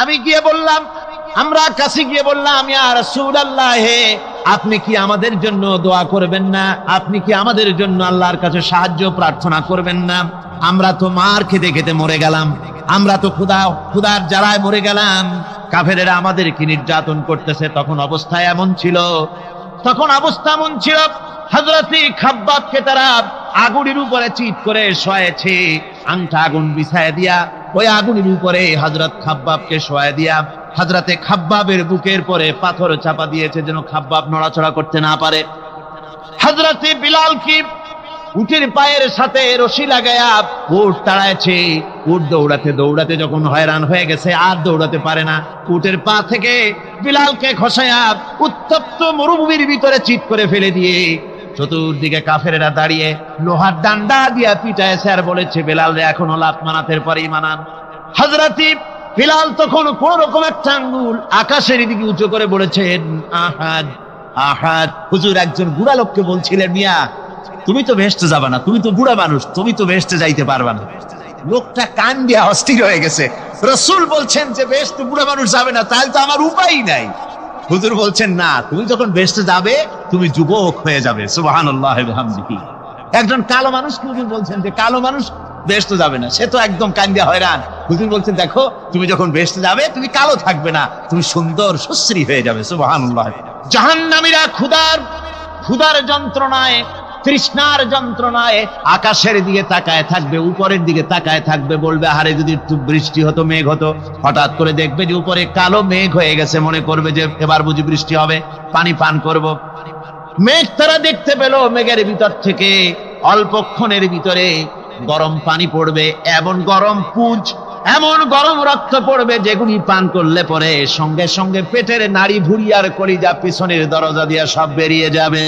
আমি গিয়ে বললাম, আমরা কাছে গিয়ে বললাম, ইয়া রাসূলুল্লাহ, আপনি কি আমাদের জন্য দোয়া করবেন না? আপনি কি আমাদের জন্য আল্লাহর কাছে সাহায্য প্রার্থনা করবেন না? আমরা তো মার খেতে খেতে মরে গেলাম, আমরা তো ক্ষুধার জ্বালায় মরে গেলাম, কাফেরেরা আমাদেরকে নির্যাতন করতেছে। তখন অবস্থা এমন ছিল, হযরত খাব্বাবকে তারা আগুনের উপরে চিৎ করে শোয়াছে, আংটা আগুন বিছায় দিয়া ওই আগুনের উপরে হযরত খাব্বাবকে শোয়ায় দিয়া হযরতে খাব্বাবের বুকের পরে পাথর চাপা দিয়েছে যেন খাব্বাব নড়াচড়া করতে না পারে। হযরতে বিলাল কি উটের পায়ের সাথে রশি লাগায়া উট তাড়াইছে। উট দৌড়াতে দৌড়াতে যখন হয়রান হয়ে গেছে, আর দৌড়াতে পারে না, উটের পা থেকে বিলালকে খসায়া উত্তপ্ত মরুভূমির ভিতরে চিৎ করে ফেলে দিয়ে চতুর্দিকে কাফেরেরা দাঁড়িয়ে লোহার ডান্ডা দিয়া পিটাইছে আর বলেছে, বেলাল রে এখনো লাত মানাতে পারি মানান। হযরতে বিলাল তখন কোন রকম একটা আঙ্গুল আকাশের দিকে উঁচু করে বলেছেন, আহাদ আহাদ। হুজুর একজন বুড়া লোককে বলছিলেন, মিয়া তুমি তো বেহেশতে যাবে না, তুমি তো বুড়া মানুষ, তুমি তো বেহেশতে যাইতে পারবা না। লোকটা কান দিয়া অস্থির হয়ে গেছে। রাসূল বলছেন যে বেহেশতে বুড়া মানুষ যাবে না, তাহলে তো আমার উপায় নাই। হুজুর বলছেন, না, তুমি যখন বেহেশতে যাবে তুমি যুবক হয়ে যাবে। সুবহানাল্লাহ ওয়া বিহামদিহি। একজন কালো মানুষ হুজুর বলছেন যে কালো মানুষ বেহেশতে যাবে না, সে তো একদম কান দিয়া হয়রান। হুজুর বলছেন, দেখো তুমি যখন বেহেশতে যাবে তুমি কালো থাকবে না, তুমি সুন্দর সুশ্রী হয়ে যাবে। সুবহানাল্লাহ। জাহান্নামীরা ক্ষুধার যন্ত্রণায়, তৃষ্ণার যন্ত্রণায় আকাশের দিকে তাকায় থাকবে, উপরের দিকে তাকায় থাকবে, বলবে আরে যদি একটু বৃষ্টি হতো, মেঘ হতো। হঠাৎ করে দেখবে যে উপরে কালো মেঘ হয়ে গেছে, মনে করবে যে এবার বুঝি বৃষ্টি হবে, পানি পান করব। মেঘ তারা দেখতে পেল, মেঘের ভিতর থেকে অল্পক্ষণের ভিতরে গরম পানি পড়বে, এমন গরম পুঁজ, এমন গরম রক্ত পড়বে যেগুলি পান করলে পরে সঙ্গে সঙ্গে পেটের নাড়ি ভুঁড়ি আর কলিজা পিছনের দরজা দিয়ে সব বেরিয়ে যাবে।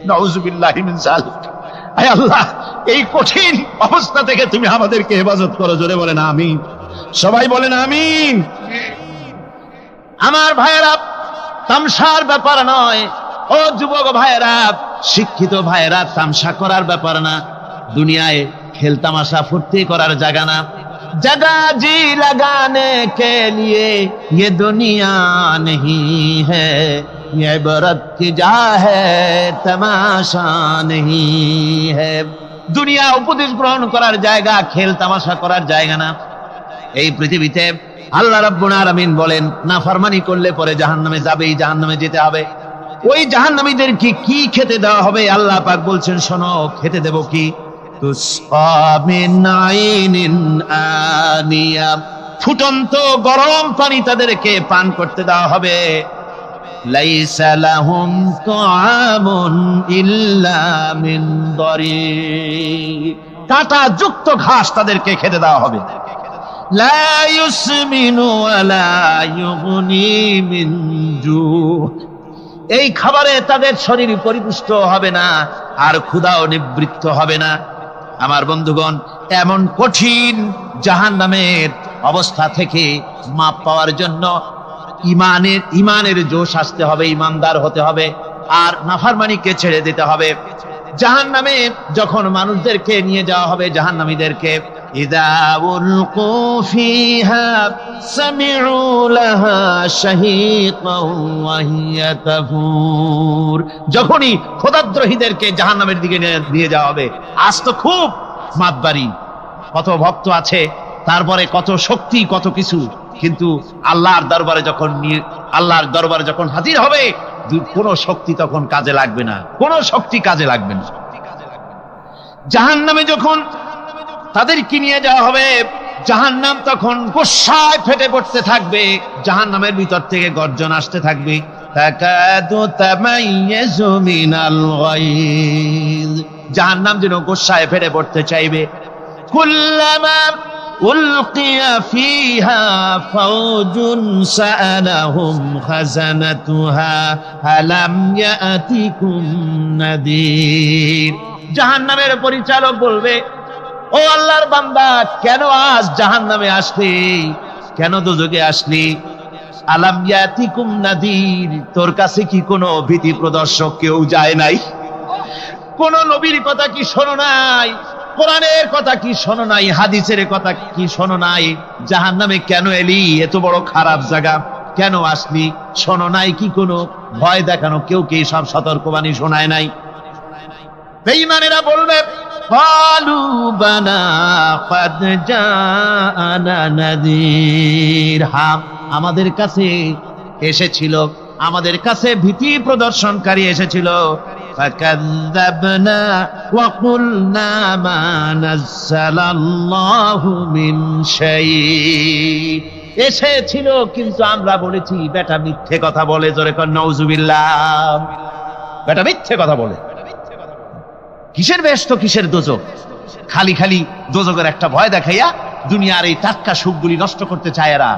নাউযুবিল্লাহি মিন যালিক। আয় আল্লাহ, এই কঠিন অবস্থা থেকে তুমি আমাদেরকে হেফাজত করো। জোরে বলেন আমিন। সবাই বলেন আমিন। আমার ভাইয়েরা, তামসার ব্যাপার নয়। ও যুবক ভাইয়েরা, শিক্ষিত ভাইয়েরা, তামসা করার ব্যাপার না। দুনিয়ায় খেল তামাশা ফুর্তি করার জায়গা না। जगह जी लगाने के लिए ये दुनिया नहीं है, ये इबरत की जा है तमाशा नहीं है। দুনিয়া উপদেশ গ্রহণ করার জায়গা, খেল তামাশা করার জায়গা না। এই পৃথিবীতে আল্লাহ রাব্বুল আলামিন বলেন, নাফরমানি করলে পরে জাহান্নামে যাবেই, জাহান্নামে যেতে হবে। ওই জাহান্নামীদেরকে কি খেতে দেওয়া হবে? আল্লাহ পাক বলছেন, শোনো, খেতে দেব কি? ফুটন্ত গরম পানি তাদেরকে পান করতে দেওয়া হবে। লাইসা লাহুম তাআমুন ইল্লা মিন দারি, কাঁটা যুক্ত ঘাস তাদেরকে খেতে দেওয়া হবে। লা ইউসমিনু ওয়ালা ইউগনি মিন জু, এই খাবারে তাদের শরীর পরিপুষ্ট হবে না, আর ক্ষুধাও নিবৃত্ত হবে না। আমার বন্ধুগণ, এমন কঠিন জাহান্নামের অবস্থা থেকে মাপ পাওয়ার জন্য ইমানের জোশ আসতে হবে, ইমানদার হতে হবে, আর নাফরমানিকে ছেড়ে দিতে হবে। জাহান্নামে যখন মানুষদেরকে নিয়ে যাওয়া হবে, জাহান্নামীদেরকে, ইযা উলকু ফিহা সামিউ লাহা শাহীকাও ওয়া হিয়া তাফুর, যখনই খোদাদ্রোহীদেরকে জাহান্নামের দিকে নিয়ে যাওয়া হবে, আজ তো খুব মাতবাড়ি, কত ভক্ত আছে, তারপরে কত শক্তি, কত কিছু, কিন্তু আল্লাহর দরবারে যখন হাজির হবে, কোন শক্তি তখন কাজে লাগবে না, কোন শক্তি কাজে লাগবে না। জাহান্নামে যখন তাদেরকে নিয়ে যাওয়া হবে, জাহান্নাম তখন গোসায় ফেটে পড়তে থাকবে, জাহান্নামের ভিতর থেকে গর্জন আসতে থাকবে, তাকাদু তামাইয়াজু মিনাল গায়জ, জাহান্নাম যেন গোসায় ফেটে পড়তে চাইবে। কুল্লামা উলকিয়া ফিহা ফাওজুন সাআলাহুম খাজানাতুহা আলাম ইয়াতিকুম নাদির, জাহান্নামের পরিচালক বলবে, ও আল্লাহর বান্দা, কেন আজ জাহান্নামে আসলি, কেন দোজখে আসলি? আলাম ইয়াতিকুম নাদির, তোর কাছে কি কোনো ভীতি প্রদর্শক কেউ যায় নাই? কোন নবীর কথা কি শোনো নাই? কোরআনের কথা কি শোনো নাই, হাদিসের কথা কি শোনো নাই? জাহান্নামে কেন এলি? এত বড় খারাপ জায়গা কেন আসলি? শোনো নাই কি? কোনো ভয় দেখানো কেউ কি সব সতর্কবাণী শোনায় নাই? বেঈমানেরা বলবে ক্বালু বালা ক্বাদ জাআনা নাযীর, হ্যাঁ আমাদের কাছে এসেছিল, আমাদের কাছে ভীতি প্রদর্শনকারী এসেছিল। ফাকাযযাবনা ওয়া কুলনা মা নাযালাল্লাহু মিন শাই, এসেছিল কিন্তু আমরা বলেছি বেটা মিথ্যে কথা বলে। জোরে কর নাউযুবিল্লাহ। বেটা মিথ্যে কথা বলে। কিসের বেহেশত কিসের দোজখ? খালি খালি দোজখের একটা ভয় দেখাইয়া দুনিয়ার এই টাটকা সুখগুলি নষ্ট করতে চায় এরা।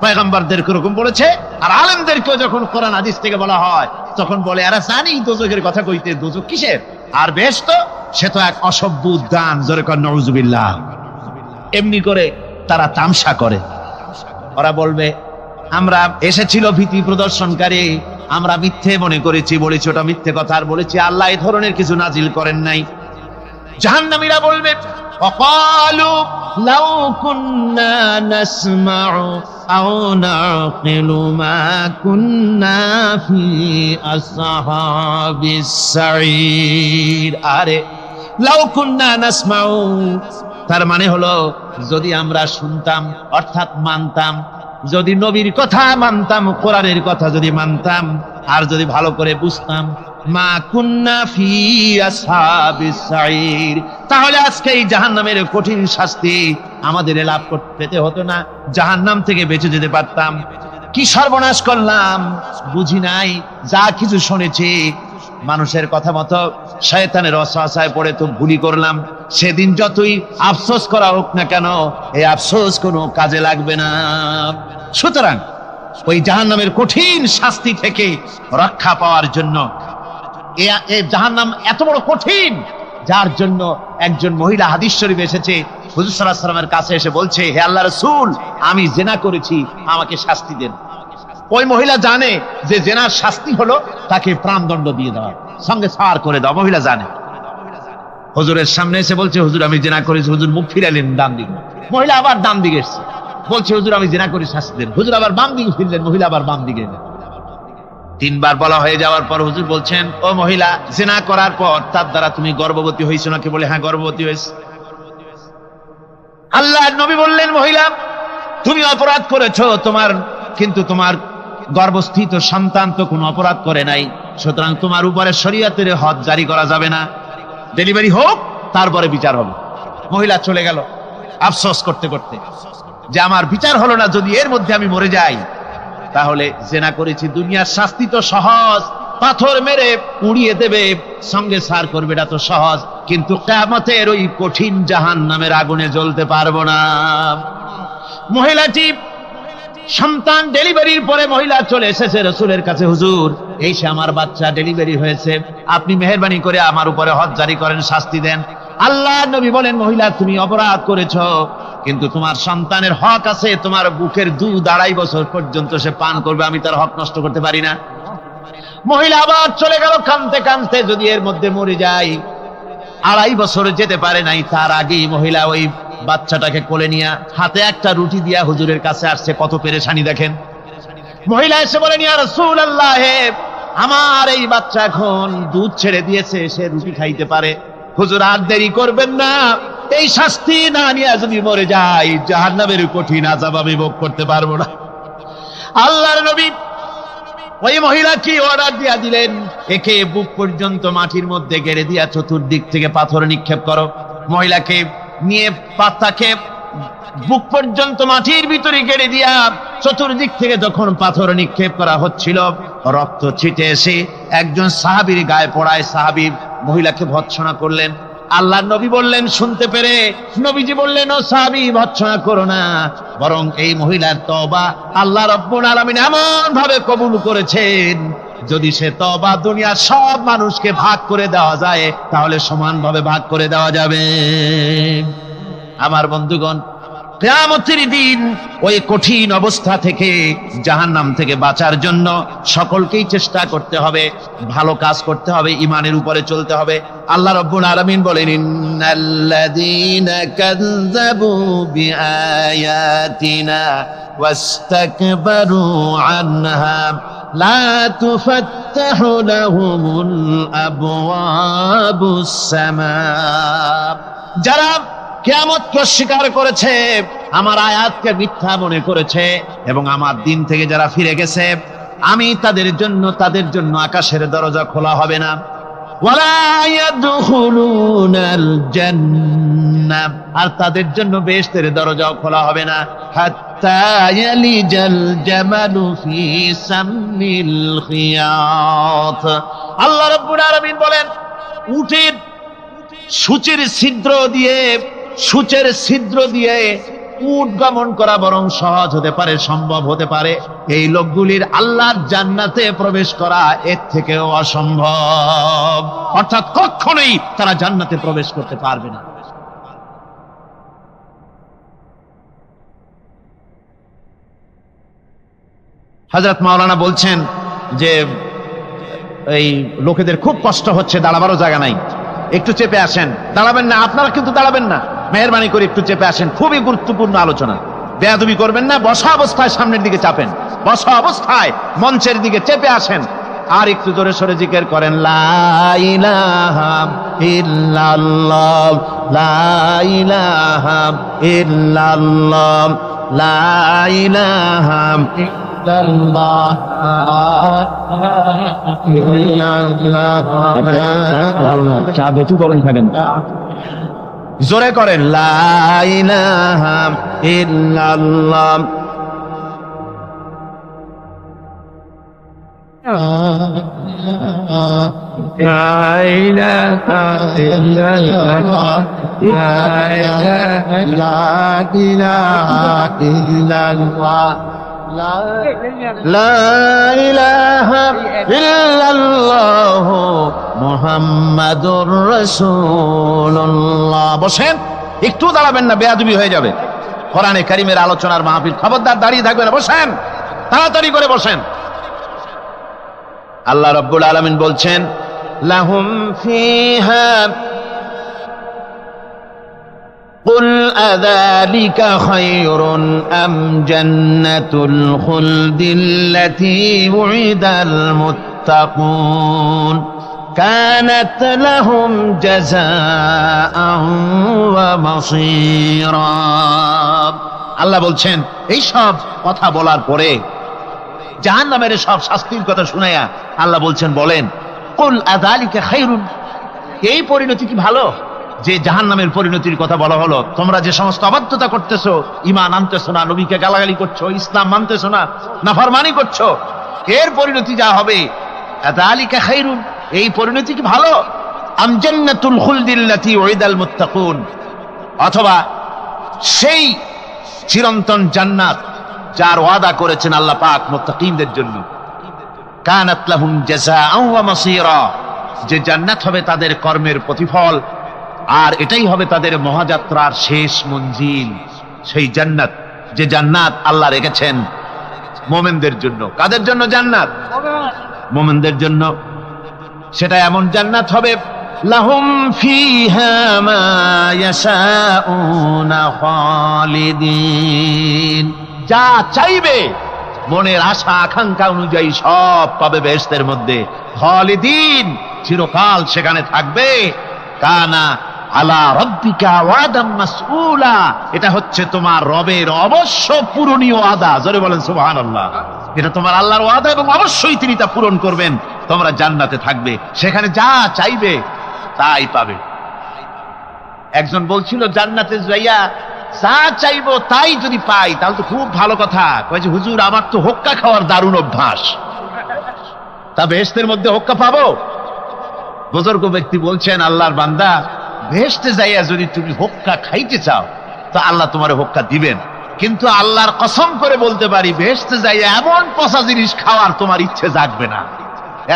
পয়গম্বরদের এরকম বলেছে, আর আলেমদেরকেও যখন কোরআন হাদিস থেকে বলা হয় তখন বলে এরা জানি দোজখের কথা কইতে। দোজখ কিসের? আর বেহেশত সে তো এক অসভ্য উদ্যান। জোরে কর নাউযুবিল্লাহ। এমনি করে তারা তামসা করে। ওরা বলবে আমরা এসেছিল ভীতি প্রদর্শনকারী, আমরা মিথ্যে মনে করেছি, বলেছি ওটা মিথ্যে কথা, আর বলেছি আল্লাহ এই ধরনের কিছু নাজিল করেন নাই। জাহান্নামীরা বলবে ওয়াকালু লাউ কুন্না নাসমাউ আও নাকিলু মা কুন্না ফি আসহাবিস সাঈর। আরে লাউ কুন্না নাসমাউ, তার মানে হলো যদি আমরা শুনতাম অর্থাৎ মানতাম, যদি নবীর কথা মানতাম, কোরআনের কথা যদি মানতাম, আর যদি ভালো করে বুঝতাম, মা কুন্না ফি আসহাবিস সাঈর, তাহলে আজকে এই জাহান্নামের কঠিন শাস্তি আমাদের লাভ পেতে হতো না, জাহান্নাম থেকে বেঁচে যেতে পারতাম। কি সর্বনাশ করলাম বুঝি নাই, যা কিছু শুনেছি মানুষের কথা মতো শয়তানের ওয়াসওয়াসায় পড়ে তো ভুলই করলাম। সেদিন যতই আফসোস করা হোক না কেন, এই আফসোস কোনো কাজে লাগবে না। সুতরাং ওই জাহান্নামের কঠিন শাস্তি থেকে রক্ষা পাওয়ার জন্য, এই জাহান্নাম এত বড় কঠিন, যার জন্য একজন মহিলা হাদিস শরীফে এসেছে, হুজুর সাল্লাল্লাহু আলাইহি ওয়াসাল্লামের কাছে এসে বলছে, হে আল্লাহর রাসূল, আমি জিনা করেছি, আমাকে শাস্তি দেন। ওই মহিলা জানে যে জেনার শাস্তি হলো তাকে প্রাণদণ্ড দিয়ে দেওয়া, সঙ্গে ছাড় করে দেওয়া। মহিলা জানে। হুজুরের সামনে এসে বলছে, হুজুর আমি জেনা করেছি। হুজুর মুখ ফিরালেন ডান দিকে, মহিলা আবার ডান দিকে এসছে, বলছে হুজুর আমি জেনা করে শাস্তি দেন। হুজুর আবার বাম দিকে ফিরলেন, মহিলা আবার বাম দিকে এলেন। তিনবার বলা হয়ে যাওয়ার পর হুজুর বলছেন, ও মহিলা, জেনা করার পর তার দ্বারা তুমি গর্ভবতী হয়েছো নাকি? বলে হ্যাঁ গর্ভবতী হয়েছে। আল্লাহর নবী বললেন, মহিলা তুমি অপরাধ করেছো, কিন্তু তোমার গর্ভস্থিত সন্তান তো কোনো অপরাধ করে নাই, সুতরাং তোমার উপরে শরীয়তের হদ জারি করা যাবে না, ডেলিভারি হোক তারপরে বিচার হবে। মহিলা চলে গেল আফসোস করতে করতে যে আমার বিচার হলো না, যদি এর মধ্যে আমি মরে যাই তাহলে জেনা করেছি। দুনিয়ার শাস্তি তো সহজ, পাথর মেরে উড়িয়ে দেবে, সঙ্গে সার করবে, এটা তো সহজ, কিন্তু কিয়ামতের ওই কঠিন জাহান্নামের আগুনে জ্বলতে পারবো না। মহিলাটি সন্তান ডেলিভারির পরে মহিলা চলে এসেছে রাসূলের কাছে, হুজুর এই সে আমার বাচ্চা ডেলিভারি হয়েছে, আপনি মেহেরবানি করে আমার উপরে হদ জারি করেন, শাস্তি দেন। আল্লাহ নবী বলেন, মহিলা তুমি অপরাধ করেছো, কিন্তু তোমার সন্তানের হক আছে, তোমার বুকের দুধ 2.5 বছর পর্যন্ত সে পান করবে, আমি তার হক নষ্ট করতে পারি না। মহিলা আবার চলে গেল কাঁদতে কাঁদতে, যদি এর মধ্যে মরে যায়। 2.5 বছর যেতে পারে নাই, তার আগেই মহিলা ওই বাচ্চাটাকে কোলে নিয়ে হাতে একটা রুটি দিয়া হুজুরের কাছে আসছে। কত পেরেশানি দেখেন। মহিলা এসে বলেন, ইয়া রাসূলুল্লাহ, আমার এই বাচ্চা এখন দুধ ছেড়ে দিয়েছে, সে রুটি খাইতে পারে, হুজুর আর দেরি করবেন না, এই শাস্তি না নিয়ে যদি মরে যাই জাহান্নামের কঠিন আযাব আমি ভোগ করতে পারবো না। আল্লাহর নবী ওই মহিলা কি অর্ডার দিয়া দিলেন, একে বুক পর্যন্ত মাটির মধ্যে গেড়ে দিয়া চতুর্দিক থেকে পাথর নিক্ষেপ করো। মহিলাকে নিয়ে পাতাকে বুক পর্যন্ত মাটির ভিতরে গেড়ে দিয়া চতুর্দিক থেকে যখন পাথর নিক্ষেপ করা হচ্ছিল, রক্ত ছিটে এসে একজন সাহাবীর গায়ে পড়ায়। সাহাবী মহিলাকে ভৎসনা করলেন। আল্লাহর নবী বললেন, শুনতে পেরে নবীজি বললেন, ও সাহাবী ভৎসনা করো না, বরং এই মহিলার তওবা আল্লাহ রাব্বুল আলামিন এমন ভাবে কবুল করেছেন, যদি সে তওবা দুনিয়ার সব মানুষকে ভাগ করে দেওয়া যায় তাহলে সমানভাবে ভাগ করে দেওয়া যাবে। আমার বন্ধুগণ, কিয়ামতের দিন ওই কঠিন অবস্থা থেকে, জাহান্নাম থেকে বাঁচার জন্য সকলকেই চেষ্টা করতে হবে, ভালো কাজ করতে হবে, ঈমানের উপরে চলতে হবে। আল্লাহ রাব্বুল আলামিন বলেন, ইন্নাল্লাযীনা কাযযাবু বিআয়াতিনা ওয়াস্তাকবারু আনহা লা তুফাত্তাহু লাহুমুল আবওয়াবুস সামা। যারা কিয়ামতকে অস্বীকার করেছে, আমার আয়াতকে মিথ্যা মনে করেছে এবং আমার দিন থেকে যারা ফিরে গেছে, আমি তাদের জন্য আকাশের দরজা খোলা হবে না। ওয়ালা ইয়াদখুলুনাল জান্নাহ, আর তাদের জন্য বেহেশতের দরজাও খোলা হবে না। হাত্তা ইয়ালিজাল জামালু ফি সামিল খিয়াত। আল্লাহ রাব্বুল আলামিন বলেন, উটের সূচের ছিদ্র দিয়ে উট গমন করা বরং সহজ হতে পারে, সম্ভব হতে পারে। এই লোকগুলির আল্লাহর জান্নাতে প্রবেশ করা এর থেকেও অসম্ভব, অর্থাৎ কখনোই তারা জান্নাতে প্রবেশ করতে পারবে না। হযরত মাওলানা বলছেন যে এই লোকেদের খুব কষ্ট হচ্ছে, দাঁড়াবারও জায়গা নাই, একটু চেপে আসেন। দাঁড়াবেন না, আপনারা কিন্তু দাঁড়াবেন না, মেহেরবানি করে একটু চেপে আসেন। খুবই গুরুত্বপূর্ণ আলোচনা, বেয়াদবি করবেন না। বসা অবস্থায় সামনের দিকে চাপেন, বসা অবস্থায় মঞ্চের দিকে চেপে আসেন। আর একটু জোরে সরে জিকির করেন, লা ইলাহা ইল্লাল্লাহ, লা ইলাহা ইল্লাল্লাহ, লা ইলাহা ইল্লাল্লাহ। জোরে করেন, লা ইলাহা ইল্লাল্লাহ। মুহাম্মাদুর রাসূলুল্লাহ। বসেন, একটু দাঁড়াবেন না, বেয়াদবি হয়ে যাবে। কোরআনে কারীমের আলোচনার মাহফিল, খবরদার দাঁড়িয়ে থাকবেন না, বসেন, তাড়াতাড়ি করে বসেন। আল্লাহ রাব্বুল আলামিন বলছেন, লাহুম ফিহা قل أذلك خير أم جنة الخلد التي وعد المتقون كانت لهم جزاء ومصيرا। আল্লাহ বলছেন, এই সব কথা বলার পরে, জাহান্নামের সব শাস্তির কথা শুনাইয়া আল্লাহ বলছেন, বলেন, কুল আযালিকা খায়রুন, এই পরিণতি কি ভালো যে জাহান্নামের পরিণতির কথা বলা হলো? তোমরা যে সমস্ত অবাধ্যতা করতেছো, ঈমান আনতেছো না, নবীকে গালাগালি করছো, ইসলাম মানতেছো না, নাফরমানি করছো, এর পরিণতি যা হবে, আযালিকা খায়রুন, এই পরিণতি কি ভালো? আম জান্নাতুল খুলদিল্লাতী উইদাল মুত্তাকুন, অথবা সেই চিরন্তন জান্নাত যার ওয়াদা করেছেন আল্লাহ পাক মুত্তাকিনদের জন্য। কানাত লাহুম জাযাআন ওয়া মাসীরা, যে জান্নাত হবে তাদের কর্মের প্রতিফল, আর এটাই হবে তাদের মহাযাত্রার শেষ মঞ্জিল। সেই জান্নাত, যে জান্নাত আল্লাহ রেখেছেন মুমিনদের জন্য। কাদের জন্য জান্নাত? মুমিনদের জন্য। সেটা এমন জান্নাত হবে, লাহুম ফিহা মা ইয়াশাউনা খালিদিন, যা চাইবে মনের আশা আকাঙ্ক্ষা অনুযায়ী সব পাবে বেহেশতের মধ্যে। খালিদিন, চিরকাল সেখানে থাকবে। কানা আলা রাব্বিকা ওয়াদাম মাসউলা, এটা হচ্ছে তোমার রবের অবশ্য পূরণীয় ওয়াদা। জোরে বলেন সুবহানাল্লাহ। এটা তোমার আল্লাহর ওয়াদা এবং অবশ্যই তিনি তা পূরণ করবেন। তোমরা জান্নাতে থাকবে, সেখানে যা চাইবে তাই পাবে। একজন বলছিল, জান্নাতে যাইয়া যা চাইবো তাই যদি পাই তাহলে তো খুব ভালো কথা। কয়েছে, হুজুর আমার তো হোক্কা খাওয়ার দারুণ অভ্যাস, তা বেহেশতের মধ্যে হোক্কা পাবো? বুজুর্গ ব্যক্তি বলছেন, আল্লাহর বান্দা, বেহেশতে যাইয়া যদি তুমি হোক্কা খাইতে চাও তো আল্লাহ তোমার হোক্কা দিবেন, কিন্তু আল্লাহর কসম করে বলতে পারি, বেহেশতে যাইয়া এমন পচা জিনিস খাওয়ার তোমার ইচ্ছে জাগবে না।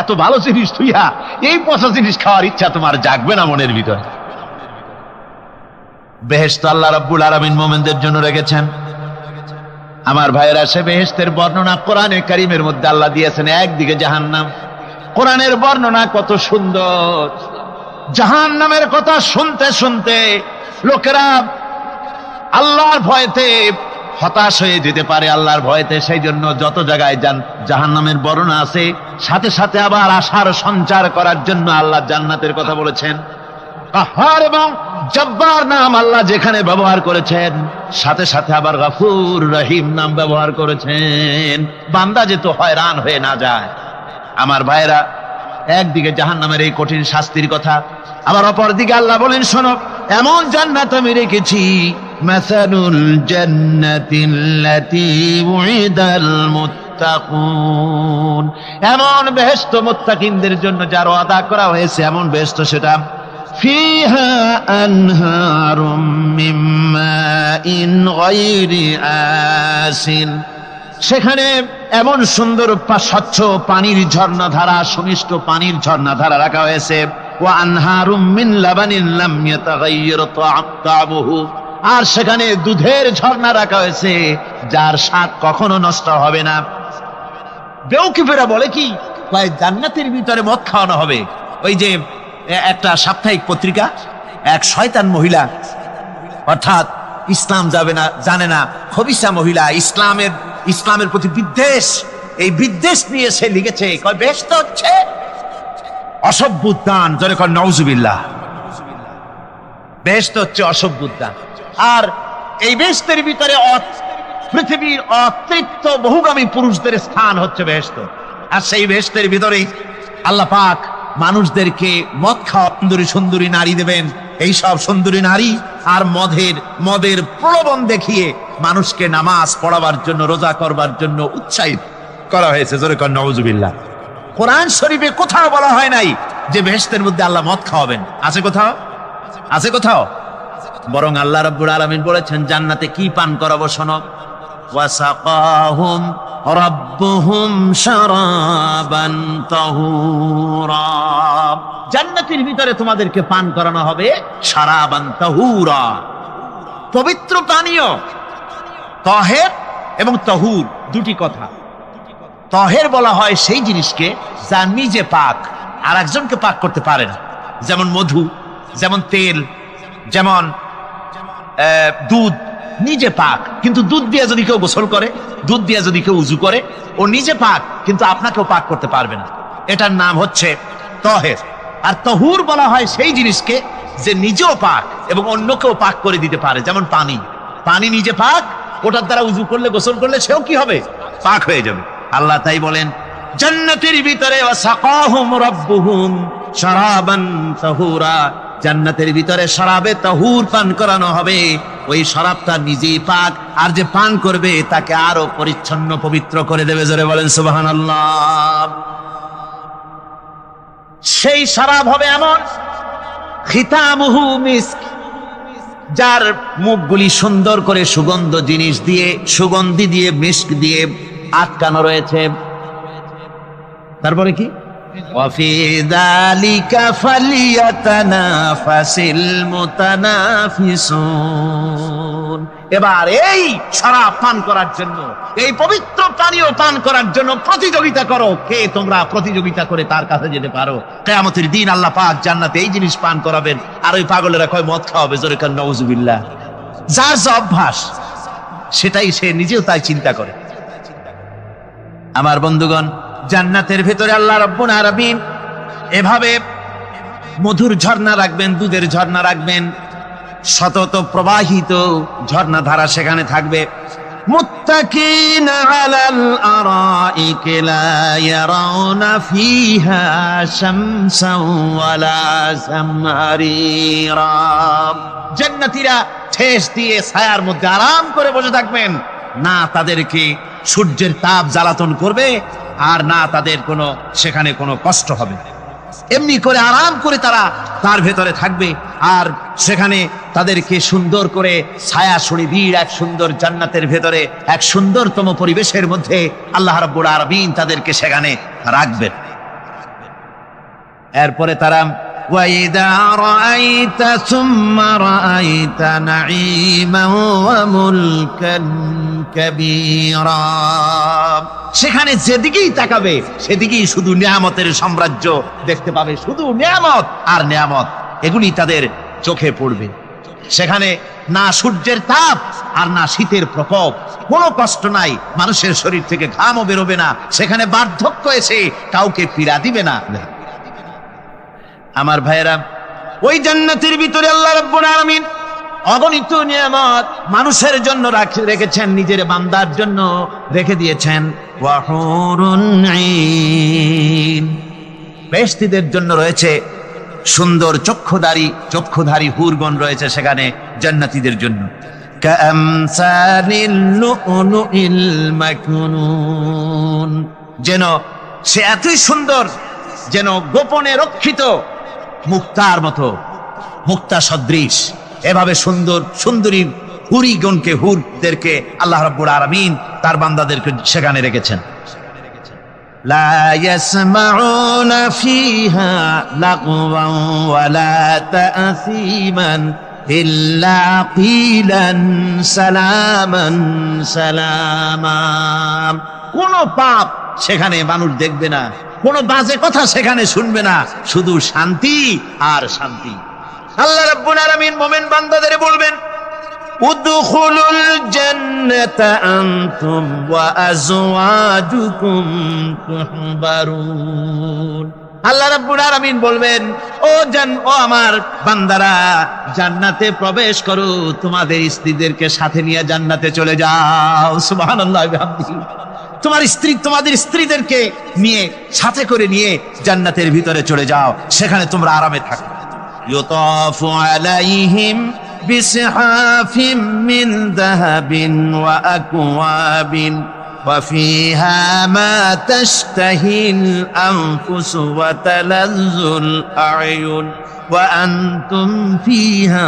এত ভালো জিনিস তুইয়া এই পচা জিনিস খাওয়ার ইচ্ছা তোমার জাগবে না মনের ভিতরে। বেহেশত আল্লাহ রাব্বুল আলামিন মুমিনদের জন্য রেখেছেন। আমার ভাইয়েরা, সে বেহেশতের বর্ণনা কোরআনে কারীমের মধ্যে আল্লাহ দিয়েছেন। একদিকে জাহান্নাম, কোরআনের বর্ণনা কত সুন্দর। জাহান্নামের কথা শুনতে শুনতে লোকেরা আল্লাহর ভয়তে হতাশ হয়ে যেতে পারে, আল্লাহর ভয়তে। সেই জন্য যত জায়গায় জাহান্নামের বর্ণনা আছে, সাথে সাথে আবার আশার সঞ্চার করার জন্য আল্লাহ জান্নাতের কথা বলেছেন। কাহ্হার এবং জব্বার নাম আল্লাহ যেখানে ব্যবহার করেছেন, সাথে সাথে আবার গফুর রহিম নাম ব্যবহার করেছেন, বান্দা যেন হয়রান হয়ে না যায়। আমার ভাইরা, একদিকে জাহান্নামের এই কঠিন শাস্তির কথা, আবার অপর দিকে আল্লাহ বলেন, শোনো, এমন জান্নাত আমি রেখেছি, মাসালুল জান্নাতিল্লাতী উইদাল মুত্তাকুন, এমন বেহেশত মুত্তাকিনদের জন্য যার ওয়াদা করা হয়েছে, এমন বেহেশত সেটা। ফিহা আনহারুম মিন মাইন গায়রি আসিন, সেখানে এমন সুন্দর স্বচ্ছ পানির ঝর্ণাধারা, সুমিষ্ট পানির ঝর্ণাধারা রাখা হয়েছে। ওয়া আনহারুম মিন লাবানিন লাম ইয়াতাগায়্যার তা'আমুহু, আর সেখানে দুধের ঝর্ণা রাখা হয়েছে যার স্বাদ কখনো নষ্ট হবে না। বেউকিফেরা বলে কি, জান্নাতের ভিতরে মদ খাওয়ানো হবে। ওই যে একটা সাপ্তাহিক পত্রিকা, এক শয়তান মহিলা, অর্থাৎ ইসলাম যাবে না জানে না, খবিসা মহিলা, ইসলামের প্রতি বিদ্বেষ, এই বিদ্বেষ নিয়ে সে লিখেছে, কয় বেহেশত হচ্ছে অসভ্য উদ্যান। জোরে কর নাউজুবিল্লাহ। বেহেশত হচ্ছে অসভ্য উদ্যান। আর এই বেহেশতের ভিতরে পৃথিবীর অতৃপ্ত বহুগামী পুরুষদের স্থান হচ্ছে বেহেশত। আর সেই বেহেশতের ভিতরে আল্লাহ পাক মানুষদেরকে মদ খাওয়া সুন্দরী সুন্দরী নারী দেবেন। এই সব সুন্দরী নারী আর মদের প্রলোভন দেখিয়ে মানুষকে নামাজ পড়াবার জন্য, রোজা করবার জন্য উৎসাহিত করা হয়েছে। জোরে কর নাউজুবিল্লাহ। কোরআন শরীফে কোথাও বলা হয় নাই যে বেহেশতের মধ্যে আল্লাহ মদ খাওয়াবেন। আছে কোথাও? আছে কোথাও? বরং আল্লাহ রাব্বুল আলামিন বলেছেন জান্নাতে কি পান করাবো, শোনো। ওয়াসাকাহুম রাব্বুহুম শারাবান তাহুরা, জান্নাতের ভিতরে তোমাদেরকে পান করানো হবে শারাবান তাহুরা, পবিত্র পানীয়। তাহের এবং তাহুর দুটি কথা। তাহের বলা হয় সেই জিনিসকে যা নিজে পাক, আর একজনকে পাক করতে পারে না। যেমন মধু, যেমন তেল, যেমন দুধ নিজে পাক, কিন্তু দুধ দিয়ে যদি কেউ গোসল করে, দুধ দিয়ে যদি কেউ উজু করে, ও নিজে পাক, কিন্তু আপনাকেও পাক করতে পারবে না। এটার নাম হচ্ছে তাহের। আর তাহুর বলা হয় সেই জিনিসকে যে নিজেও পাক এবং অন্যকেও পাক করে দিতে পারে। যেমন পানি নিজে পাক, ওটার দ্বারা উজু করলে, গোসল করলে সেও কি হবে? পাক হয়ে যাবে। আল্লাহ তাই বলেন জান্নাতের ভিতরে ওয়াসাকাহুম রাব্বুহুম শারাবান তাহুরা, জান্নাতের ভিতরে শরাবে তাহুর পান করানো হবে। ওই শরাবটা নিজেই পাক, আর যে পান করবে তাকে আরো পরিচ্ছন্ন পবিত্র করে দেবে। জোরে বলেন সুবহানাল্লাহ। সেই শরাব হবে এমন, খিতামুহু মিস্ক, যার মুখগুলি সুন্দর করে সুগন্ধি দিয়ে মিস্ক দিয়ে আটকানো রয়েছে। তারপরে কি? ওয়াফি যালিকা ফালিয়াতানাফাসিল মুতানাফিসুন। এবার এই শরাব পান করার জন্য, এই পবিত্র পানীয় পান করার জন্য প্রতিযোগিতা করো। কে তোমরা প্রতিযোগিতা করে তার কাছে যেতে পারো? কিয়ামতের দিন আল্লাহ পাক জান্নাতে এই জিনিস পান করাবেন, আর ওই পাগলেরা কয় মদ খাওয়াবে। জোরে কান নাউজুবিল্লাহ। যার যে অভ্যাস, সেটাই সে নিজেও তাই চিন্তা করে। আমার বন্ধুগণ, জান্নাতের ভেতরে আল্লাহ রাব্বুল আলামিন এভাবে মধুর ঝর্ণা রাখবেন, দুধের ঝর্ণা রাখবেন, সতত প্রবাহিত ঝর্ণা ধারা সেখানে থাকবে। মুত্তাকিনা আলাল আরাইকি লা ইয়ারাউনা ফিহা শামসান ওয়ালা জামহারিরা, জান্নাতীরা ঠেস দিয়ে ছায়ার মধ্যে আরাম করে বসে থাকবেন। না তাদেরকে সূর্যের তাপ জ্বালাতন করবে, আর না তাদের সেখানে কোনো কষ্ট হবে। এমনি করে আরাম করে তারা তার ভেতরে থাকবে। আর সেখানে তাদেরকে সুন্দর করে ছায়া সুনিবিড় এক সুন্দর জান্নাতের ভেতরে এক সুন্দরতম পরিবেশের মধ্যে আল্লাহ রাব্বুল আলামিন তাদেরকে সেখানে রাখবেন। এরপরে তারা وَإِذَا رَأَيْتَ ثُمَّ رَأَيْتَ نَعِيمًا وَمُلْكًا كَبِيرًا। সেখানে যেদিকেই তাকাবে সেদিকেই শুধু নিয়ামতের সাম্রাজ্য দেখতে পাবে, শুধু নিয়ামত আর নিয়ামত, এগুলি তাদের চোখে পড়বে। সেখানে না সূর্যের তাপ আর না শীতের প্রকোপ, কোনো কষ্ট নাই, মানুষের শরীর থেকে ঘামও বেরোবে না, সেখানে বার্ধক্য এসে কাউকে পীড়া দিবে না। আমার ভাইয়েরা, ওই জান্নাতের ভিতরে আল্লাহ রাব্বুল আলামিন অগণিত নিয়ামত মানুষের জন্য রেখেছেন, নিজের বান্দার জন্য রেখে দিয়েছেন। ওয়া হুরুন ঈন, বেহেশতীদের জন্য রয়েছে সুন্দর চক্ষুধারী হুরগণ রয়েছে সেখানে জান্নাতীদের জন্য। কামসালিল লুলুইল মাকনুন, যেন সে এতই সুন্দর, যেন গোপনে রক্ষিত মুক্তার মতো, মুক্তা সদৃশ। এভাবে সুন্দরী হুরদেরকে আল্লাহ রাব্বুল আলামিন তার বান্দাদেরকে সেখানে রেখেছেন। লা ইয়াসমাউনা ফিহা লাগওয়ান ওয়ালা তা'সীমান ইল্লা কিলান সালামান সালামা। কোন পাপ সেখানে মানুষ দেখবে না, কোন বাজে কথা সেখানে শুনবে না, শুধু শান্তি আর শান্তি। আল্লাহ রাব্বুল আলামিন মুমিন বান্দাদের বলবেন, উদখুলুল জান্নাতা আনতুম ওয়া আজওয়াজুকুম তুহবারুন। আল্লাহ রাব্বুল আলামিন বলবেন, ও আমার বান্দারা, জান্নাতে প্রবেশ করো, তোমাদের স্ত্রীদেরকে সাথে নিয়ে জান্নাতে চলে যাও। সুবহানাল্লাহ বিহামদিহি। তোমাদের স্ত্রীদেরকে নিয়ে, সাথে করে নিয়ে জান্নাতের ভিতরে চলে যাও, সেখানে তোমরা আরামে থাকো। ইউতাফু আলাইহিম বিসহাফিম মিন যাহাবিন ওয়া আকওয়াবিন ওয়া ফিহা মা তাশতাহিল আনফুসু ওয়া তালাজ্জুল আ'য়ুন ওয়া আনতুম ফিহা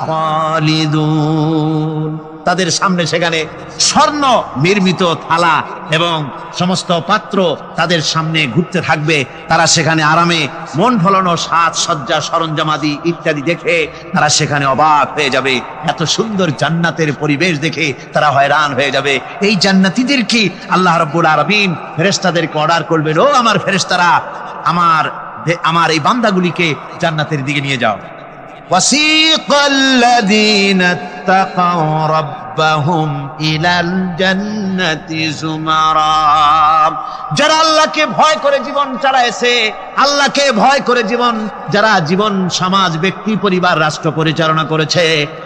খালিদুন। তাদের সামনে সেখানে স্বর্ণ নির্মিত থালা এবং সমস্ত পাত্র তাদের সামনে ঘুরতে থাকবে। তারা সেখানে আরামে মন ভোলানো সাজ সজ্জা সরঞ্জামাদি ইত্যাদি দেখে তারা সেখানে অবাক হয়ে যাবে। এত সুন্দর জান্নাতের পরিবেশ দেখে তারা হয়রান হয়ে যাবে। এই জান্নাতীদেরকে আল্লাহ রাব্বুল আলামিন ফেরেশতাদেরকে অর্ডার করবেন, ও আমার ফেরেশতারা, আমার এই বান্দাগুলিকে জান্নাতের দিকে নিয়ে যাও। وسيق الذين اتقوا ربهم إلى الجنة زمرا। যারা আল্লাহকে ভয় করে জীবন চালায়েছে, আল্লাহকে ভয় করে যারা জীবন সমাজ ব্যক্তি পরিবার রাষ্ট্র পরিচালনা করেছে,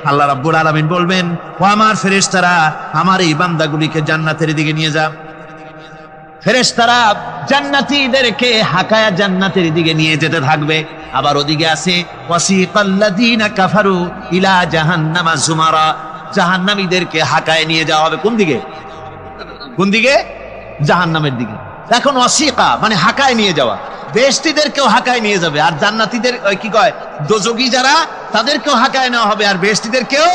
আল্লাহ রাব্বুল আলামিন বলবেন, ও আমার ফেরেশতারা, আমার এই বান্দাগুলিকে জান্নাতের দিকে নিয়ে যাও। ফেরেশতারা জান্নাতীদেরকে হাকায়া জান্নাতের দিকে নিয়ে যেতে থাকবে। আবার ওদিকে আছে ওয়াসিকাল্লাযীনা কাফারু ইলা জাহান্নামা যুমারা, জাহান্নামীদেরকে হাকায় নিয়ে যাওয়া হবে কোন দিকে? জাহান্নামের দিকে। এখন ওয়াসিকা মানে হাকায় নিয়ে যাওয়া, বেহেশতীদেরকেও হাকায় নিয়ে যাবে, আর জান্নাতীদের কি কয় দোজখী যারা তাদেরকেও হাকায় নেওয়া হবে, আর বেহেশতীদেরকেও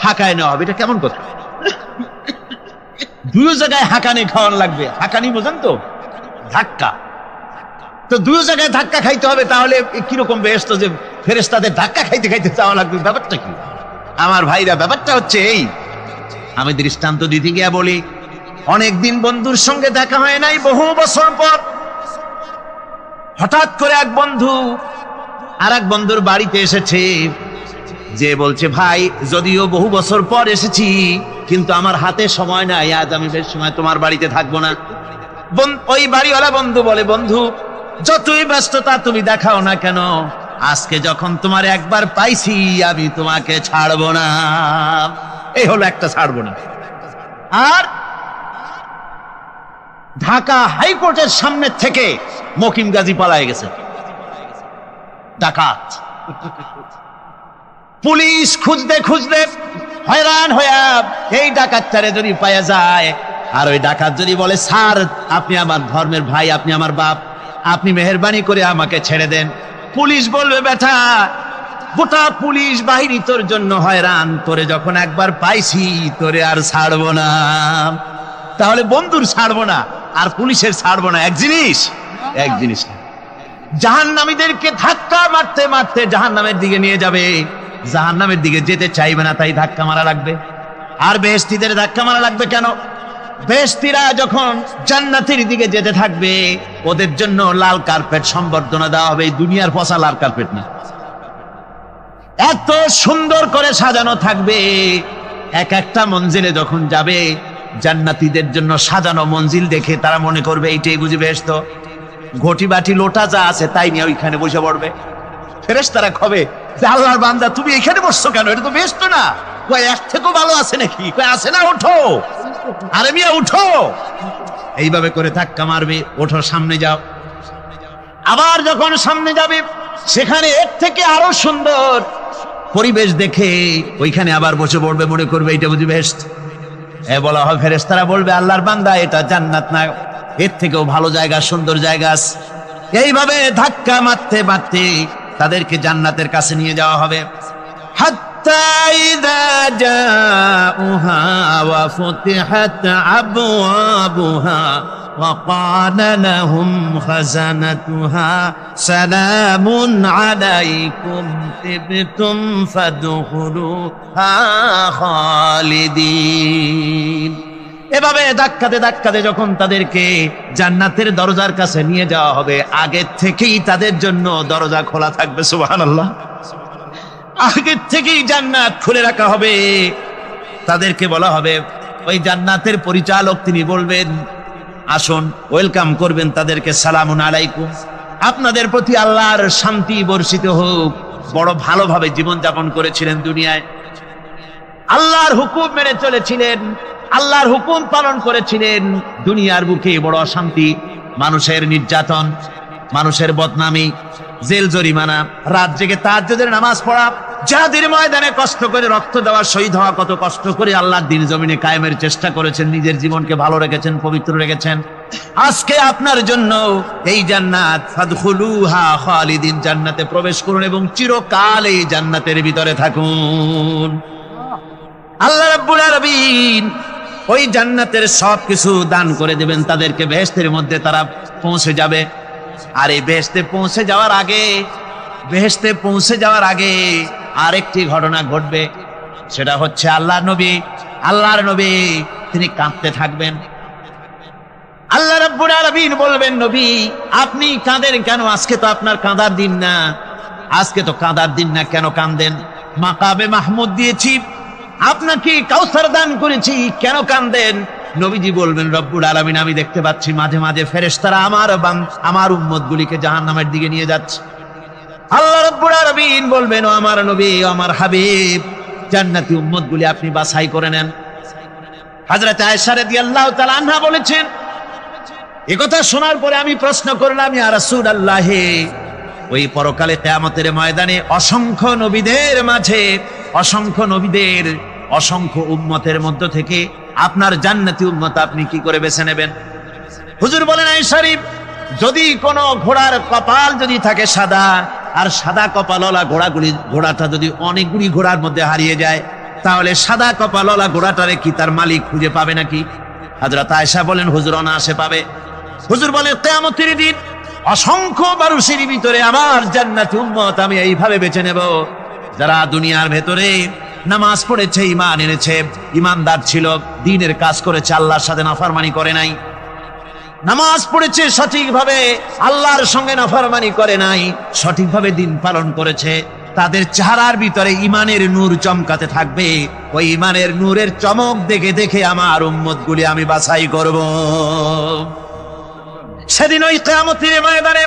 হাকায় নেওয়া হবে। এটা কেমন কথা? দুই জায়গায় হাকানি খাওয়ানো লাগবে। হাকানি বোঝেন তো? ধাক্কা। তো দুই জায়গায় ধাক্কা খাইতে হবে, তাহলে কিরকম বেহেশত যে ফেরেশতাদের ধাক্কা খাইতে খাইতে যাওয়া লাগবে, ব্যাপারটা কি? আমার ভাইরা, ব্যাপারটা হচ্ছে এই, আমি দৃষ্টান্ত দিতে গিয়া বলি, অনেকদিন বন্ধুর সঙ্গে দেখা হয় নাই, বহু বছর পর হঠাৎ করে এক বন্ধু আর এক বন্ধুর বাড়িতে এসেছে, যে বলছে, ভাই যদিও বহু বছর পর এসেছি, কিন্তু আমার হাতে সময় নাই, আজ আমি বেশ সময় তোমার বাড়িতে থাকবো না। ওই বাড়িওয়ালা বন্ধু বলে, বন্ধু যতই ব্যস্ততা তুমি দেখাও না কেন, আজকে যখন তোমার একবার পাইছি আমি তোমাকে ছাড়বো না। এই হলো একটা ছাড়বো না। আর ঢাকা হাইকোর্টের সামনে থেকে মকিম গাজী পালায় গেছে, ডাকাত। পুলিশ খুঁজতে খুঁজতে হয়রান হইয়া এই ডাকাতটারে যদি পাওয়া যায়, আর ওই ডাকাত যদি বলে, স্যার আপনি আমার ধর্মের ভাই, আপনি আমার বাপ, আপনি মেহেরবানি করে আমাকে ছেড়ে দেন, পুলিশ বলবে, বেটা গোটা পুলিশ বাহিনী তোর জন্য হয়রান, তোরে যখন একবার পাইছি তোরে আর ছাড়বো না। তাহলে বন্ধুর ছাড়বো না আর পুলিশের ছাড়বো না এক জিনিস? জাহান্নামীদেরকে ধাক্কা মারতে মারতে জাহান্নামের দিকে নিয়ে যাবে, জাহান্নামের দিকে যেতে চাইবে না, তাই ধাক্কা মারা লাগবে। আর বেহেশতীদের ধাক্কা মারা লাগবে কেন? বেহেশতীরা যখন জান্নাতের দিকে যেতে থাকবে, ওদের জন্য লাল কার্পেট সম্বর্ধনা দেওয়া হবে। দুনিয়ার পচা লাল কার্পেট না, এত সুন্দর করে সাজানো থাকবে। এক একটা মঞ্জিলে যখন যাবে, জান্নাতীদের জন্য সাজানো মঞ্জিল দেখে তারা মনে করবে এইটাই বুঝি বেহেশত। ঘটি বাটি লোটা যা আছে তাই নিয়ে ওইখানে বসে পড়বে। ফেরেশতারা কবে যে আল্লাহর বান্দা তুমি এখানে বসছো কেন? এটা তো বেহেশত না। কই এর থেকেও ভালো আছে নাকি? কই আছে না, ওঠো, আরে মিয়া উঠো। এইভাবে করে ধাক্কা মারবে, ওঠো সামনে যাও। আবার যখন সামনে যাবে, সেখানে এর থেকে আরো সুন্দর পরিবেশ দেখে ওইখানে আবার বসে পড়বে, মনে করবে এটা বুঝি বেহেশত। বলা হয় ফেরেশতারা বলবে আল্লাহর বান্দা এটা জান্নাত না, এর থেকেও ভালো জায়গা, সুন্দর জায়গা আছে। এইভাবে ধাক্কা মারতে মারতে তাদেরকে জান্নাতের কাছে নিয়ে যাওয়া হবে। হাত্তা ইযা জাউহা ওয়া ফুতিহাত আবওয়াবুহা ওয়া ক্বালা লাহুম খাযানাতুহা সালামুন আলাইকুম তিবতুম ফাদখুলুহা খালিদিন। এভাবে ধাক্কাতে ধাক্কাতে যখন তাদেরকে জান্নাতের দরজার কাছে নিয়ে যাওয়া হবে, আগে থেকেই তাদের জন্য দরজা খোলা থাকবে। সুবহানাল্লাহ, আগে থেকেই জান্নাত খুলে রাখা হবে। তাদেরকে বলা হবে, ওই জান্নাতের পরিচালক তিনি বলবেন আসুন, ওয়েলকাম করবেন তাদেরকে, সালামুন আলাইকুম, আপনাদের প্রতি আল্লাহর শান্তি বর্ষিত হোক। বড় ভালোভাবে জীবনযাপন করেছিলেন দুনিয়ায়, আল্লাহর হুকুম মেনে চলেছিলেন, আল্লাহর হুকুম পালন করেছিলেন। দুনিয়ার বুকে বড় অশান্তি, মানুষের নির্যাতন, মানুষের বদনামি, জেল জরিমানা, রাত জেগে তাহাজ্জুদের নামাজ পড়া, জিহাদের ময়দানে কষ্ট করে রক্ত দেওয়া, শহীদ হওয়া, কত কষ্ট করে আল্লাহর দ্বীন জমিনে কায়েমের চেষ্টা করেছেন, নিজের জীবনকে ভালো রেখেছেন, পবিত্র রেখেছেন। আজকে আপনার জন্য এই জান্নাত, ফাদখুলুহা খালিদিন, জান্নাতে প্রবেশ করুন এবং চিরকাল এই জান্নাতের ভিতরে থাকুন। আল্লাহ রাব্বুল আলামিন ওই জান্নাতের সবকিছু দান করে দেবেন তাদেরকে, বেহেশতের মধ্যে তারা পৌঁছে যাবে। আর এই বেহেশতে পৌঁছে যাওয়ার আগে আরেকটি ঘটনা ঘটবে, সেটা হচ্ছে আল্লাহর নবী তিনি কাঁদতে থাকবেন। আল্লাহ রাব্বুল আলামিন বলবেন, নবী আপনি কাঁদেন কেন? আজকে তো আপনার কাঁদার দিন না, আজকে তো কাঁদার দিন না, কেন কাঁদেন? মাকামে মাহমুদ দিয়েছি, আপনাকে কাউসার দান করেছি, কেন কাঁদেন? নবীজি বলবেন, রব্বুল আলামিন আমি দেখতে পাচ্ছি মাঝে মাঝে ফেরেশতারা আমার উম্মতগুলিকে জাহান্নামের দিকে নিয়ে যাচ্ছে। আল্লাহ রাব্বুল আলামিন বলবেন, ও আমার নবী, ও আমার হাবিব, জান্নাতি উম্মতগুলি আপনি বাছাই করে নেন। হযরত আয়েশা রাদিয়াল্লাহু তাআলা আনহা বলেছেন, এই কথা শোনার পরে আমি প্রশ্ন করলাম, ইয়া রাসূলুল্লাহ, ওই পরকালে কিয়ামতের ময়দানে অসংখ্য নবীদের মাঝে, অসংখ্য উম্মতের মধ্য থেকে আপনার জান্নাতি উম্মত আপনি কি করে বেছে নেবেন? হুজুর বলেন, আয়েশা শরীফ, যদি কোনো ঘোড়ার কপাল যদি থাকে সাদা, আর সাদা কপালওয়ালা ঘোড়াটা যদি অনেকগুলি ঘোড়ার মধ্যে হারিয়ে যায়, তাহলে সাদা কপালওয়ালা ঘোড়াটারে কি তার মালিক খুঁজে পাবে নাকি? হযরত আয়েশা বলেন, হুজুর অনায়াসে পাবে। হুজুর বলেন, কিয়ামতের দিন অসংখ্য মানুষের ভিতরে আমার জান্নাতি উম্মত আমি এইভাবে বেছে নেব, যারা দুনিয়ার ভেতরে নামাজ পড়েছে, ঈমান এনেছে, ঈমানদার ছিল, দ্বীনের কাজ করেছে, আল্লাহর সাথে নাফরমানি করে নাই, নামাজ পড়েছে সঠিকভাবে, আল্লাহর সঙ্গে নাফরমানি করে নাই, সঠিকভাবে দ্বীন পালন করেছে, তাদের চেহারার ভিতরে ঈমানের নূর চমকাতে থাকবে। ওই ঈমানের নূরের চমক দেখে দেখে আমার উম্মতগুলি আমি বাছাই করব। সেদিন ওই কিয়ামতের ময়দানে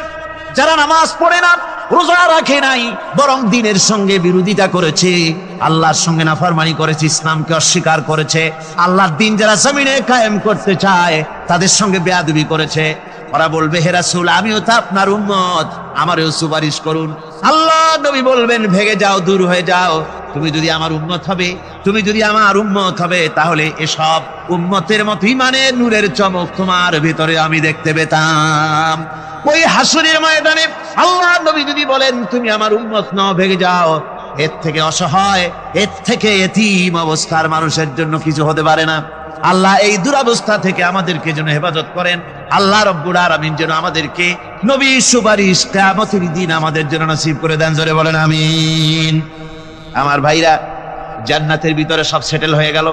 যারা নামাজ পড়ে না, রোজা রাখে নাই, বরং দ্বীনের সঙ্গে বিরোধিতা করেছে, আল্লাহর সঙ্গে নাফরমানি করেছে, ইসলামকে অস্বীকার করেছে, আল্লাহর দ্বীন যারা জমিনে কায়েম করতে চায় তাদের সঙ্গে বেয়াদবি করেছে, ওরা বলবে, হে রাসূল, আমিও তো আপনার উম্মত, আমারও সুপারিশ করুন। আল্লাহ নবী বলবেন, ভেগে যাও, দূর হয়ে যাও, তুমি যদি আমার উম্মত হবে, তাহলে এসব উম্মতের মতো ঈমানের নূরের চমক তোমার ভিতরে আমি দেখতে পেতাম। ওই হাসরের ময়দানে আল্লাহ নবী যদি বলেন, তুমি আমার উম্মত নও, ভেগে যাও, এর থেকে অসহায়, এর থেকে এতিম অবস্থার মানুষের জন্য কিছু হতে পারে না। আল্লাহ এই দুরবস্থা থেকে আমাদেরকে যেন হেফাজত করেন। আল্লাহ রব্বুল আলামিন যেন আমাদেরকে নবীর সুপারিশ কিয়ামতের দিন আমাদের জন্য নসিব করে দেন। জোরে বলেন আমিন। আমার ভাইরা, জান্নাতের ভিতরে সব সেটেল হয়ে গেল।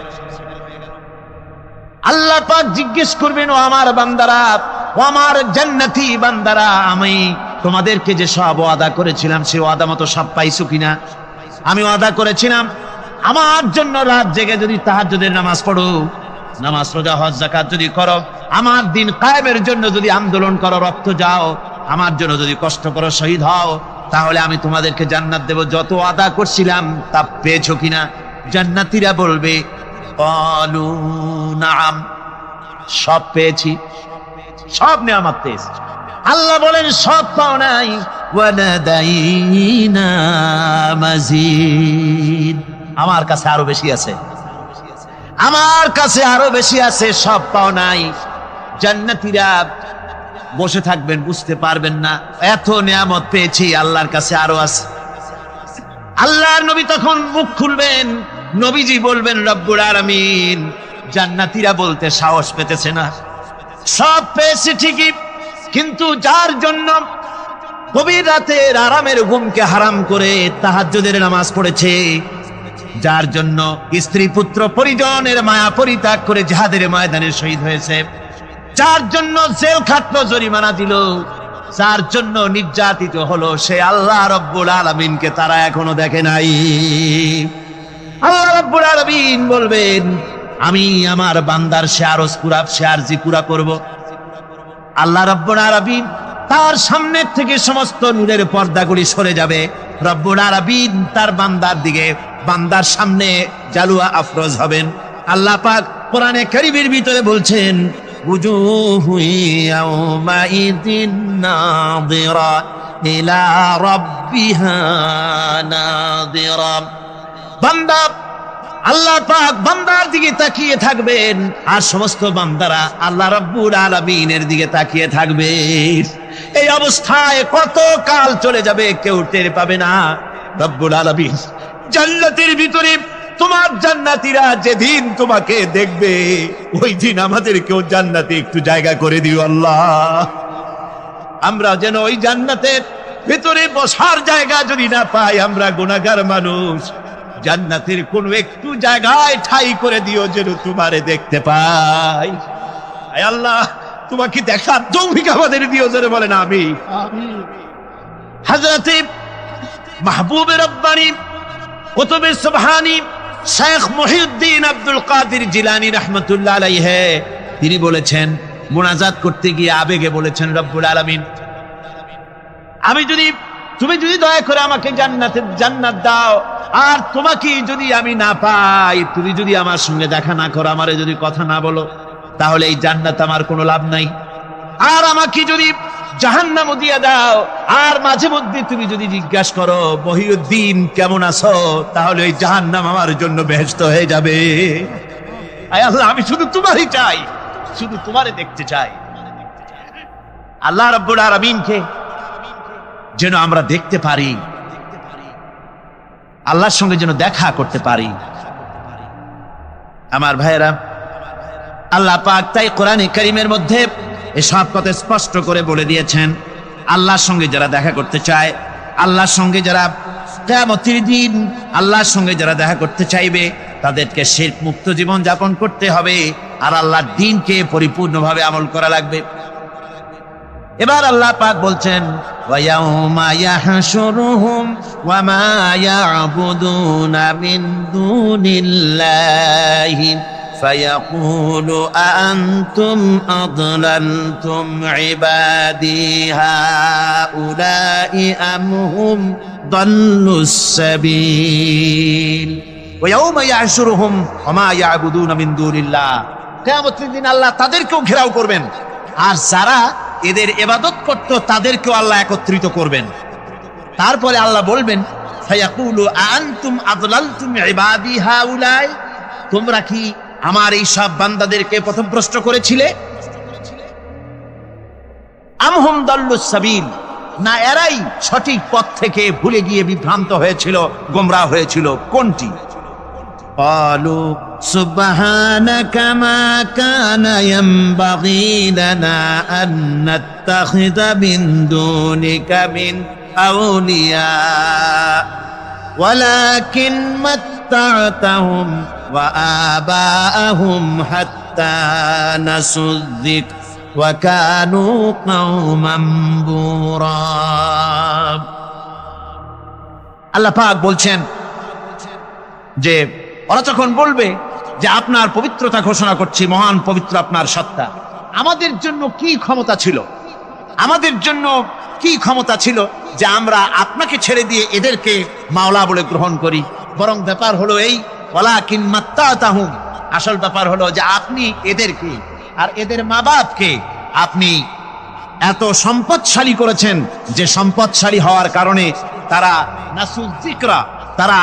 আল্লাহ পাক জিজ্ঞেস করবেন, ও আমার বান্দারা, ও আমার জান্নাতি বান্দারা, আমি তোমাদেরকে যে সব ওয়াদা করেছিলাম সেই ওয়াদা মতো সব পাইছো কিনা? আমি ওয়াদা করেছিলাম আমার জন্য রাত জেগে যদি তাহাজ্জুদের নামাজ পড়ো, নামাজ রোজা হজ যাকাত যদি করো, আমার দিন কায়েমের জন্য যদি আন্দোলন করো, রক্ত যাও, আমার জন্য যদি কষ্ট করো, শহীদ হও, তাহলে আমি তোমাদেরকে জান্নাত দেব। যত ওয়াদা করছিলাম তা পেয়েছো কিনা? জান্নাতীরা বলবে ক্বালু নাআম, সব পেয়েছি, সব নেয়ামত পেয়েছি। আল্লাহ বলেন সব পাও নাই, ওয়ালাদাইনা মাজিদ, আমার কাছে আরো বেশি আছে, আমার কাছে আরো বেশি আছে, সব পাও নাই। জান্নাতীরা বসে থাকবেন, বুঝতে পারবেন না এত নিয়ামত পেয়েছি, আল্লাহর কাছে আরো আছে। আল্লাহর নবী তখন মুখ খুলবেন, নবীজি বলবেন রব্বুল আলামিন, জান্নাতীরা বলতে সাহস পেতেছে না, সব পেয়েছি ঠিকই, কিন্তু যার জন্য গভীর রাতের আরামের ঘুমকে হারাম করে তাহাজ্জুদের নামাজ পড়েছে, যার জন্য স্ত্রী পুত্র পরিজনের মায়া পরিত্যাগ করে জিহাদের ময়দানে শহীদ হয়েছে, যার জন্য জেল খাটলো, জরিমানা দিল, যার জন্য নির্যাতিত হলো, সে আল্লাহ রব্বুল আলামিনকে তারা এখনো দেখে নাই। আল্লাহ রব্বুল আলামিন বলবেন, আমি আমার বান্দার সে আরজ পুরা, সে আরজি পুরা করব। আল্লাহ রব্বুল আলামিন তার সামনের থেকে সমস্ত নূরের পর্দাগুলি সরে যাবে। রব্বুল আলামিন তার বান্দার দিকে, বান্দার সামনে জালুয়া আফরোজ হবেন। আল্লাহ পাক কোরআনে কারীমের ভিতরে বলছেন, উজুহু ইয়াওমাইযিন নাযিরা ইলা রাব্বিহা নাযিরা। বান্দা, আল্লাহ পাক বান্দার দিকে তাকিয়ে থাকবেন, আর সমস্ত বান্দারা আল্লাহ রাব্বুল আলামিনের দিকে তাকিয়ে থাকবে। এই অবস্থায় কত কাল চলে যাবে কেউ টের পাবে না। রব্বুল আলামিন জান্নাতের ভিতরে তোমার জান্নাতীরা যেদিন তোমাকে দেখবে, ওই দিন আমাদেরকেও জান্নাতে একটু জায়গা করে দিও আল্লাহ। আমরা যেন ওই জান্নাতের ভিতরে বসার জায়গা যদি না পাই, আমরা গুনাহগার মানুষ, জান্নাতের কোন একটু জায়গায় ঠাই করে দিও যেন তোমারে দেখতে পাই। আয় আল্লাহ, তোমাকে দেখার তৌফিক আমাদের দিও, জোরে বলেন আমিন। হযরতে মাহবুবে রব্বানী কুতুবে সুবহানী শেখ মুহিউদ্দিন আব্দুল কাদের জিলানী রাহমাতুল্লাহ আলাইহি, তিনি বলেছেন, মুনাজাত করতে গিয়ে আবেগে বলেছেন, রব্বুল আলামিন, তুমি যদি দয়া করে আমাকে জান্নাত দাও, আর তোমাকে যদি আমি না পাই, তুমি যদি আমার সঙ্গে দেখা না করো, আমারে যদি কথা না বলো, তাহলে এই জান্নাত আমার কোনো লাভ নাই। আর আমাকে যদি জাহান্নাম দিয়ে দাও, আর মাঝে মধ্যে তুমি যদি জিজ্ঞাসা করো মহিউদ্দিন কেমন আছো, তাহলে এই জাহান্নাম আমার জন্য বেহেশত হয়ে যাবে। আয় আল্লাহ, আমি শুধু তোমারই চাই, শুধু তোমারে দেখতে চাই। আল্লাহ রাব্বুল আলামিনকে যেন আমরা দেখতে পারি, আল্লাহর সঙ্গে যেন দেখা করতে পারি। আমার ভাইয়েরা, আল্লাহ পাক তাই কোরআনে কারীমের মধ্যে এসব কথা স্পষ্ট করে বলে দিয়েছেন। আল্লাহর সঙ্গে যারা দেখা করতে চায়, আল্লাহর সঙ্গে যারা কিয়ামতের দিন আল্লাহর সঙ্গে যারা দেখা করতে চাইবে, তাদেরকে শিরক মুক্ত জীবন যাপন করতে হবে, আর আল্লাহর দ্বীনকে পরিপূর্ণভাবে আমল করা লাগবে। এবার আল্লাহ পাক বলছেন, ওয়ায়াউমা ইয়াহশুরুহুম ওয়া মা ইয়াবুদুনা মিন দুনিল্লাহি ফায়াকুলু আনতুম আদলালতুম ইবাদি হাউলাই আম হুম দাল্লুস সাবিল। ওয়ায়াউমা ইয়াহশুরুহুম ওয়া মা ইয়াবুদুনা মিন দুনিল্লাহ, কিয়ামতের দিন আল্লাহ তাদেরকেও ঘেরাও করবেন, আর যারা এদের ইবাদত করত তাদেরকেও আল্লাহ একত্রিত করবেন। তারপরে আল্লাহ বলবেন, ফায়াকুলু আনতুম আদলালতুম ইবাদি হাউলাই, তোমরা কি আমার এই সব বান্দাদেরকে পথভ্রষ্ট করেছিলে? আম হুম দাল্লুস সাবিল, না এরাই সঠিক পথ থেকে ভুলে গিয়ে বিভ্রান্ত হয়েছিল, গোমরাহ হয়েছিল? কোনটি? ক্বালু سبحانك ما كان ينبغي لنا أن نتخذ من دونك من أولياء ولكن متعتهم وآباءهم حتى نسوا الذكر وكانوا قوما بورا আল্লাহ পাক বলছেন যে ওরা যখন বলবে যে আপনার পবিত্রতা ঘোষণা করছি, মহান পবিত্র আপনার সত্তা, আমাদের জন্য কি ক্ষমতা ছিল, আমাদের জন্য কি ক্ষমতা ছিল যে আমরা আপনাকে ছেড়ে দিয়ে এদেরকে মাওলা বলে গ্রহণ করি? বরং ব্যাপার হলো এই, ওয়ালাকিন মাত্তাতাহুম, আসল ব্যাপার হলো যে আপনি এদেরকে আর এদের মা বাপকে আপনি এত সম্পদশালী করেছেন যে সম্পদশালী হওয়ার কারণে তারা নাসুল যিকরা, তারা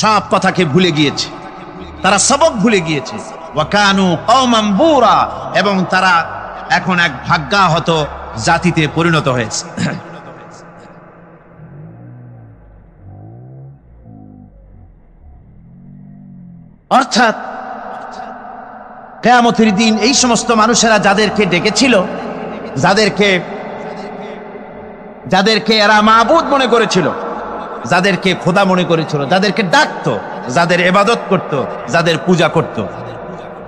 সব কথাকে ভুলে গিয়েছে, তারা সবক ভুলে গিয়েছে। ওয়া কানু কওমান বুরা, এবং তারা এখন এক ভাগ্যাহত জাতিতে পরিণত হয়েছে। অর্থাৎ কিয়ামতের দিন এই সমস্ত মানুষেরা যাদেরকে ডেকেছিল, যাদেরকে এরা মাবুদ মনে করেছিল, যাদেরকে খোদা মনে করেছিল, যাদেরকে ডাকতো, যাদের ইবাদত করত, যাদের পূজা করত,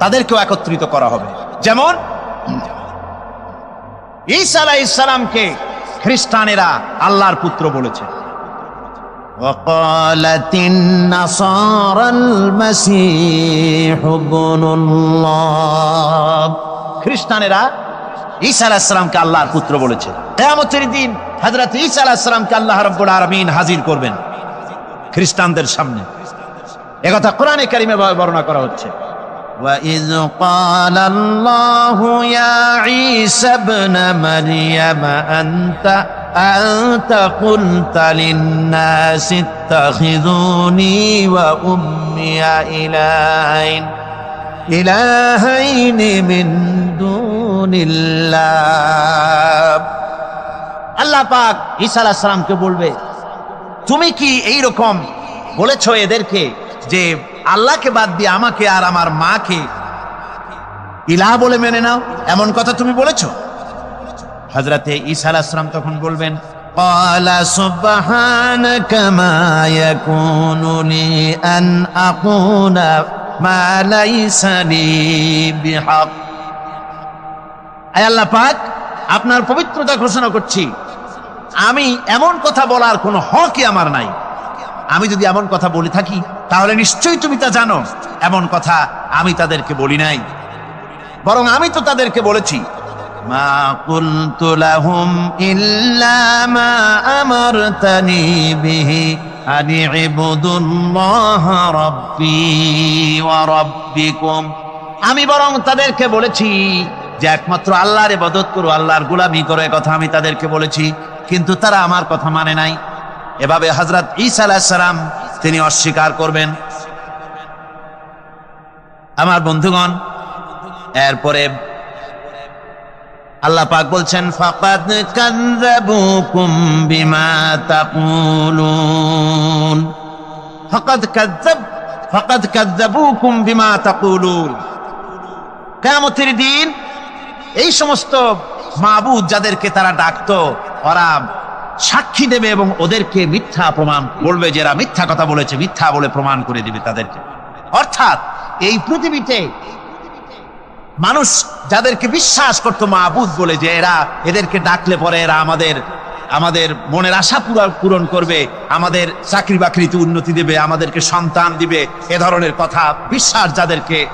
তাদেরকেও একত্রিত করা হবে। যেমন ঈসা আলাইহিস সালামকে খ্রিস্টানেরা আল্লাহর পুত্র বলেছে। وقالت النصارى المسيح ابن الله, খ্রিস্টানেরা ঈসা আলাইহিস সালামকে আল্লাহর পুত্র বলেছে। কিয়ামতের দিন হযরত ঈসা আলাইহিস সালামকে আল্লাহ রাব্বুল আলামিন হাজির করবেন খ্রিস্টানদের সামনে। একথা কোরআনে কারিমে বর্ণনা করা হচ্ছে। وَإِذْ قَالَ اللَّهُ يَا عِيسَى ابْنَ مَرْيَمَ أَنْتَ قُلْتَ لِلنَّاسِ اتَّخِذُونِي وَأُمِّيَ إِلَٰهَيْنِ مِن دُونِ اللَّهِ। আল্লাহ পাক ঈসা আলাইহিস সালামকে বলবে, তুমি কি এইরকম বলেছো এদেরকে যে আল্লাহকে বাদ দিয়ে আমাকে আর আমার মাকে ইলাহ বলে মেনে নাও, এমন কথা তুমি বলেছো? হযরতে ঈসা আলাইহিস সালাম তখন বলবেন, ক্বালা সুবহানাকা মা ইয়াকুনু লি আন আকুনা মা লাইসা লি বিহক। আয় আল্লাহ পাক, আপনার পবিত্রতা ঘোষণা করছি, আমি এমন কথা বলার কোনো হকই আমার নাই। আমি যদি এমন কথা বলে থাকি তাহলে নিশ্চয়ই তুমি তা জানো। এমন কথা আমি তাদেরকে বলি নাই, বরং আমি তো তাদেরকে বলেছি, মা কুলতু লাহুম ইল্লা মা আমারতানি বিহি আন ইবুদুল্লাহ রাব্বি ওয়া রাব্বিকুম। আমি বরং তাদেরকে বলেছি যে একমাত্র আল্লাহর ইবাদত করো, আল্লাহর গোলামি করো, এ কথা আমি তাদেরকে বলেছি, কিন্তু তারা আমার কথা মানে নাই। এভাবে হযরত ঈসা আলাইহিস সালাম তিনি অস্বীকার করবেন। আমার বন্ধুগণ, এরপরে আল্লাহ পাক বলছেন, ফাকাদ কাযযাবুকুম বিমা তাকুলুন, ফাকাদ কাযযাবুকুম বিমা তাকুলুন। কিয়ামতের দিন এই সমস্ত মাবুদ যাদেরকে তারা ডাকতো, ওরা সাক্ষী দেবে এবং ওদেরকে মিথ্যা প্রমাণ বলবে, যে এরা মিথ্যা কথা বলেছে, মিথ্যা বলে প্রমাণ করে দিবে তাদেরকে। অর্থাৎ এই পৃথিবীতে মানুষ যাদেরকে বিশ্বাস করতো মাবুদ বলে, যে এদেরকে ডাকলে পরে এরা আমাদের মনের আশা পূরণ করবে, আমাদের চাকরি বাকরিতে উন্নতি দেবে, আমাদেরকে সন্তান দিবে, এ ধরনের কথা বিশ্বাস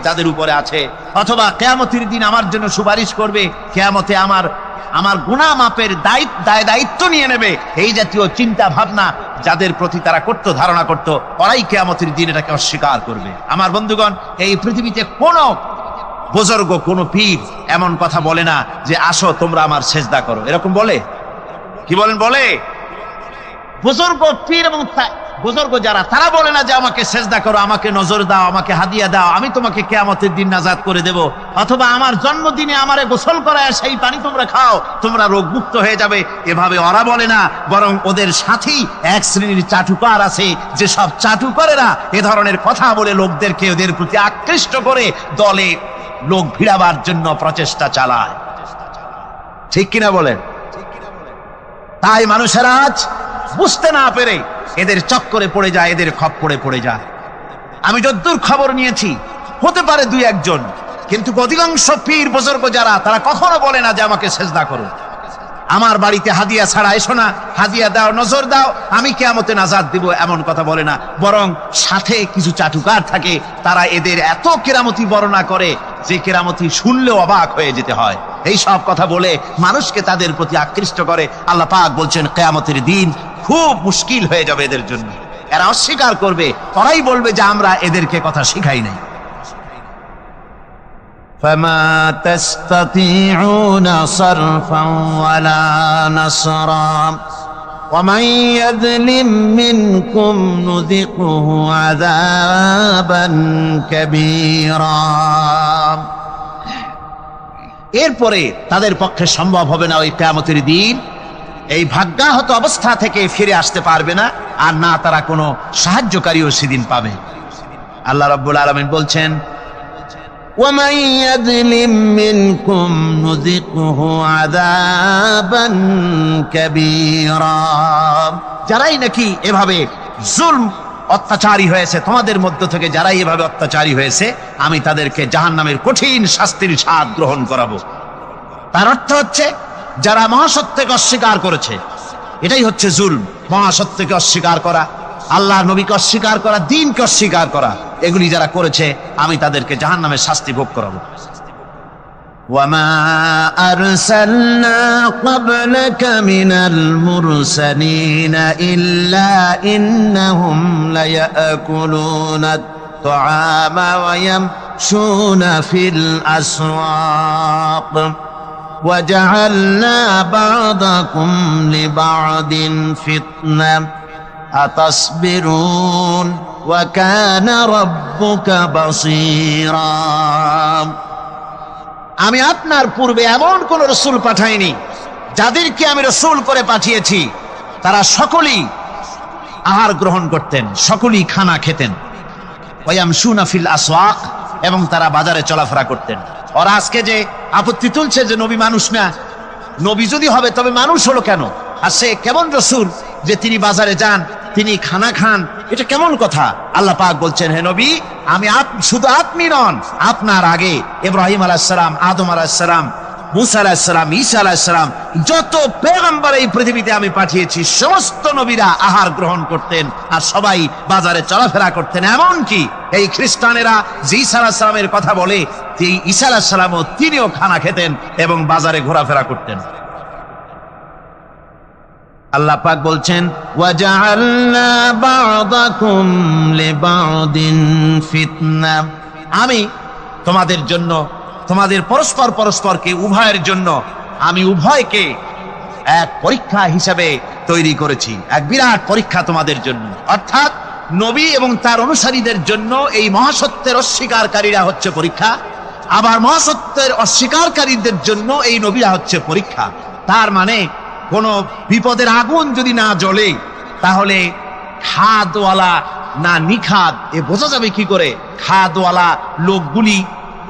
যাদের উপরে আছে, অথবা কিয়ামতের দিন আমার জন্য সুপারিশ করবে, কিয়ামতে আমার গুনাহ মাপের দায়িত্ব নিয়ে নেবে, এই জাতীয় চিন্তা ভাবনা যাদের প্রতি তারা করত, ধারণা করত, ওরাই কিয়ামতের দিন এটাকে অস্বীকার করবে। আমার বন্ধুগণ, এই পৃথিবীতে কোনো বুজুর্গ, কোনো পীর এমন কথা বলে না যে আসো তোমরা আমার সেজদা করো, এরকম বলে? কি বলেন? বলে? বুজুর্গ, পীর এবং বুজুর্গ যারা, তারা বলে না যে আমাকে সেজদা করো, আমাকে নজর দাও, আমাকে হাদিয়া দাও, আমি তোমাকে কিয়ামতের দিন নাজাত করে দেব, অথবা আমার জন্মদিনে আমারে গোসল করায় সেই পানি তোমরা খাও, তোমরা রোগমুক্ত হয়ে যাবে, এভাবে ওরা বলে না। বরং ওদের সাথেই এক শ্রেণীর চাটুকার আছে, যে সব চাটুকারেরা এ ধরনের কথা বলে লোকদেরকে ওদের প্রতি আকৃষ্ট করে দলে লোক ভিড়াবার জন্য প্রচেষ্টা চালায়। ঠিক কিনা বলেন? তাই মানুষেরা আজ বুঝতে না পেরে এদের চক্করে পড়ে যায়, এদের খপ্পরে পড়ে যায়। আমি যদ্দূর খবর নিয়েছি, হতে পারে দুই একজন, কিন্তু অধিকাংশ পীর বুজুর্গ যারা, তারা কখনো বলে না যে আমাকে সেজদা করো, আমার বাড়িতে হাদিয়া ছাড়া এসো না, হাদিয়া দাও, নজর দাও, আমি কিয়ামতে নাজাত দিব, এমন কথা বলে না। বরং সাথে কিছু চাটুকার থাকে, তারা এদের এত কেরামতি বর্ণনা করে যে কেরামতি শুনলেও অবাক হয়ে যেতে হয়। এই সব কথা বলে মানুষকে তাদের প্রতি আকৃষ্ট করে। আল্লাহ পাক বলছেন কিয়ামতের দিন খুব মুশকিল হয়ে যাবে এদের জন্য। এরা অস্বীকার করবে, ওরাই বলবে যে আমরা এদেরকে কথা শিখাই নাই। فما تستطيعون صرفا ولا نصرا ومن يظلم منكم نذقه عذابا كبيرا। এরপরে তাদের পক্ষে সম্ভব হবে না ওই কিয়ামতের দিন এই ভাগ্যাহত অবস্থা থেকে ফিরে আসতে পারবে না, আর না তারা কোনো সাহায্যকারীও সেদিন পাবে। আল্লাহ রাব্বুল আলামিন বলছেন وَمَن يَظْلِم مِّنكُمْ نُذِقْهُ عَذَابًا كَبِيرًا। যারাই নাকি এভাবে জুলম অত্যাচারী হয়েছে, তোমাদের মধ্য থেকে যারাই এভাবে অত্যাচারী হয়েছে, আমি তাদেরকে জাহান্নামের কঠিন শাস্তির স্বাদ গ্রহণ করাবো। তার অর্থ হচ্ছে যারা মহাসত্যকে অস্বীকার করেছে, এটাই হচ্ছে জুলম। মহাসত্যকে অস্বীকার করা, আল্লাহ নবীকে অস্বীকার করা, দ্বীনকে অস্বীকার করা, এগুলি যারা করেছে আমি তাদেরকে জাহান্নামের শাস্তি ভোগ করাবো। ওয়ামা আরসালনা ক্বাবলাকা মিনাল মুরসালিনা ইল্লা ইন্নাহুম লায়াকুলুনাত তাআমা ওয়া ইয়ামশুনা ফিল আসওয়াক ওয়াজআলনা বা'দাকুম লিবা'দিন ফিতনা আতাসবিরুন ওয়া কানা রাব্বুকা বাসীরা। আমি আপনার পূর্বে এমন কোন রাসূল পাঠাইনি যাদেরকে আমি রাসূল করে পাঠিয়েছি তারা সকলেই আহার গ্রহণ করতেন, সকলেই খানা খেতেন। ওয়া ইয়ামশুনা ফিল আসওয়াক, এবং তারা বাজারে চলাফেরা করতেন। ওরা আজকে যে আপত্তি তুলছে যে নবী মানুষ না, নবী যদি হবে তবে মানুষ হলো কেন, আর সে কেমন রাসূল যে তিনি বাজারে যান, তিনি খানা খান, এটা কেমন কথা? আল্লাহ পাক বলছেন, হে নবী, আমি শুধু আপনি নন, আপনার আগে ইব্রাহিম আলাইহিস সালাম, আদম আলাইহিস সালাম, মুসা আলাইহিস সালাম, ঈসা আলাইহিস সালাম, যত পয়গম্বর এই পৃথিবীতে আমি পাঠিয়েছি সমস্ত নবীরা আহার গ্রহণ করতেন আর সবাই বাজারে চলাফেরা করতেন। এমনকি এই খ্রিস্টানেরা যে ঈসা আলাইহিস সালামের কথা বলে, এই ঈসা আলাইহিস সালামও তিনিও খানা খেতেন এবং বাজারে ঘোরাফেরা করতেন। আল্লাহ পাক বলছেন ওয়াজআলনা বা'দাকুম লিবা'দিন ফিতনা, আমি তোমাদের জন্য, তোমাদের পরস্পর পরস্পরকে, উভয়ের জন্য আমি উভয়কে এক পরীক্ষা হিসাবে তৈরি করেছি, এক বিরাট পরীক্ষা তোমাদের জন্য। অর্থাৎ নবী এবং তার অনুসারীদের জন্য এই মহাসত্যের অস্বীকারীরা হচ্ছে পরীক্ষা, আবার মহাসত্যের অস্বীকারীদের জন্য এই নবীরা হচ্ছে পরীক্ষা। তার মানে কোন বিপদের আগুন যদি না জ্বলে তাহলে খাদওয়ালা না নিখাদ এ বোঝা যাবে কি করে? খাদওয়ালা লোকগুলি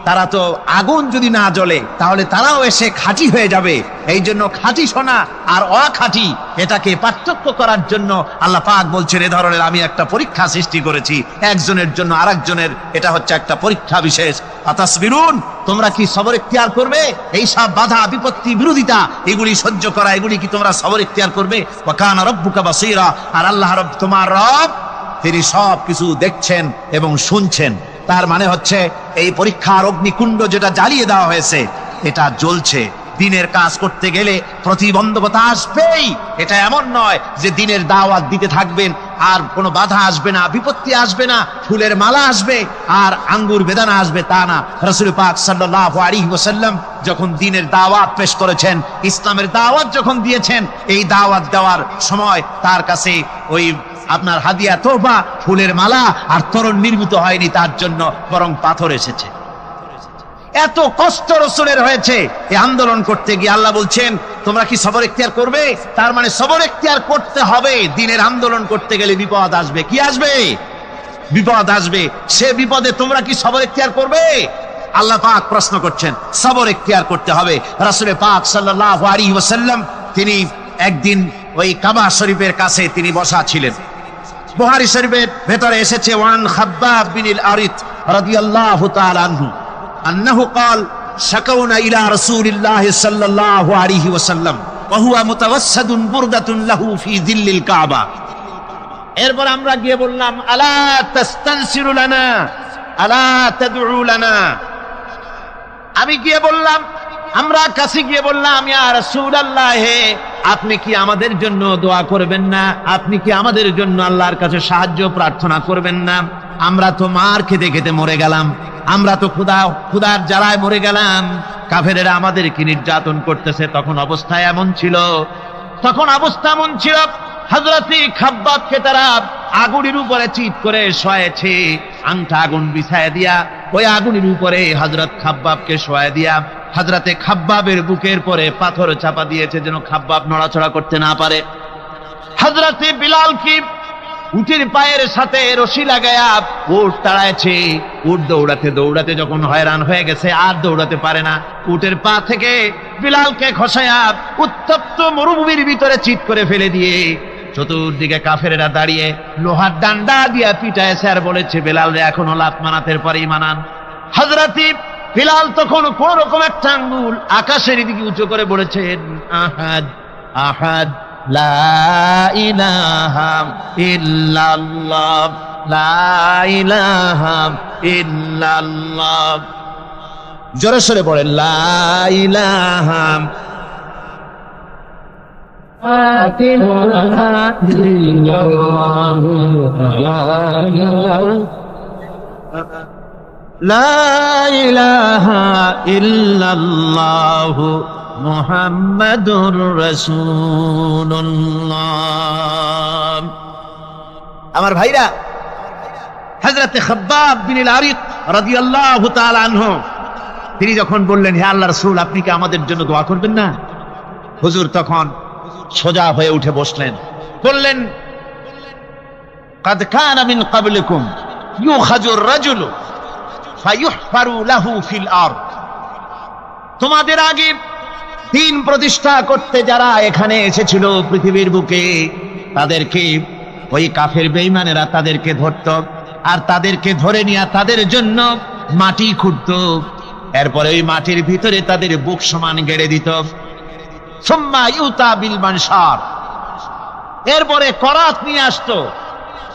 তারা তো আগুন যদি না জ্বলে তাহলে তারাও এসে খাঁটি হয়ে যাবে। এই জন্য খাঁটি সোনা আর অখাঁটি এটাকে পার্থক্য করার জন্য আল্লাহ পাক বলছেন এ ধরনের আমি একটা পরীক্ষা সৃষ্টি করেছি একজনের জন্য আরেকজনের, এটা হচ্ছে একটা পরীক্ষা বিশেষ। আতাসবিরুন, তোমরা কি সবর ইখতিয়ার করবে? এই সব বাধা বিপত্তি বিরোধিতা এগুলি সহ্য করা, এগুলি কি তোমরা সবর ইখতিয়ার করবে? ওয়া কানা রাব্বুকা বাসীরা, আর আল্লাহ রব তোমার রব তিনি সব কিছু দেখছেন এবং শুনছেন। তার মানে হচ্ছে এই পরীক্ষার অগ্নিকুণ্ড যেটা জ্বালিয়ে দেওয়া হয়েছে এটা জ্বলছে। দিনের কাজ করতে গেলে প্রতিবন্ধকতা আসবেই। এটা এমন নয় যে দিনের দাওয়াত দিতে থাকবেন আর কোনো বাধা আসবে না, বিপত্তি আসবে না, ফুলের মালা আসবে আর আঙ্গুর বেদানা আসবে, তা না। রাসূল পাক সাল্লাল্লাহু আলাইহি ওয়াসাল্লাম যখন দিনের দাওয়াত পেশ করেছেন, ইসলামের দাওয়াত যখন দিয়েছেন, এই দাওয়াত দেওয়ার সময় তার কাছে ওই আপনার হাদিয়া তোহফা ফুলের মালা আর তরুণ নির্মিত হয়নি তার জন্য, বরং পাথর এসেছে। এত কষ্ট রাসূলের হয়েছে এই আন্দোলন করতে গিয়ে। আল্লাহ বলছেন তোমরা কি সবর ইখতিয়ার করবে? তার মানে সবর ইখতিয়ার করতে হবে। দিনের আন্দোলন করতে গেলে বিপদ আসবে। কি আসবে? বিপদ আসবে। সে বিপদে তোমরা কি সবর ইখতিয়ার করবে? আল্লাহ পাক প্রশ্ন করছেন। সবর ইখতিয়ার করতে হবে। রাসূল পাক সাল্লাল্লাহু আলাইহি ওয়াসাল্লাম তিনি একদিন ওই কাবা শরীফের কাছে তিনি বসা ছিলেন। বুখারী শরীফের ভেতরে এসেছে ওয়ান খাব্বাব বিনিল আরিত রাদিয়াল্লাহু তাআলা আনহু আন্নাহু قال شكونا الى رسول الله صلى الله عليه وسلم وهو متوسد بردة له في ظل الكعبة। এরপর আমরা গিয়ে বললাম আলা তাস্তানসিরু লানা আলা তাদউ লানা। আমি গিয়ে বললাম, আমরা কাছে গিয়ে বললাম ইয়া রাসূলুল্লাহ, আপনি কি আমাদের জন্য দোয়া করবেন না? আপনি কি আমাদের জন্য আল্লাহর কাছে সাহায্য প্রার্থনা করবেন না? আমরা তো মার খেতে খেতে মরে গেলাম, আমরা তো ক্ষুধার জ্বালায় মরে গেলাম, কাফেরেরা আমাদেরকে নির্যাতন করতেছে। তখন অবস্থা এমন ছিল হযরত খাব্বাবকে তারা আগুনের উপরে চিৎ করে শোয়াছে, আংটা আগুন বিছায় দিয়া ওই আগুনের উপরে হযরত খাব্বাবকে শোয়ায় দিয়া হযরতে খাব্বাবের বুকের পরে পাথর চাপা দিয়েছে যেন খাব্বাব নড়াচড়া করতে না পারে। হযরতে বিলাল কি উটের পায়ের সাথে রশি লাগায়া উট তাড়াইছে। উট দৌড়াতে দৌড়াতে যখন হয়রান হয়ে গেছে আর দৌড়াতে পারে না, উটের পা থেকে বিলালকে খসায়া উত্তপ্ত মরুভূমির ভিতরে চিৎ করে ফেলে দিয়ে চতুর্দিকে কাফেরেরা দাঁড়িয়ে লোহার ডান্ডা দিয়া পিটাইছে আর বলেছে বিলাল রে এখনো লাত মানাতের পরেই মানান। হযরতে বিলাল তখন কোন রকম একটা আঙ্গুল আকাশের দিকে উঁচু করে বলেছেন আহাদ আহাদ লা ইলাহা ইল্লাল্লাহ লা ইলাহা ইল্লাল্লাহ। জোরে সোরে পড়েন লা ইলাহা লা ইলাহা ইল্লাল্লাহু মুহাম্মাদুর রাসূলুল্লাহ। আমার ভাইরা, হযরত খাব্বাব বিন আরিত রাদিয়াল্লাহু তাআলা আনহু তিনি যখন বললেন হে আল্লাহর রাসূল আপনি কি আমাদের জন্য দোয়া করবেন না? হুজুর তখন সোজা হয়ে উঠে বসলেন, বললেন قد كان من قبلكم يؤخذ الرجل فيحفر له في الارض। তোমাদের আগে দিন প্রতিষ্ঠা করতে যারা এখানে এসেছিল পৃথিবীর বুকে, তাদেরকে ওই কাফের বেঈমানেরা তাদেরকে ধরত আর তাদেরকে ধরে নিয়ে তাদের জন্য মাটি খুঁড়ত, এরপরে ওই মাটির ভিতরে তাদের বুক সমান গেড়ে দিত। সুম্মা ইউতা বিল মানশার, এরপরে করাত নিয়ে আসতো,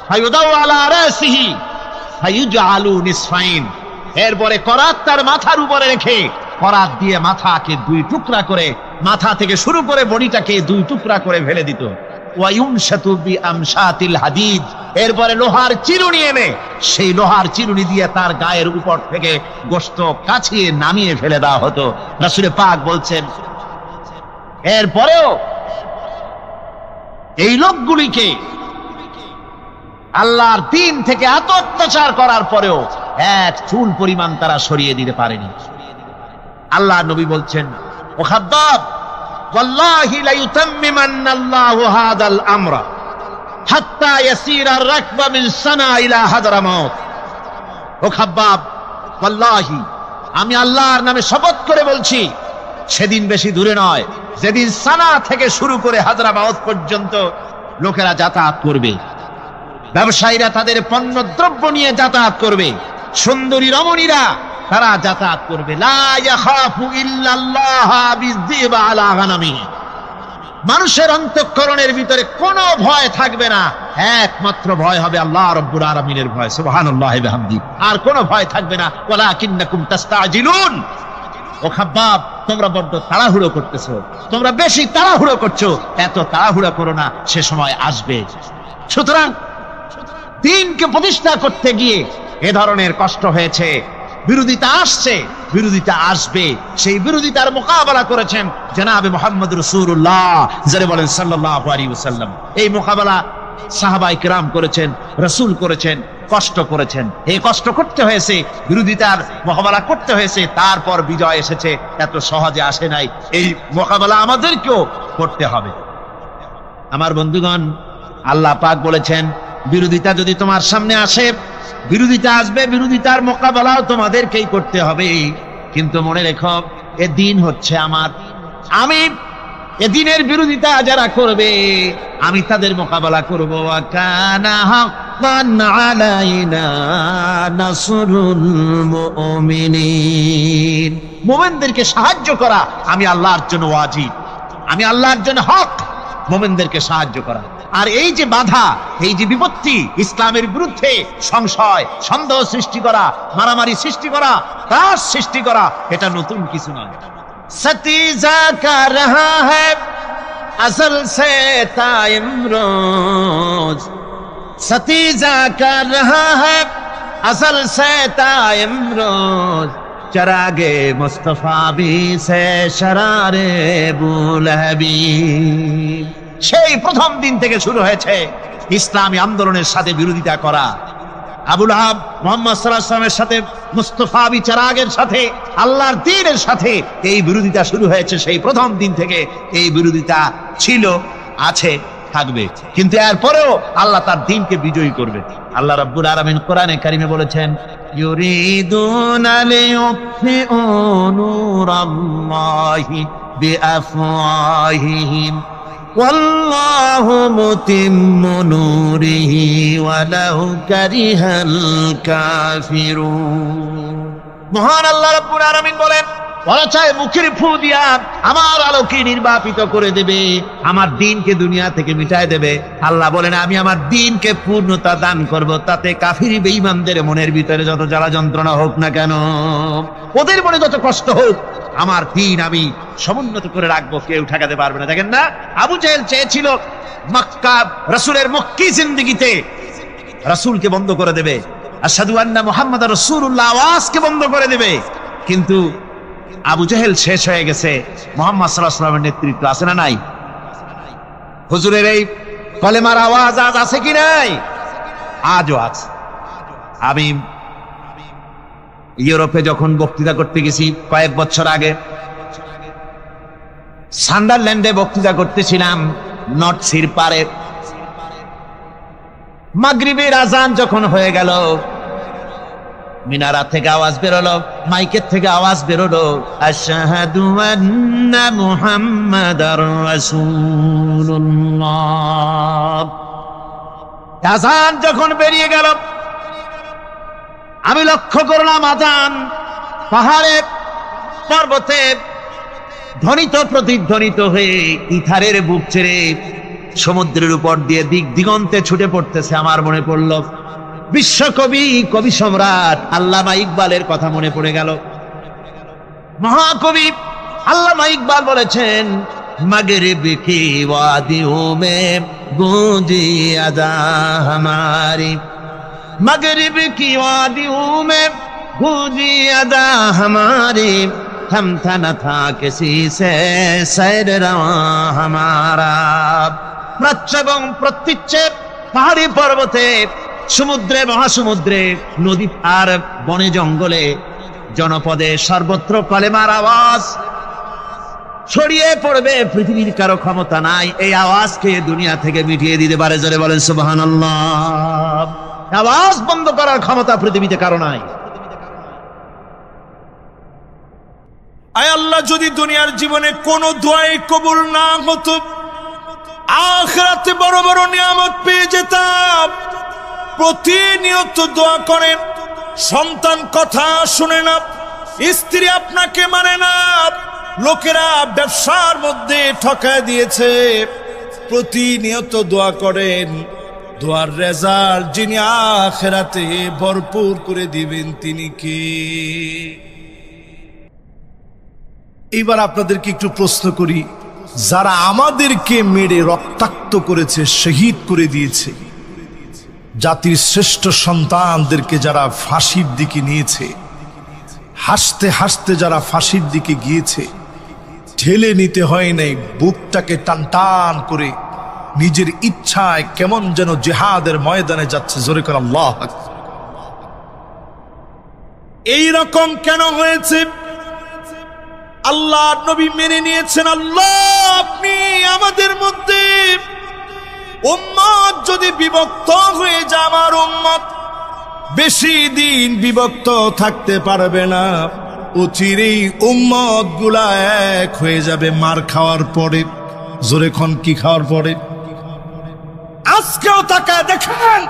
ফায়ুদাউ আলা রাসিহি ফায়ুজআলু নিসফাইন, এরপরে করাত তার মাথার উপরে রেখে করাত দিয়ে মাথাকে দুই টুকরা করে, মাথা থেকে শুরু করে বডিটাকে দুই টুকরা করে ফেলে দিত। ওয়ায়ুনশাতু বিআমশাতিল হাদিদ, এরপরে লোহার চিরুনি এনে সেই লোহার চিরুনি দিয়ে তার গায়ের উপর থেকে গোশত কাছিয়ে নামিয়ে ফেলে দেওয়া হতো। রাসূল পাক বলছেন এরপরেও এই লোকগুলিকে আল্লাহর দিন থেকে এত অত্যাচার করার পরেও এক চুল পরিমাণ তারা সরিয়ে দিতে পারেনি। আল্লাহ নবী বলছেন ও খাব্বাব ওয়াল্লাহি লা ইউতাম্মিমান্নাল্লাহু হাদাল আমরা হাত্তা ইয়াসিরা আর-রাকবা মিন সানা ইলা হাদরামাউত। ও খাব্বাব ওয়াল্লাহি, আমি আল্লাহর নামে শপথ করে বলছি সেদিন বেশি দূরে নয় যেদিন সানা থেকে শুরু করে হাদরামাউত পর্যন্ত লোকেরা যাতায়াত করবে, ব্যবসায়ীরা তাদের পণ্য দ্রব্য নিয়ে যাতায়াত করবে, সুন্দরী রমণীরা তারা যাতায়াত করবে। লা ইয়াখাফু ইল্লাল্লাহ বিযিবা আলা গানামি, মানুষের অন্তঃকরণের ভিতরে কোনো ভয় থাকবে না, একমাত্র ভয় হবে আল্লাহ রাব্বুল আলামিনের ভয়। সুবহানাল্লাহি ওয়া বিহামদিহি, আর কোনো ভয় থাকবে না। ওয়ালাকিন্নাকুম তাস্তাজিলুন, ও খাব্বাব তোমরা বড্ড তাড়াহুড়ো করতেছো, তোমরা বেশি তাড়াহুড়ো করছো, এত তাড়াহুড়ো করো না, সে সময় আসবে। সুতরাং দিনকে প্রতিষ্ঠা করতে গিয়ে এ ধরনের কষ্ট হয়েছে, বিরোধিতা আসছে, বিরোধিতা আসবে, সেই বিরোধিতার মোকাবেলা করেছেন জনাবে মুহাম্মদ রাসূলুল্লাহ যারা বলেন সাল্লাল্লাহু আলাইহি ওয়াসাল্লাম। এই মোকাবেলা সাহাবায়ে কেরাম করেছেন, রাসূল করেছেন, কষ্ট করেছেন। এই কষ্ট করতে হয়েছে, বিরোধিতার মোকাবেলা করতে হয়েছে, তারপর বিজয় এসেছে। এত সহজে আসে নাই। এই মোকাবেলা আমাদেরকেও করতে হবে। আমার বন্ধুগণ, আল্লাহ পাক বলেছেন, বিরোধিতা যদি তোমার সামনে আসে, বিরোধিতা আসবে, বিরোধিতার মোকাবেলাও তোমাদেরকেই করতে হবে। কিন্তু মনে রেখো, এ দিন হচ্ছে আমার। আমি এ দিনের বিরোধিতা যারা করবে, আমি তাদের মোকাবেলা করব। ওয়া কানা হাক্কান আলাইনা নাসরুল মুমিনিন। মুমিনদেরকে সাহায্য করা আমি আল্লাহর জন্য ওয়াজিব, আমি আল্লাহর জন্য হক মুমিনদেরকে সাহায্য করা। আর এই যে বাধা, এই যে বিপত্তি, ইসলামের বিরুদ্ধে সংশয় সন্দেহ সৃষ্টি করা, মারামারি সৃষ্টি করা, ত্রাস সৃষ্টি করা, এটা নতুন কিছু নয়। সতীজা কা রহা হ্যায় আসল সে তাইমরোজ, সতীজা কা রহা হ্যায় আসল সে তাইমরোজ, চরাগে মুস্তফা বি সে শরারে বুলহবি। সেই প্রথম দিন থেকে শুরু হয়েছে ইসলামী আন্দোলনের সাথে বিরোধিতা করা। আবুল আহাব মুহাম্মদ সাল্লাল্লাহু আলাইহি ওয়াসাল্লামের সাথে, মুস্তাফা বি চিরাগের সাথে, আল্লাহর দ্বীনের সাথে এই বিরোধিতা শুরু হয়েছে। সেই প্রথম দিন থেকে এই বিরোধিতা ছিল, আছে, থাকবে। কিন্তু এরপরেও আল্লাহ তার দ্বীনকে বিজয়ী করবে। আল্লাহ রাব্বুল আলামিন কোরআনে কারিমে বলেছেন, ইউরিদুনা লিয়ুতফিউ নূরাল্লাহি বিআফওয়াহিহিম ওয়াল্লাহু মুতিম্মু নূরিহি ওয়ালাউ কারিহাল কাফিরুন। মহান আল্লাহ রাব্বুল আলামিন বলেন, ওরা চায় মুখের ফু দিয়া আমার আলোকে নির্বাপিত করে দেবে, আমার দ্বীনকে দুনিয়া থেকে মিটায় দেবে। আল্লাহ বলেন, আমি আমার দ্বীনকে পূর্ণতা দান করব, তাতে কাফির বেঈমানদের মনের ভিতরে যত জ্বালা যন্ত্রণা হোক না কেন, ওদের মনে যত কষ্ট হোক, আমার দ্বীন আমি সমুন্নত করে রাখবো, কেউ ঠেকাতে পারবে না। দেখেন না, আবু জেহেল চেয়েছিল মক্কা, রাসূলের মক্কি জিন্দেগিতে রাসূলকে বন্ধ করে দেবে, আশহাদু আন্না মুহাম্মাদার রাসূলুল্লাহ আওয়াজকে বন্ধ করে দেবে। কিন্তু আবু জেহেল শেষ হয়ে গেছে, মুহাম্মদ সাল্লাল্লাহু আলাইহি ওয়াসাল্লামের নেতৃত্ব আছে না নাই? হুজুরের এই কলেমার আওয়াজ আজ আছে কি নাই? আজও আছে। আমি ইউরোপে যখন বক্তৃতা করতে গেছি কয়েক বছর আগে, সান্ডারল্যান্ডে বক্তৃতা করতেছিলাম, নর্থ সির পারে। মাগরিবের আজান যখন হয়ে গেল, মিনারা থেকে আওয়াজ বেরোলো, মাইকের থেকে আওয়াজ বেরোলো, আশহাদু আন্না মুহাম্মাদার রাসূলুল্লাহ। আজান যখন বেরিয়ে গেল, আমি লক্ষ্য করলাম আজান পাহাড়ে, পর্বতে ধ্বনিত প্রতিধ্বনিত হয়ে ইথারের বুক ছেড়ে সমুদ্রের উপর দিয়ে দিক দিগন্তে ছুটে পড়তেছে। আমার মনে পড়ল বিশ্বকবি, কবি সম্রাট আল্লামা ইকবালের কথা মনে পড়ে গেল। মহাকবি আল্লামা ইকবাল বলেছেন, মাগরিব কি ওয়াদিও মে গूंजी अदा हमारी, मगरिब की वादियों में गूंजी अदा हमारी, थमता न था किसी से सैर रवा हमारा। প্রাচ্য এবং প্রত্যুচ্চে, পাহাড়ি পর্বতে, সমুদ্রে, মহাসমুদ্রে, নদী আর বনে জঙ্গলে, জনপদে, সর্বত্র কলেমার আওয়াজ ছড়িয়ে পড়বে। পৃথিবীর কারো ক্ষমতা নাই এই আওয়াজকে দুনিয়া থেকে মিটিয়ে দিতে পারে। জোরে বলেন সুবহানাল্লাহ। আওয়াজ বন্ধ করার ক্ষমতা পৃথিবীতে কারো নাই। আয় আল্লাহ, যদি দুনিয়ার জীবনে কোনো দোয়াই কবুল না হতো, আখিরাতে বড় বড় নিয়ামত পেয়ে যেতাম। প্রতিনিয়ত দোয়া করেন, সন্তান কথা শুনে না, স্ত্রী আপনাকে মানে না, লোকেরা ব্যবসার মধ্যে ঠকায় দিয়েছে। প্রতিনিয়ত দোয়া করেন, দোয়ার রেজাল্ট যিনি আখিরাতে ভরপুর করে দিবেন তিনি কে? এইবার আপনাদেরকে একটু প্রশ্ন করি, যারা আমাদেরকে মেরে রক্তাক্ত করেছে, শহীদ করে দিয়েছে, জাতির শ্রেষ্ঠ সন্তানদেরকে যারা ফাঁসির দিকে নিয়েছে, হাসতে হাসতে যারা ফাঁসির দিকে গিয়েছে, ঠেলে নিতে হয় নাই, বুকটাকে টান টান করে নিজের ইচ্ছায় কেমন যেন জিহাদের ময়দানে যাচ্ছে। জোরে করে আল্লাহু আকবার। এই রকম কেন হয়েছে? আল্লাহ নবী মেনে নিয়েছেন, আল্লাহ আপনি আমাদের মধ্যে উম্মত যদি বিভক্ত হয়ে যায়, আমার উম্মত বেশি দিন বিভক্ত থাকতে পারবে না, অচিরেই উম্মত গুলা এক হয়ে যাবে মার খাওয়ার পরে। জোরে খন কি খাওয়ার পরে? আজকেও তাকায় দেখেন,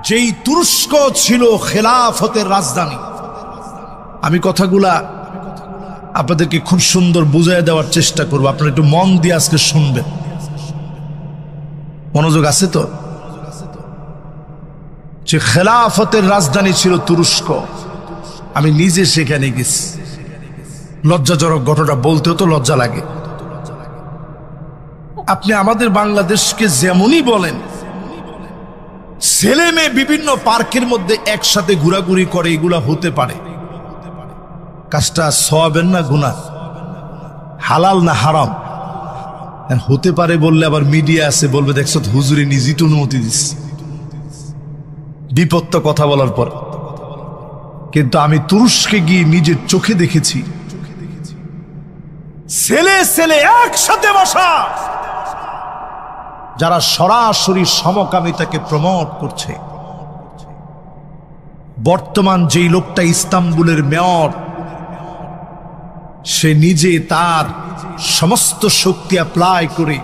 যেই তুরস্ক ছিল খেলাফতের রাজধানী, আমি কথাগুলা আপনাদেরকে খুব সুন্দর বুঝাই দেওয়ার চেষ্টা করব, আপনারা একটু মন দিয়ে আজকে শুনবেন। মনোযোগ আছে তো? যে খেলাফতের রাজধানী ছিল তুরস্ক, আমি নিজে সেখানে গেছি। লজ্জাজনক ঘটনা বলতেও তো লজ্জা লাগে। আপনি আমাদের বাংলাদেশকে যেমনই বলেন, ছেলে মেয়ে বিভিন্ন পার্কের মধ্যে একসাথে ঘোরাঘুরি করে, এগুলা হতে পারে। কাজটা সওয়াবের না গুনাহ, হালাল না হারাম? হতে পারে বললে আবার মিডিয়া আছে, বলবে দেখছো হুজুরি নিজেই তো অনুমতি দিস, বিপত্ত কথা বলার পর। কিন্তু আমি তুরস্কে গিয়ে নিজের চোখে দেখেছি, ছেলে ছেলে একসাথে বসা, যারা সরাসরি সমকামিতাকে প্রমোট করছে। বর্তমান যেই লোকটা ইস্তাম্বুলের মেয়র, সে নিজে তার সমস্ত শক্তি অ্যাপ্লাই করে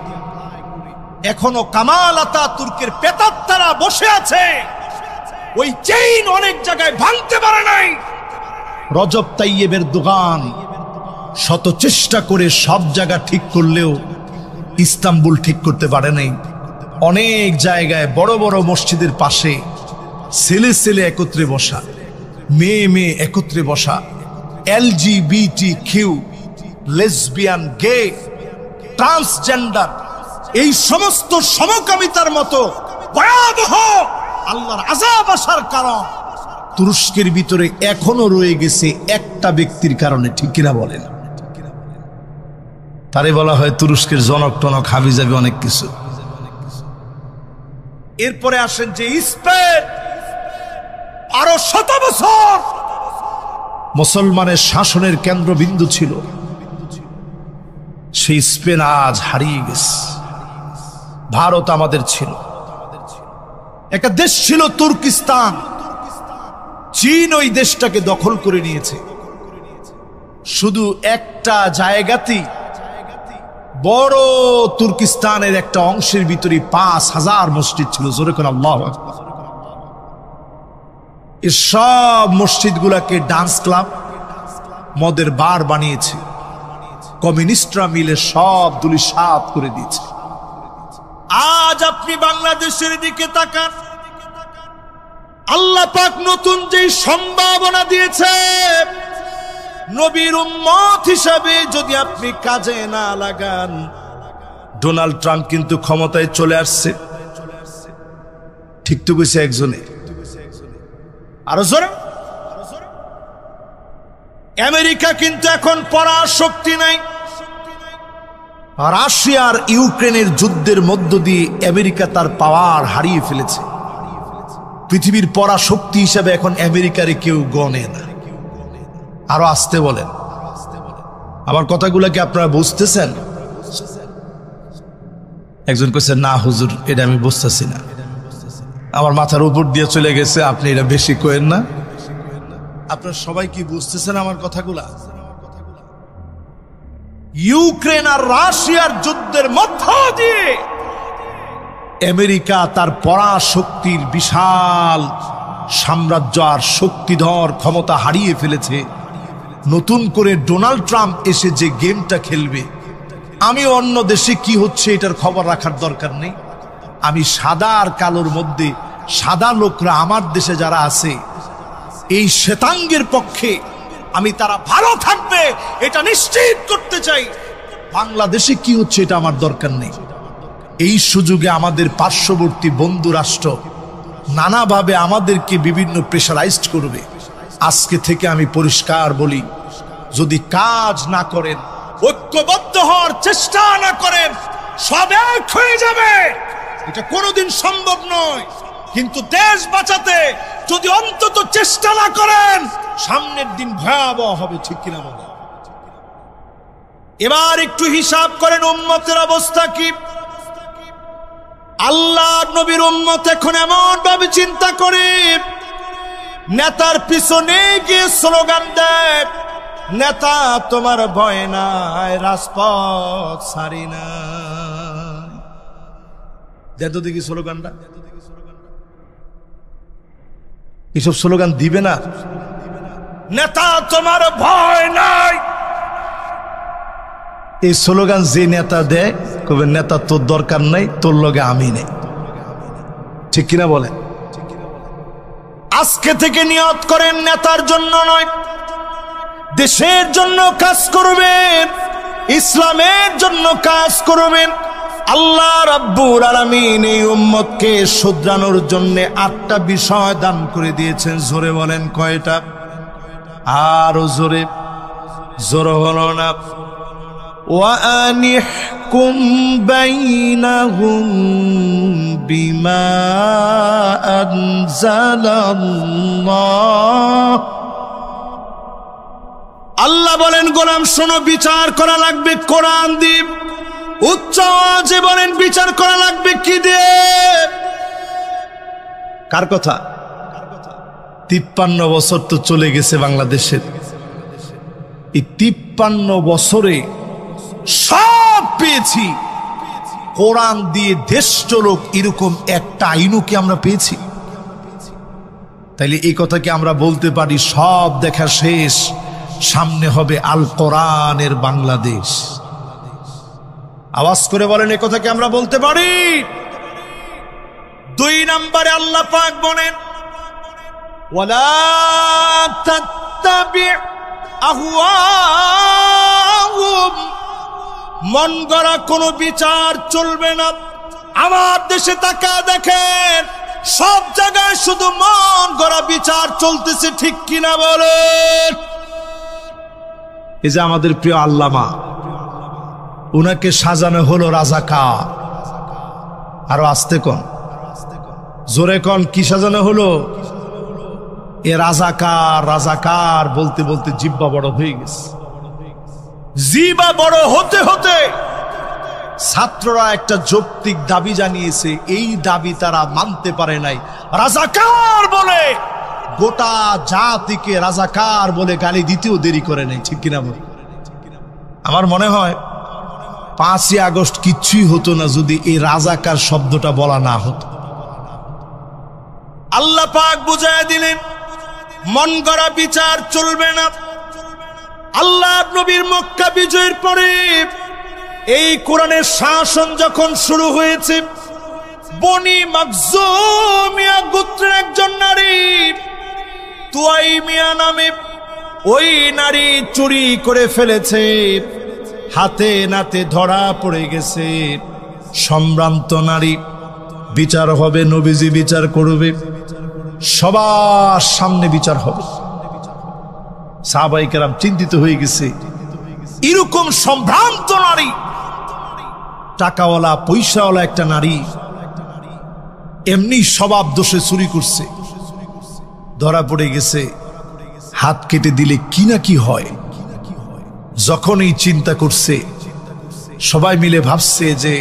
এখনো কামাল আতাতুর্কের পেতাত্তারা বসে আছে, ওই চেইন অনেক জায়গায় ভাঙতে পারে নাই। রজব তাইয়েবের দোকান শত চেষ্টা করে সব জায়গা ঠিক করলেও ইস্তাম্বুল ঠিক করতে পারে নাই। অনেক জায়গায় বড় বড় মসজিদের পাশে ছেলে ছেলে একত্রে বসা, মেয়ে মেয়ে একত্রে বসা, LGBTQ, লেসবিয়ান, গে, ট্রান্সজেন্ডার, এই সমস্ত সমকামিতার মতো ভয়াবহ আল্লাহর আযাব আসার কারণ তুরস্কের ভিতরে এখনো রয়ে গেছে একটা ব্যক্তির কারণে। ঠিক কিনা বলেন? তারে বলা হয় তুরস্কের জনক টনক হাবি যাবে অনেক কিছু। এরপরে আসেন যে স্পেন, আরো 100 বছর মুসলমানের শাসনের কেন্দ্রবিন্দু ছিল, সেই স্পেন আজ হারিয়ে গেছে। ভারত আমাদের ছিল, একটা দেশ ছিল তুর্কিস্তান, চীন ওই দেশটাকে দখল করে নিয়েছে। শুধু একটা জায়গাতেই বড় তুর্কিস্তানের একটা অংশের ভিতরে 5000 মসজিদ ছিল। জোরে করে আল্লাহু আকবার। এই সব মসজিদ গুলাকে ডান্স ক্লাব, মদের বার বানিয়েছে। কমিউনিস্টরা মিলে সব ধূলিসাৎ করে দিয়েছে। আজ আপনি বাংলাদেশের দিকে তাকান, আল্লাহ পাক নতুন যে সম্ভাবনা দিয়েছে, নবীর উম্মত হিসাবে যদি আপনি কাজে না লাগান, ডোনাল্ড ট্রাম্প কিন্তু ক্ষমতায় চলে আসছে। ঠিক তো কইছে একজনে, আরো জোরে। আমেরিকা কিন্তু এখন পরাশক্তি নাই। রাশিয়ার ইউক্রেনের যুদ্ধের মধ্য দিয়ে আমেরিকা তার পাওয়ার হারিয়ে ফেলেছে। পৃথিবীর পরাশক্তি হিসাবে এখন আমেরিকারে কেউ গণে না। আরো আসতে বলেন, আমার কথাগুলো কি আপনারা বুঝতেছেন? একজন কইছে না হুজুর, এটা আমি বুঝতেছি না, আমার মাথার উপর দিয়ে চলে গেছে, আপনি এটা বেশি কইেন না। আপনারা সবাই কি বুঝতেছেন আমার কথাগুলা? ইউক্রেন আর রাশিয়ার যুদ্ধের মধ্য দিয়ে আমেরিকা তার পরাশক্তির বিশাল সাম্রাজ্য আর শক্তিধর ক্ষমতা হারিয়ে ফেলেছে। নতুন করে ডোনাল্ড ট্রাম্প এসে যে গেমটা খেলবে, আমি অন্য দেশে কি হচ্ছে এটার খবর রাখার দরকার নেই। আমি সাদা আর কালোর মধ্যে সাদা লোকরা আমার দেশে যারা আছে, এই শ্বেতাঙ্গের পক্ষে আমি তারা ভালো থাকবে এটা নিশ্চিত করতে চাই। বাংলাদেশে কি হচ্ছে এটা আমার দরকার নেই। এই সুযোগে আমাদের পার্শ্ববর্তী বন্ধু রাষ্ট্র নানাভাবে আমাদেরকে বিভিন্ন প্রেশারাইজড করবে। আজকে থেকে আমি পরিষ্কার বলি, যদি কাজ না করেন, ঐক্যবদ্ধ হওয়ার চেষ্টা না করেন, সব এক হয়ে যাবে, এটা কোনোদিন সম্ভব নয়। কিন্তু দেশ বাঁচাতে যদি অন্তত চেষ্টা না করেন, সামনের দিন ভয়াবহ হবে, ঠিক কিনা বলেন? এবার একটু হিসাব করেন উম্মতের অবস্থা কি। আল্লাহর নবীর উম্মত এখন এমন ভাবে চিন্তা করে, নেতার পিছনে গিয়ে স্লোগান দেয়, নেতা তোমার ভয় নাই, রাজপথ ছাড়ি না। দেখ দেখি স্লোগানটা, এসব স্লোগান দিবে না। নেতা তোমার ভয় নাই, এই স্লোগান যে নেতা দেয়, কবে নেতা তোর দরকার নাই, তোর লগে আমি নেই, ঠিক কিনা বলেন? আজকে থেকে নিয়ত করেন নেতার জন্য নয়, দেশের জন্য কাজ করবেন, ইসলামের জন্য কাজ করবেন। আল্লাহ রাব্বুল আলামিন এই উম্মতকে শুধরানোর জন্য 8টা বিষয় দান করে দিয়েছেন। জোরে বলেন কয়টা? আরো জোরে, জোর হলো না। وَأَنِحْكُمْ بَيْنَهُمْ بِمَا أَنزَلَ اللَّهُ। আল্লাহ বলেন গোলাম শোনো, বিচার করা লাগবে কোরআন দিয়ে। উচ্চ আওয়াজে বলেন বিচার করা লাগবে কি দিয়ে? কার কথা? 53 বছর তো চলে গেছে বাংলাদেশের। এই 53 বছরে সব পেয়েছি, কোরআন দিয়ে দেশ চলুক এরকম একটা আইনও কি আমরা পেয়েছি? তাইলে এই কথা কি আমরা বলতে পারি সব দেখা শেষ, সামনে হবে আল কোরআনের বাংলাদেশ? আওয়াজ করে বলেন, এই কথা কি আমরা বলতে পারি? 2 নম্বরে আল্লাহ পাক বলেন, ওয়ালা তাত্তাবি আহওয়াহুম, মন গড়া কোনো বিচার চলবে না। আমার দেশে তাকা দেখেন, সব জায়গায় শুধু মন গড়া বিচার চলতেছে, ঠিক কিনা বলেন? এই যে আমাদের প্রিয় আল্লামা, উনাকে সাজানো হলো রাজাকার। আরো আস্তে কন, জোরে কন, কি সাজানো হলো? এ রাজাকার রাজাকার বলতে বলতে জিহ্বা বড় হয়ে গেছে। জিহ্বা বড় হতে হতে ছাত্ররা একটা যৌক্তিক দাবি জানিয়েছে, এই দাবি তারা মানতে পারে নাই। রাজাকার বলে গোটা জাতিকে রাজাকার বলে গালি দিতেও দেরি করে নাই, ঠিক কিনা বল? আমার মনে হয় 5ই আগস্ট কিচ্ছুই হতো না যদি এই রাজাকার শব্দটা বলা না হতো। আল্লাহ পাক বুঝায় দিলেন, মন গড়া বিচার চলবে না। আল্লাহ নবীর মক্কা বিজয়ের পরে এই কোরআনের শাসন যখন শুরু হয়েছে, বনি মাখজুমিয়া গোত্রের একজন নারী তুয়াইমিয়া নামে ওই নারী চুরি করে ফেলেছে, হাতে নাতে ধরা পড়ে গেছে। সম্ভ্রান্ত নারী, বিচার হবে, নবীজি বিচার করবে, সবার সামনে বিচার হবে। সাহাবায়ে কেরাম চিন্তিত হয়ে গেছে, এরকম সম্ভ্রান্ত নারী, টাকাওয়ালা পয়সাওয়ালা একটা নারী এমনি স্বভাব দোষে চুরি করছে, ধরা পড়ে গেছে, হাত কেটে দিলে কি না কি হয়। যখন এই চিন্তা করছে, সবাই মিলে ভাবছে যে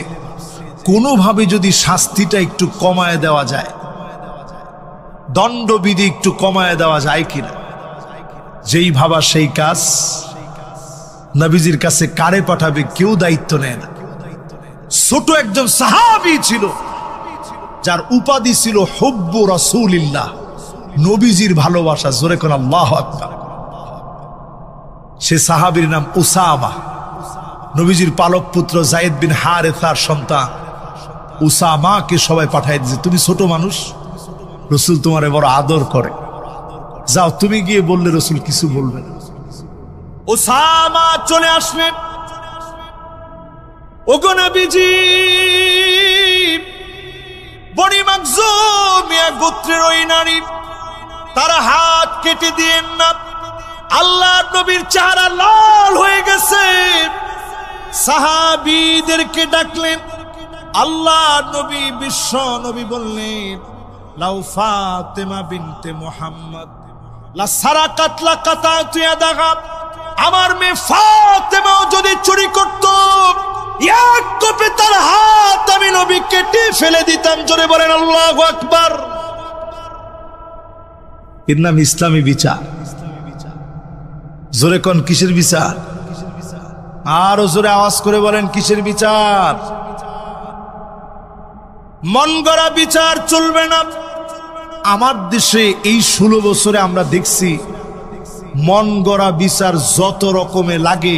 কোনোভাবে যদি শাস্তিটা একটু কমায় দেওয়া যায়, দণ্ডবিধি একটু কমায় দেওয়া যায় কিনা। যেই ভাবা সেই কাজ। নবীজির কাছে কারে পাঠাবে কেউ দায়িত্ব নেয় না। ছোট একজন সাহাবী ছিল, যার উপাধি ছিল হুব্বু রাসূলিল্লাহ, নবীজির ভালোবাসা। জোরে কোন আল্লাহু আকবার। সে সাহাবীর নাম উসামা, নবীজির পালক পুত্র যায়েদ বিন হারেসার সন্তান। উসামাকে সবাই পাঠায় দিয়েছে, তুমি ছোট মানুষ, রসুল তোমারে বড় আদর করে, যাও তুমি গিয়ে বললে রসুল কিছু বলবে না। উসামা চলে আসলেন, ওগো নবীজি, বনি মাখজুমিয়া গোত্রের ওই নারী, তার হাত কেটে দিয়েন না। আল্লাহর নবীর চেহারা লাল হয়ে গেছে। সাহাবী সাহাবীদেরকে ডাকলেন। আল্লাহ নবী বিশ্ব নবী বললেন, লাউ ফাতেমা বিনতে মুহাম্মদ লা সারাকাত লা কাতাতু ইয়াদাহা, আমার মেয়ে ফাতেমাও যদি চুরি করত, এক কোপে তার হাত আমি নবী কেটে ফেলে দিতাম। জোরে বলেন আল্লাহু আকবার। এর নাম ইসলামী বিচার। জোরে কোন কিসের বিচার? আরো জোরে আওয়াজ করে বলেন কিসের বিচার? মন গড়া বিচার চলবে না। আমার দেশে এই 16 বছরে আমরা দেখছি মন গড়া বিচার যত রকমে লাগে,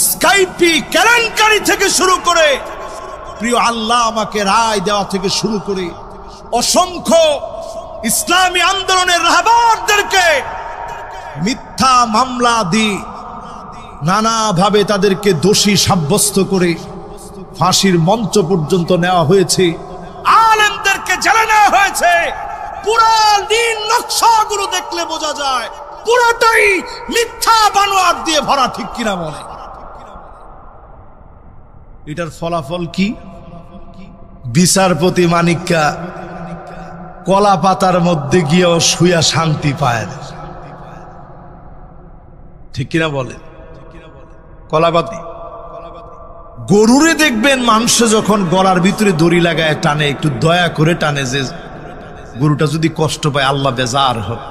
স্কাইপি কেলেঙ্কারি থেকে শুরু করে, প্রিয় আল্লাহ আমাকে রায় দেওয়া থেকে শুরু করে, অসংখ্য ইসলামী আন্দোলনের রাহবারদেরকে মিথ্যা মামলা দিয়ে নানাভাবে তাদেরকে দোষী সাব্যস্ত করে ফাঁসির মঞ্চ পর্যন্ত নেওয়া হয়েছে, আলেমদেরকে জেলে নেওয়া হয়েছে। পুরা নীল নকশাগুলো দেখলে বোঝা যায় পুরোটাই মিথ্যা বানোয়াট দিয়ে ভরা, ঠিক কিনা বলে? এটার ফলাফল কি? বিচারপতি মানিক্কা কলা পাতার মধ্যে গিয়েও শুয়া শান্তি পায় না, ঠিক কিনা বলে? কলাপাতি গরুরে দেখবেন মানুষ যখন গলার ভিতরে দড়ি লাগায় টানে, একটু দয়া করে টানে যে গরুটা যদি কষ্ট পায় আল্লাহ বেজার হোক।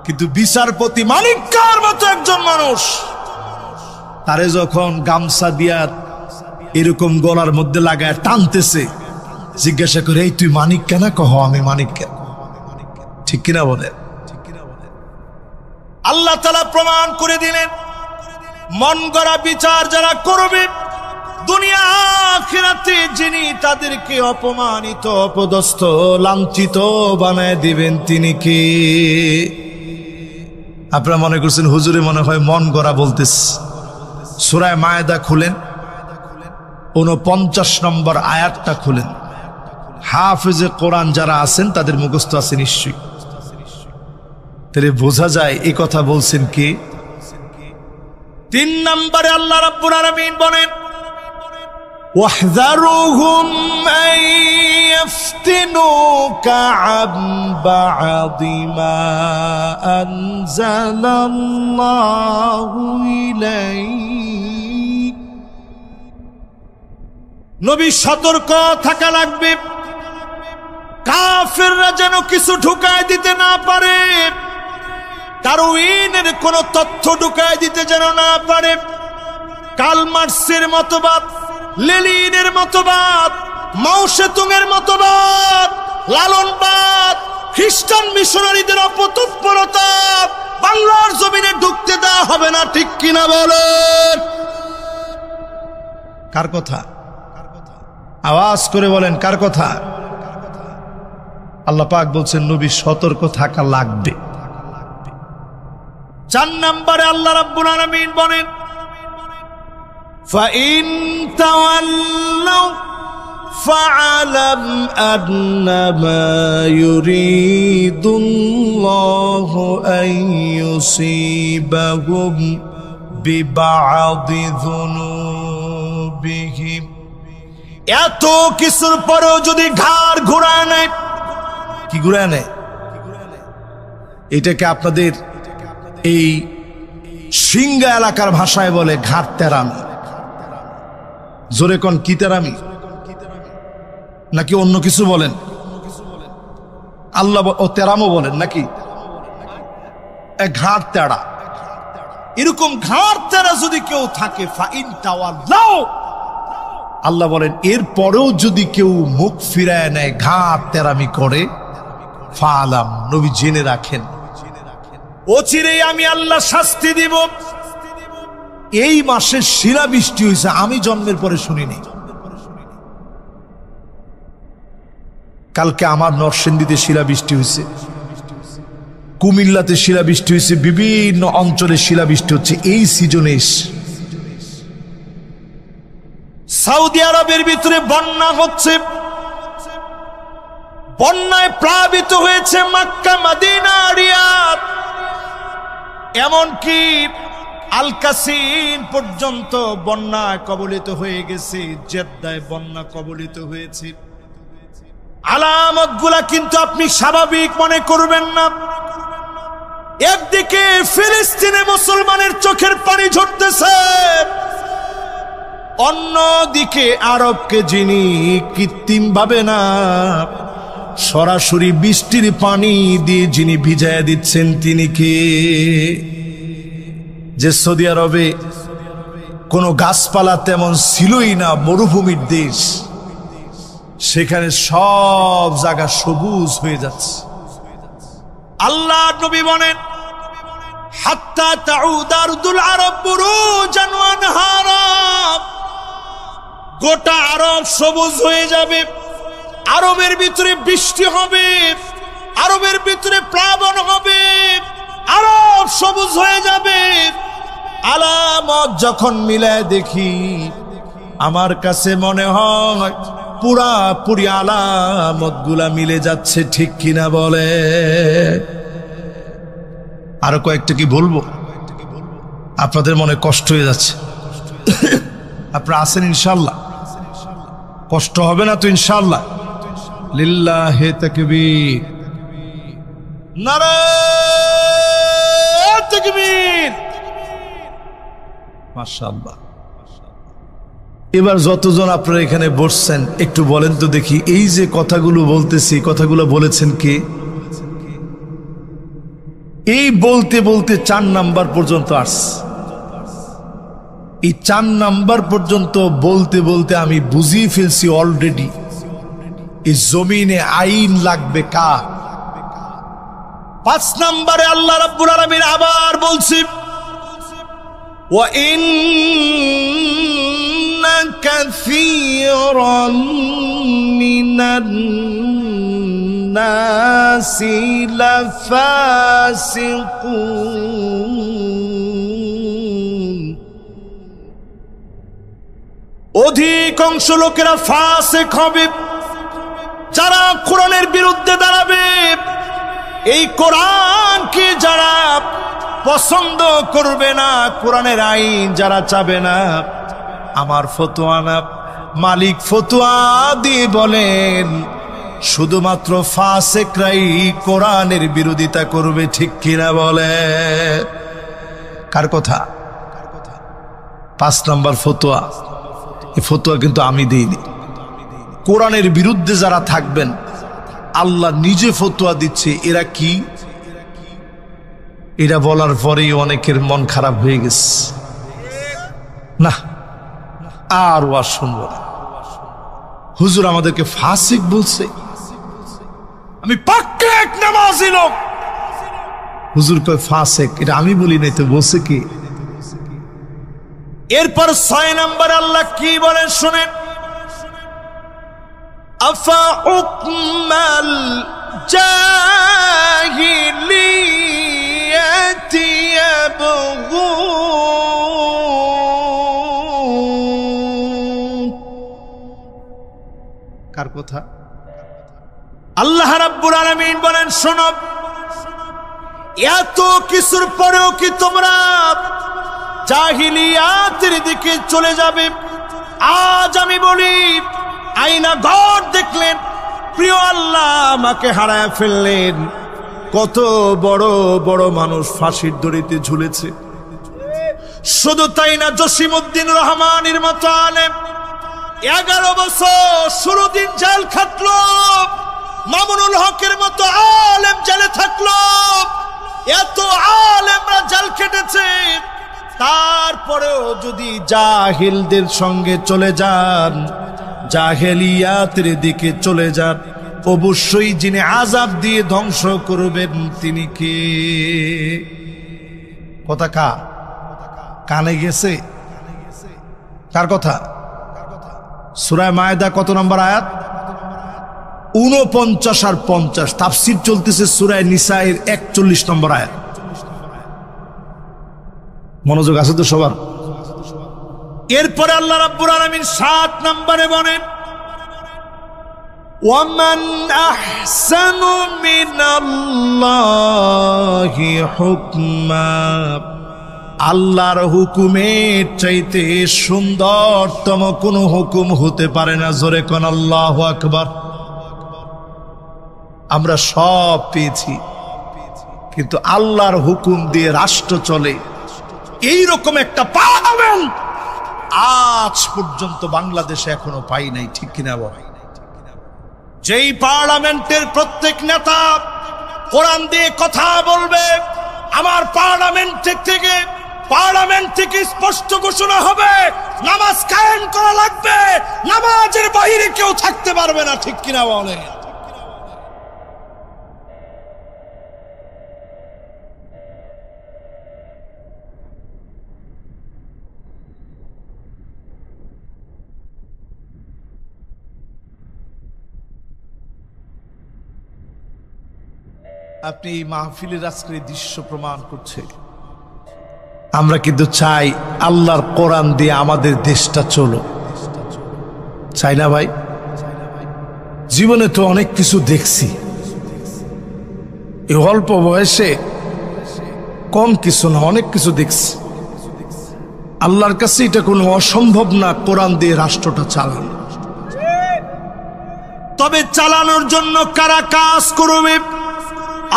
কিন্তু বিচারপতি মানিক্কার মতো একজন মানুষ, তারে যখন গামছা দিয়া এরকম গলার মধ্যে লাগায় টানতেছে, জিজ্ঞাসা করে এই তুই মানিক্কা না? কহ আমি মানিক্কা, ঠিক কিনা বলে? আল্লাহ তাআলা প্রমাণ করে দিলেন, মন গড়া বিচার যারা করবে দুনিয়া আখিরাতে যিনি তাদেরকে অপমানিত, অপদস্থ, লাঞ্ছিত বানায় দিবেন তিনি কে? আপনারা মনে করছেন হুজুরে মনে হয় মন গড়া বলতেছে। সূরা মায়েদা খুলেন, 49 নম্বর আয়াতটা খুলেন। হাফেজে কোরআন যারা আছেন তাদের মুখস্থ আছে নিশ্চয়ই, তাহলে বোঝা যায় এই কথা বলছেন কে? 3 নম্বরে আল্লাহ রাব্বুল আলামিন বলেন, ওয়াহযারুহুম আন ইফতিনুকা আন বা'দি মা আনজালাল্লাহু ইলাইক। নবী সতর্ক থাকা লাগবে, কাফেররা যেন কিছু ঢুকায় দিতে না পারে, দারউইনের কোন তথ্য ঢুকায় দিতে যেন না পারে। কার্ল মার্কসের মতবাদ, লেনিনের মতবাদ, মাও সেতুংয়ের মতবাদ, লালনবাদ, খ্রিস্টান মিশনারিদের অপতৎপরতা বাংলার জমিনে ঢুকতে দেওয়া হবে না, ঠিক কিনা বলেন? কার কথা? আওয়াজ করে বলেন কার কথা? আল্লাহ পাক বলছেন নবী সতর্ক থাকা লাগবে। 4 নম্বরে আল্লাহ রাব্বুল আলামিন বলেন, ফাইন তাওয়াল্লাউ ফাআলাম আন্নামা ইউরিদুল্লাহু আন ইউসিবাহুম বিবা'দি যুনুবিহিম। এত কিছুর পরেও যদি ঘাড় ঘোরায় নেয়, কি ঘুরায় নেয়? এটাকে আপনাদের এই সিংহা এলাকার ভাষায় বলে ঘাট তেরামি। জোরে কোন কি তেরামি? নাকি অন্য কিছু বলেন? আল্লাহ ও তেরামো বলেন নাকি? ঘাট তেড়া, এরকম ঘাট তেড়া যদি কেউ থাকে, ফাইন তাওয়াল্লাউ, আল্লাহ বলেন এর পরেও যদি কেউ মুখ ফিরায় নেয়, ঘাট তেরামি করে, ফালাম, নবী জেনে রাখেন অচিরেই আমি আল্লাহ শাস্তি দিব। এই মাসে শিলাবৃষ্টি হয়েছে, আমি জন্মের পরে শুনিনি। কালকে আমার নরসিংদীতে শিলাবৃষ্টি হয়েছে, কুমিল্লাতে শিলাবৃষ্টি হয়েছে, বিভিন্ন অঞ্চলে শিলাবৃষ্টি হচ্ছে এই সিজনে। সৌদি আরবের ভিতরে বন্যা হচ্ছে, বন্যায় প্লাবিত হয়েছে মক্কা, মদিনা, রিয়াদ, এমনকি আল কাসিম পর্যন্ত বন্যা কবলিত হয়ে গেছে, জেদ্দায় বন্যা কবলিত হয়েছে। আলামতগুলা কিন্তু আপনি স্বাভাবিক মনে করবেন না। একদিকে ফিলিস্তিনে মুসলমানের চোখের পানি ঝরতেছে, অন্যদিকে আরবকে যিনি কৃত্রিম ভাবে না সরাসরি বৃষ্টির পানি দিয়ে যিনি ভিজাইয়া দিচ্ছেন তিনি কে? যে সৌদি আরবে কোনো গাছপালা তেমন ছিলই না, মরুভূমির দেশ, সেখানে সব জায়গা সবুজ হয়ে যাচ্ছে। আল্লাহ নবী বলেন, হাত্তা তাউদ আরদুল আরব বুরুজান ওয়া আনহারা, গোটা আরব সবুজ হয়ে যাবে, আরবের ভিতরে বৃষ্টি হবে, আরবের ভিতরে প্লাবন হবে, আরব সবুজ হয়ে যাবে। আলামত যখন মিলায় দেখি, আমার কাছে মনে হয় পুরাপুরি আলামত গুলা মিলে যাচ্ছে, ঠিক কিনা বলে? আরো কয়েকটা কি বলবো? আপনাদের মনে কষ্ট হয়ে যাচ্ছে? আপনারা আছেন ইনশাআল্লাহ? কষ্ট হবে না তো ইনশাআল্লাহ? লিল্লাহে তাকবীর, নারায়ে তাকবীর, মাশাআল্লাহ। এবার যতজন আপনারা এখানে বসছেন একটু বলেন তো দেখি, এই যে কথাগুলো বলতেছি, কথাগুলো বলেছেন কে? এই বলতে বলতে 4 নাম্বার পর্যন্ত আসছে। এই 4 নাম্বার পর্যন্ত বলতে বলতে আমি বুঝিয়ে ফেলছি অলরেডি এই জমিনে আইন লাগবে কার। 5 নম্বরে আল্লাহ রাব্বুল আলামিন আবার বলছি, ওয়া ইন্না কাসীরাম মিনান নাসি লাফাসিকুন, অধিকাংশ লোকেরা ফাসিক হবে, যারা কোরআনের বিরুদ্ধে দাঁড়াবে, এই কোরআনকে যারা পছন্দ করবে না, কোরআনের আইন যারা চাবে না, আমার ফতোয়া না, মালিক ফতোয়া দিয়ে বলেন শুধুমাত্র ফাসিকরাই কোরআনের বিরোধিতা করবে, ঠিক কিনা বলে? কার কথা? 5 নম্বর ফতোয়া। এই ফতোয়া কিন্তু আমি দিইনি। কোরআনের বিরুদ্ধে যারা থাকবেন, আল্লাহ নিজে ফতোয়া দিচ্ছে। এরা কি? এটা বলার পরেই অনেকের মন খারাপ হয়ে গেছে, না আর ওয়াজ শুনবো না, হুজুর আমাদেরকে ফাসিক বলছে। আমি পাক্কা এক নামাজি লোক, হুজুর কয় ফাসিক, এটা আমি বলি নাই তো, বলছে কি? এরপর 6 নম্বর আল্লাহ কি বলেন শুনেন, আফা হুকমাল জাহিলিয়াতি ইয়াবগুন। কার কথা? আল্লাহ রাব্বুল আলামিন বলেন, শোনো, এত কিছুর পরেও কি তোমরা জাহিলিয়াতের দিকে চলে যাবে? আজ আমি বলি, আয়না ঘর দেখলেন, প্রিয় আল্লাহ আমাকে হারায় ফেললেন। কত বড় বড় মানুষ ফাঁসির দড়িতে ঝুলেছে। শুধু তাই না, জসিমউদ্দিন রহমানের মতো আলেম 11 বছর 16 দিন জেল খাটলো, মামুনুল হকের মতো আলেম জেলে থাকলো, এত আলেমরা জেল কেটেছে। তারপরেও যদি জাহিলদের সঙ্গে চলে যান, জাহেলিয়াতের দিকে চলে যান, অবশ্যই যিনি আযাব দিয়ে ধ্বংস করবেন তিনি কে? কথা কানে গেছে? কার কথা? সূরা মায়েদা কত নম্বর আয়াত? 49 আর 50। তাফসীর চলতেছে সূরা নিসায়ের 41 নম্বর আয়াত। মনোযোগ আছে তো সবার? এরপরে আল্লাহ রাব্বুল আলামিন 7 নম্বরে বলেন, ওয়ামান আহসানু মিনাল্লাহি হুকমা, আল্লাহর হুকুমের চাইতে সুন্দরতম কোন হুকুম হতে পারে না। জোরে কোন আল্লাহু আকবার। আমরা সব পেয়েছি, কিন্তু আল্লাহর হুকুম দিয়ে রাষ্ট্র চলে এইরকম একটা পার্লামেন্ট আজ পর্যন্ত বাংলাদেশে এখনো পাই নাই, ঠিক কিনা বল? যেই পার্লামেন্টের প্রত্যেক নেতা কোরআন দিয়ে কথা বলবে, আমার পার্লামেন্ট থেকে স্পষ্ট ঘোষণা হবে নামাজ কায়েম করা লাগবে, নামাজের বাইরে কেউ থাকতে পারবে না, ঠিক কিনা বলে? আপনি এই মাহফিলের আজকের দৃশ্য প্রমাণ করছে। আমরা কিন্তু চাই আল্লাহর কোরআন দিয়ে আমাদের দেশটা চলো, চাই না ভাই? জীবনে তো অনেক কিছু দেখছি, এই অল্প বয়সে কম কিছু না, অনেক কিছু দেখছি। আল্লাহর কাছে এটা কোনো অসম্ভব না কোরআন দিয়ে রাষ্ট্রটা চালানো। তবে চালানোর জন্য কারা কাজ করবে?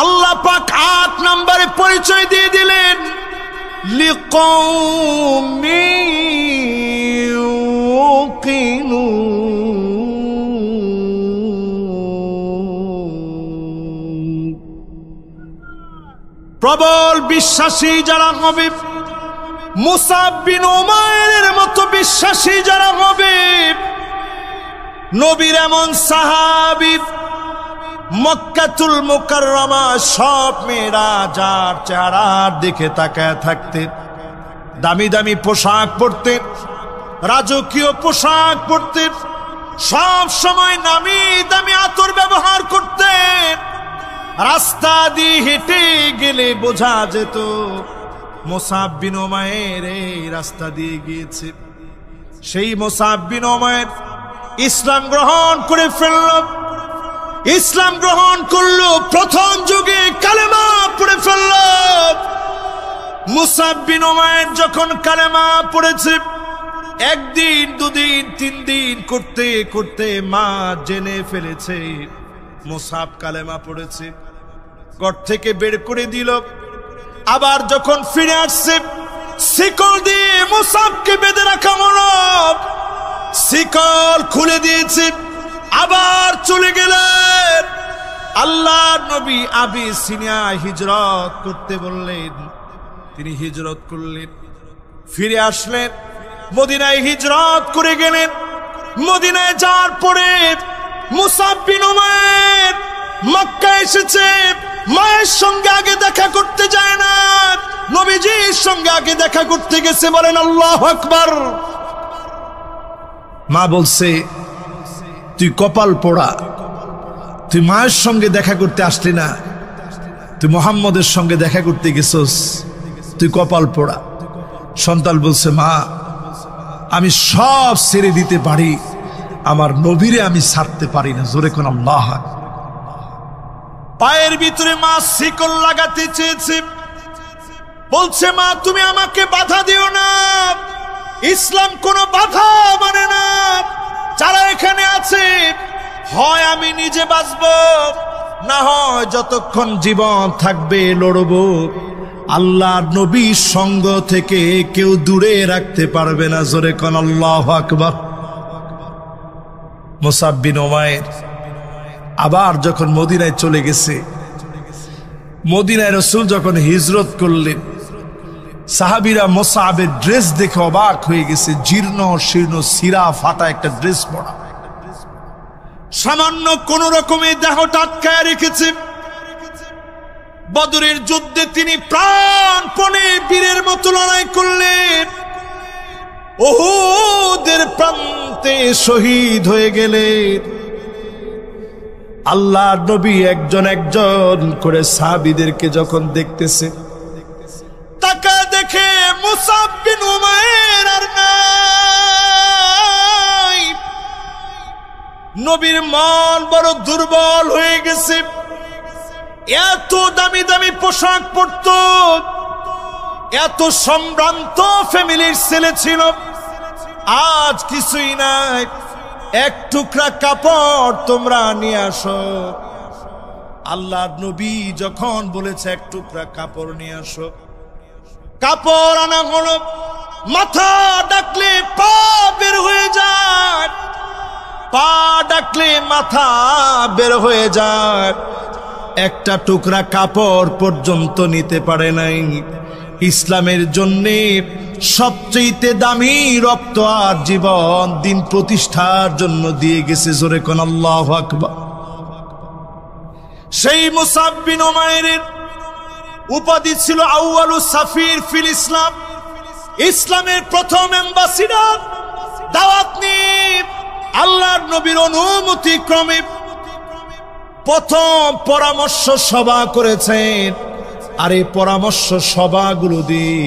আল্লাহ পাক ৮ নম্বরে পরিচয় দিয়ে দিলেন, লিকৌমি ইউকিনুন, প্রবল বিশ্বাসী যারা হবে, মুসাব বিন উমাইরের মতো বিশ্বাসী যারা হবে, নবীর এমন সাহাবী, মক্কাতুল মুকাররমা সব মেয়েরা যার চেহারার দিকে তাকায় থাকতেন, দামি দামি পোশাক পরতেন, রাজকীয় পোশাক পরতেন, সব সময় নামি দামি আতর ব্যবহার করতেন। রাস্তা দিয়ে হেঁটে গেলে বোঝা যেত মুসাব বিন উমাইর এই রাস্তা দিয়ে গিয়েছে। সেই মুসাব বিন উমাইর ইসলাম গ্রহণ করে ফেলল, ইসলাম গ্রহণ করলো, প্রথম যুগে কালেমা পড়ে ফেলল। মুসাব বিন উমাইর যখন কালেমা পড়েছে, একদিন দুদিন 3 দিন করতে করতে মা জেনে ফেলেছে মুসাব কালেমা পড়েছে, ঘর থেকে বের করে দিল। আবার যখন ফিরে আসছে, শিকল দিয়ে মুসাবকে বেঁধে রাখা হলো, শিকল খুলে দিয়েছে, আবার চলে গেলেন। আল্লাহর নবী আবিসিনিয়া হিজরত করতে বললেন, তিনি হিজরত করলেন, ফিরে আসলেন, মদিনায় হিজরত করে গেলেন। মদিনায় যাওয়ার পরে মুসাব বিন উমাইর মক্কা এসেছে, মায়ের সঙ্গে আগে দেখা করতে যায় না, নবীজির সঙ্গে আগে দেখা করতে গেছে। বলেন আল্লাহু আকবার। মা বলছে, তুই কপাল পোড়া, তুই মায়ের সঙ্গে দেখা করতে আসলি না, তুই মুহাম্মদের সঙ্গে দেখা করতে গেছস, তুই কপাল পোড়া। সন্তান বলছে, মা আমি সব ছেড়ে দিতে পারি, আমার নবীরে আমি ছাড়তে পারি না। জোরে কোন আল্লাহ। পায়ের ভিতরে মা শিকল লাগাতে চেয়েছে, বলছে, মা তুমি আমাকে বাধা দিও না, ইসলাম কোনো বাধা মানে না। যারা এখানে আছে, হয় আমি নিজে বাঁচব, না হয় যতক্ষণ জীবন থাকবে লড়ব। আল্লাহর নবীর সঙ্গ থেকে কেউ দূরে রাখতে পারবে না। জোরে কোন আল্লাহু আকবার। মুসাব বিন উমাইর আবার যখন মদিনায় চলে গেছে, মদিনায় রাসূল যখন হিজরত করলেন, সাহাবীরা মুসাবের ড্রেস দেখে অবাক হয়ে গেছে, জীর্ণ শীর্ণ ছিঁড়া ফাটা একটা ড্রেস পরা, সামান্য কোন রকমে দেহটা আটকায় রেখেছে। বদরের যুদ্ধে তিনি প্রাণপণে বীরের মতো লড়াই করলেন, উহুদের প্রান্তে শহীদ হয়ে গেলেন। আল্লাহর নবী একজন একজন করে সাহাবীদেরকে যখন দেখতেছে, তাকা দেখে মুসাব বিন উমাইর আর নাই। নবীর মন বড় দুর্বল হয়ে গেছে, এত দামি দামি পোশাক পরত, এত সম্ভ্রান্ত ফ্যামিলির ছেলে ছিল, আজ কিছুই নাই, এক টুকরা কাপড় তোমরা নিয়ে আসো। আল্লাহর নবী যখন বলেছে এক টুকরা কাপড় নিয়ে আসো, কাপড় আনা হলো। মাথা ডাকলে পা বের হয়ে যায়, পা ডাকলে মাথা বের হয়ে যায়। একটা টুকরা কাপড় পর্যন্ত নিতে পারে নাই। ইসলামের জন্যে সবচেয়ে দামি রক্ত আর জীবন দিন প্রতিষ্ঠার জন্য দিয়ে গেছে। জোরে কোন আল্লাহু আকবার। সেই মুসাব বিন উমাইরের উপাধি ছিল আউয়ালু সাফির ফিল ইসলাম, ইসলামের প্রথম অ্যাম্বাসিডর। দাওয়াত নিয়ে আল্লাহর নবীর অনুমতি ক্রমে প্রথম পরামর্শ সভা করেছেন। আর এই পরামর্শ সভাগুলো দিয়ে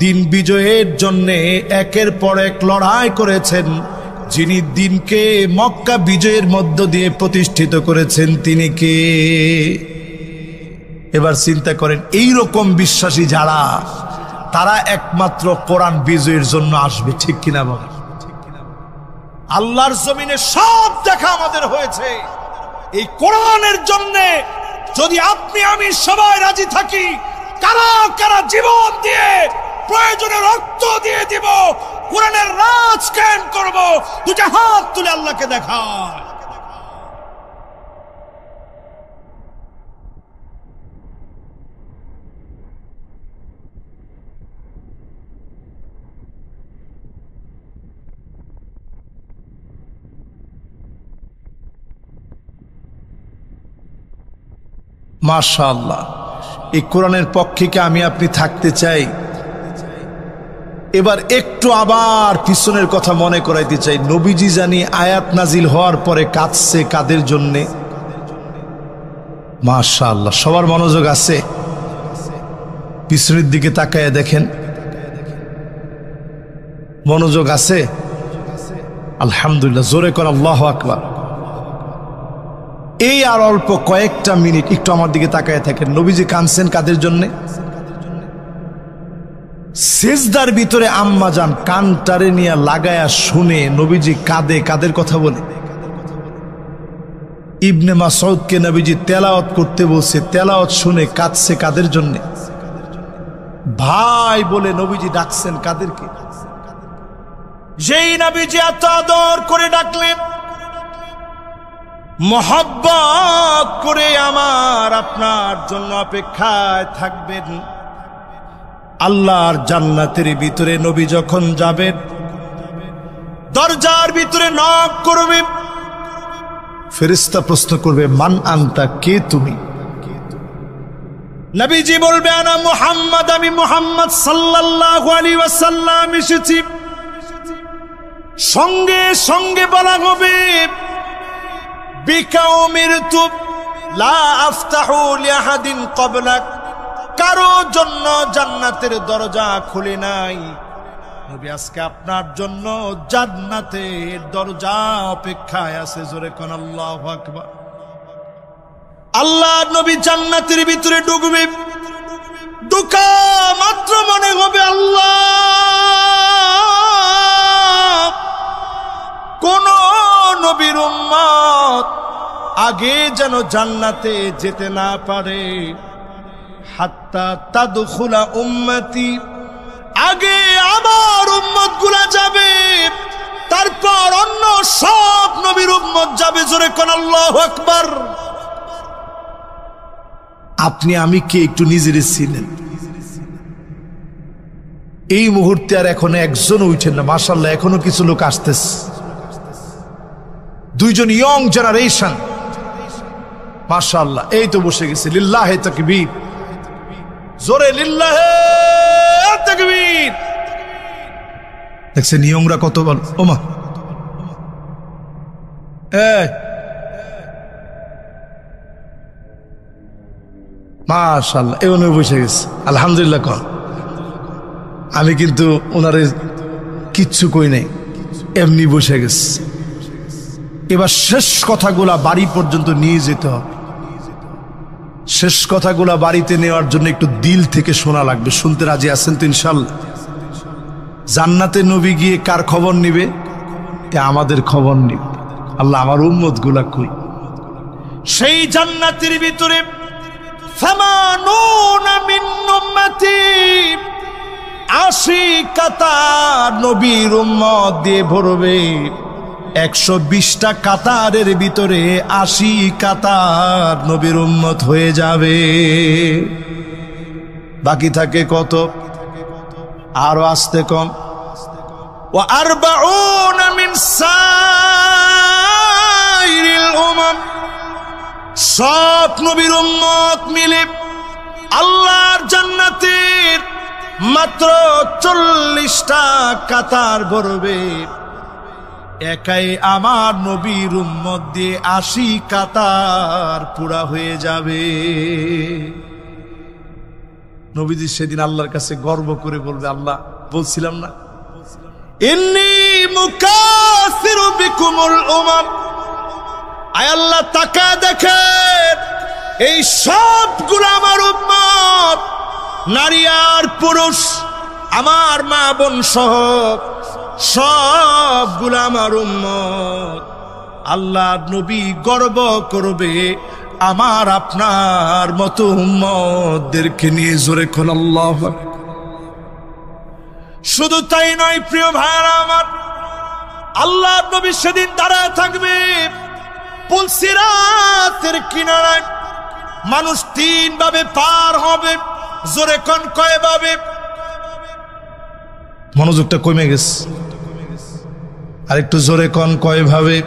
দিন বিজয়ের জন্য একের পর এক লড়াই করেছেন। যিনি দিনকে মক্কা বিজয়ের মধ্য দিয়ে প্রতিষ্ঠিত করেছেন তিনি কে? এবার চিন্তা করেন, এই রকম বিশ্বাসী যারা, তারা একমাত্র কোরআন বিজয়ের জন্য আসবে, ঠিক কিনা বলেন? আল্লাহর জমিনে সব দেখা আমাদের হয়েছে এই কোরআনের জন্য। যদি আপনি আমি সবাই রাজি থাকি, কারা কারা জীবন দিয়ে, প্রয়োজনে রক্ত দিয়ে দিব, কোরআনের রাজ কায়েম করব, দুটা হাত তুলে আল্লাহকে দেখায়। মাশাআল্লাহ, এই কোরআনের পক্ষে কি আমি আপনি থাকতে চাই? এবার একটু আবার পিছনের কথা মনে করাইতে চাই। নবীজি জানি আয়াত নাজিল হওয়ার পরে কাঁদছে, কাদের জন্যে? মাশাআল্লাহ, সবার মনোযোগ আছে? পিছনের দিকে তাকায় দেখেন, মনোযোগ আছে? আলহামদুলিল্লাহ, জোরে কর আল্লাহু আকবার। এই আর অল্প কয়েকটা মিনিট একটু আমার দিকে তাকায় থাকেন। নবীজি কাঁদছেন কাদের জন্যে? সিজদার ভিতরে আম্মা জান কানটারে নিয়ে লাগায়া শুনে নবীজি কাঁদে, কাদের কথা বলে? ইবনে মাসউদকে নবীজি তেলাওয়াত করতে বলছে, তেলাওয়াত শুনে কাঁদছে কাদের জন্যে? ভাই বলে নবীজি ডাকছেন কাদেরকে? যেই নবীজি এত আদর করে ডাকলেন, মোহাব্বত করে আমার আপনার জন্য অপেক্ষায় থাকবেন। আল্লাহর জান্নাতের ভিতরে নবী যখন যাবেন, দরজার ভিতরে নক করবে, ফেরেশতা প্রশ্ন করবে, মান আনতা, কে তুমি? নবীজি বলবে, আনা মুহাম্মদ, আমি মুহাম্মদ সাল্লাল্লাহু আলাইহি ওয়াসাল্লাম এসেছি। সঙ্গে সঙ্গে বলা হবে, বিকা উমিরতু লা আফতাহু লিআহাদিন ক্বাবলাক, কারো জন্য জান্নাতের দরজা খুলে নাই। নবী আজকে আপনার জন্য জান্নাতের দরজা অপেক্ষায় আছে। জোরে কোন আল্লাহু আকবার। আল্লাহর নবী জান্নাতের ভিতরে ঢুকবে, ঢোকা মাত্র মনে হবে আল্লাহ, কোন নবীর উম্মত আগে যেন জান্নাতে যেতে না পারে। হাত্তা তাদখুলা উম্মতি, আগে আমার উম্মত গুলা যাবে, তারপর অন্য সব নবীর উম্মত যাবে। জোরে কোন আল্লাহু আকবার। আপনি আমি কে একটু নিজের ছিলেন? এই মুহূর্তে আর এখনো একজন উঠেন না। মাশাআল্লাহ, এখনো কিছু লোক আসতেছে, দুইজন ইয়ং জেনারেশন, মাশাআল্লাহ, এই তো বসে গেছে। লিল্লাহে তাকবীর, জোরে লিল্লাহে তাকবীর। দেখছেন ইয়ংরা কত বল, ওমা মাশাআল্লাহ, এই উনি বসে গেছে। আলহামদুলিল্লাহ কন। আমি কিন্তু ওনারে কিচ্ছু কই নাই, এমনি বসে গেছে। এবার শেষ কথাগুলা বাড়ি পর্যন্ত নিয়ে যেতে হবে। শেষ কথাগুলা বাড়িতে নেওয়ার জন্য একটু দিল থেকে শোনা লাগবে। শুনতে রাজি আছেন তো ইনশাল্লাহ? জান্নাতে নবী গিয়ে কার খবর নিবে? আমাদের খবর নিবে। আল্লাহ আমার উম্মত গুলা কই। সেই জান্নাতের ভিতরে 80 মিন উম্মতি, 80 কাতার নবীর উম্মত দিয়ে ভরবে। 120টা কাতারের ভিতরে 80 কাতার নবীর উম্মত হয়ে যাবে। বাকি থাকে কত? আরো আসতে কম। ওয়া 40 মিন সাইরিল উমাম, সব নবীর উম্মত মিলে আল্লাহর জান্নাতের মাত্র 40টা কাতার ভরবে। একাই আমার নবীর উম্মত দিয়ে 80 কাতার পুরা হয়ে যাবে। নবীজি সেদিন আল্লাহর কাছে গর্ব করে বলবে, আল্লাহ বলছিলাম না ইন্নী মুকাসিরু বিকুমুল উমাম। আয় আল্লাহ তাকায় দেখেন, এই সবগুলো আমার উম্মত, নারী আর পুরুষ, আমার মা বোন সহ সবগুলো আমার উম্মত। আল্লাহ নবী গর্ব করবে আমার আপনার মতো উম্মতদেরকে নিয়ে। জোরে কোন আল্লাহু আকবার। শুধু তাই নয় প্রিয় ভাইরা আমার, আল্লাহ নবী সেদিন দাঁড়ায় থাকবে পুল সিরাতের কিনারায়। মানুষ 3 ভাবে পার হবে। জোরে কোন কয় ভাবে? মনোযোগটা কমে গেছে, আর একটু জোরে কোন কয় ভাবে?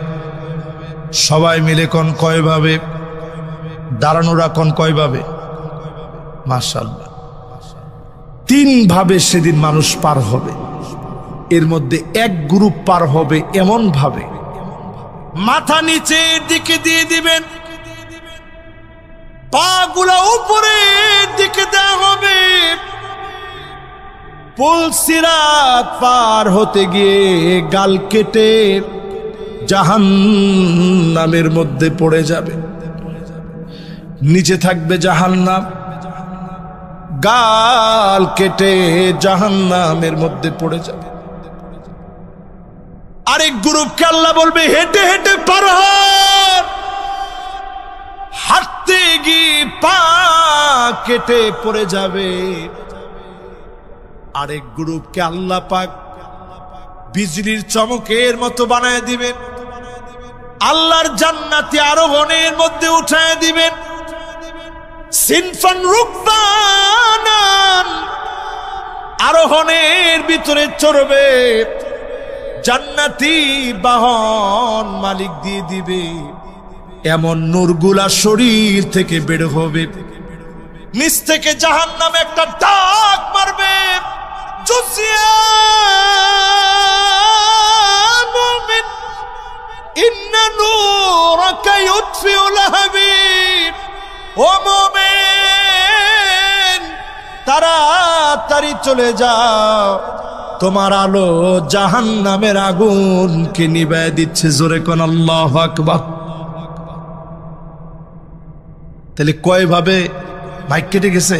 সবাই মিলে কোন কয় ভাবে? দাঁড়ানোরা কোন কয় ভাবে? মাশাআল্লাহ, 3 ভাবে সেদিন মানুষ পার হবে। এর মধ্যে এক গ্রুপ পার হবে এমন ভাবে, মাথা নিচের দিকে দিয়ে দিবেন, পা গুলা উপরের দিকে দেওয়া হবে। পুল সিরাত পার হতে গিয়ে গাল কেটে জাহান্নামের মধ্যে পড়ে যাবে। নিচে থাকবে জাহান্নাম, গাল কেটে জাহান্নামের মধ্যে পড়ে যাবে। আরেক গ্রুপকে আল্লাহ বলবে হেঁটে হেঁটে পার হ। হাঁটতে গিয়ে পা কেটে পড়ে যাবে। আরেক গ্রুপকে আল্লাহ পাক বিজলির চমকের মতো বানায় দিবেন। আল্লাহর জান্নাতে আরোহণের মধ্যে উঠায় দিবেন। সিনফান রুকবানান, আরোহণের ভিতরে চড়বে। জান্নাতি বাহন মালিক দিয়ে দিবে। এমন নূরগুলা শরীর থেকে বের হবে। নিচ থেকে জাহান্নামে একটা ডাক মারবে, জুসিয়া মুমিন ইন্না নূরাকা ইউতফিউ লাহাবিব। ও মুমিন, তাড়াতাড়ি চলে যাও, তোমার আলো জাহান্নামের আগুনকে নিভায় দিচ্ছে। জোরে কোন আল্লাহু আকবার। তাহলে কয় ভাবে মাইক কেটে গেছে?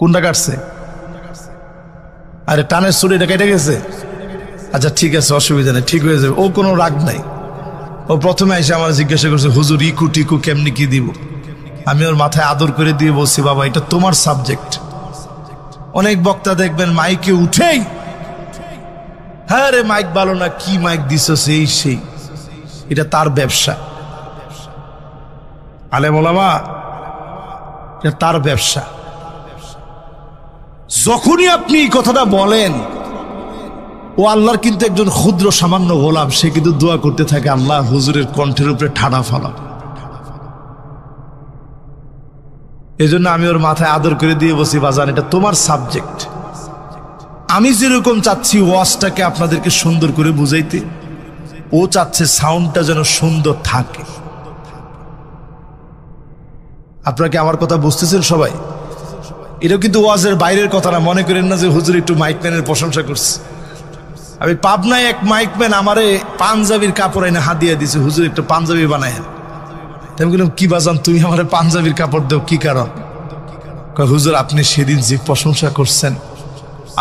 কোনটা কাটছে? আরে টানের ছুরিটা কেটে গেছে। আচ্ছা ঠিক আছে, অসুবিধা নেই, ঠিক হয়ে যাবে। ও কোনো রাগ নাই। ও প্রথমে এসে আমার জিজ্ঞাসা করছে, হুজুর ইকু টিকু কেমনি কি দিব? আমি ওর মাথায় আদর করে দিয়ে বলছি, বাবা এটা তোমার সাবজেক্ট। অনেক বক্তা দেখবেন মাইকে উঠেই, হ্যাঁ রে মাইক ভালো না, কি মাইক দিছ সেই। এটা তার ব্যবসা। আলেম ওলামা, এটা তার ব্যবসা। যখনই আপনি এই কথাটা বলেন, ও আল্লাহর কিন্তু একজন ক্ষুদ্র সামান্য গোলাম, সে কিন্তু দোয়া করতে থাকে, আল্লাহ হুজুরের কণ্ঠের উপরে ঠাডা ফেলা। এই জন্য আমি ওর মাথায় আদর করে দিয়ে বসি, বাজান এটা তোমার সাবজেক্ট। আমি যেরকম চাচ্ছি ওয়াজটাকে আপনাদেরকে সুন্দর করে বুঝাইতে, ও চাচ্ছে সাউন্ডটা যেন সুন্দর থাকে। আপনারা কি আমার কথা বুঝতেছেন সবাই? এটা কিন্তু ওয়াজের বাইরের কথা না। মনে করেন না যে হুজুর একটু মাইকম্যানের প্রশংসা করছে। আমি পাবনায় এক মাইকম্যান আমারে পাঞ্জাবির কাপড় এনে হাদিয়া দিছে, হুজুর একটা পাঞ্জাবি বানায়। আমি বললাম কি বাজান তুমি আমার পাঞ্জাবির কাপড় দাও, কি কারণ? কয় হুজুর আপনি সেদিন যে প্রশংসা করছেন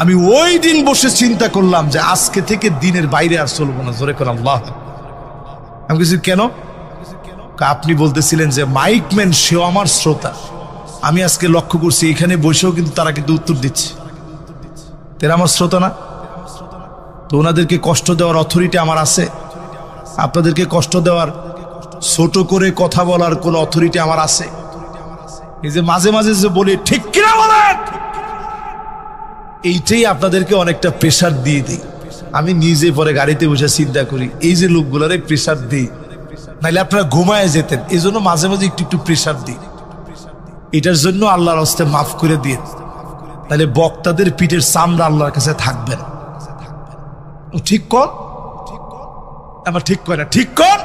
আমি ওই দিন বসে চিন্তা করলাম যে আজকে থেকে দিনের বাইরে আর চলবো না। জোরে করে আল্লাহ। আমি কিছু কেন? আপনি বলতেছিলেন যে মাইকম্যান সেও আমার শ্রোতা। আমি আজকে লক্ষ্য করছি এখানে বসেও কিন্তু তারা কিন্তু উত্তর দিচ্ছে, তারা আমার শ্রোতা না? তো ওনাদেরকে কষ্ট দেওয়ার অথরিটি আমার আছে? আপনাদেরকে কষ্ট দেওয়ার, ছোট করে কথা বলার কোন অথরিটি আমার আছে? এই যে মাঝে মাঝে যে বলি ঠিক কিনা বলেন, এইটাই আপনাদেরকে অনেকটা প্রেশার দিয়ে দিই। আমি নিজে পরে গাড়িতে বসে চিন্তা করি এই যে লোকগুলারে প্রেশার দিই, নাইলে আপনারা ঘুমায় যেতেন। এই জন্য মাঝে মাঝে একটু একটু প্রেশার দিই। এটার জন্য আল্লাহর হস্তে মাফ করে দিয়ে, তাহলে বক্তাদের পিঠের চামড়া আল্লাহর কাছে থাকবে না। ঠিক কর, আমার ঠিক কর না, ঠিক কর।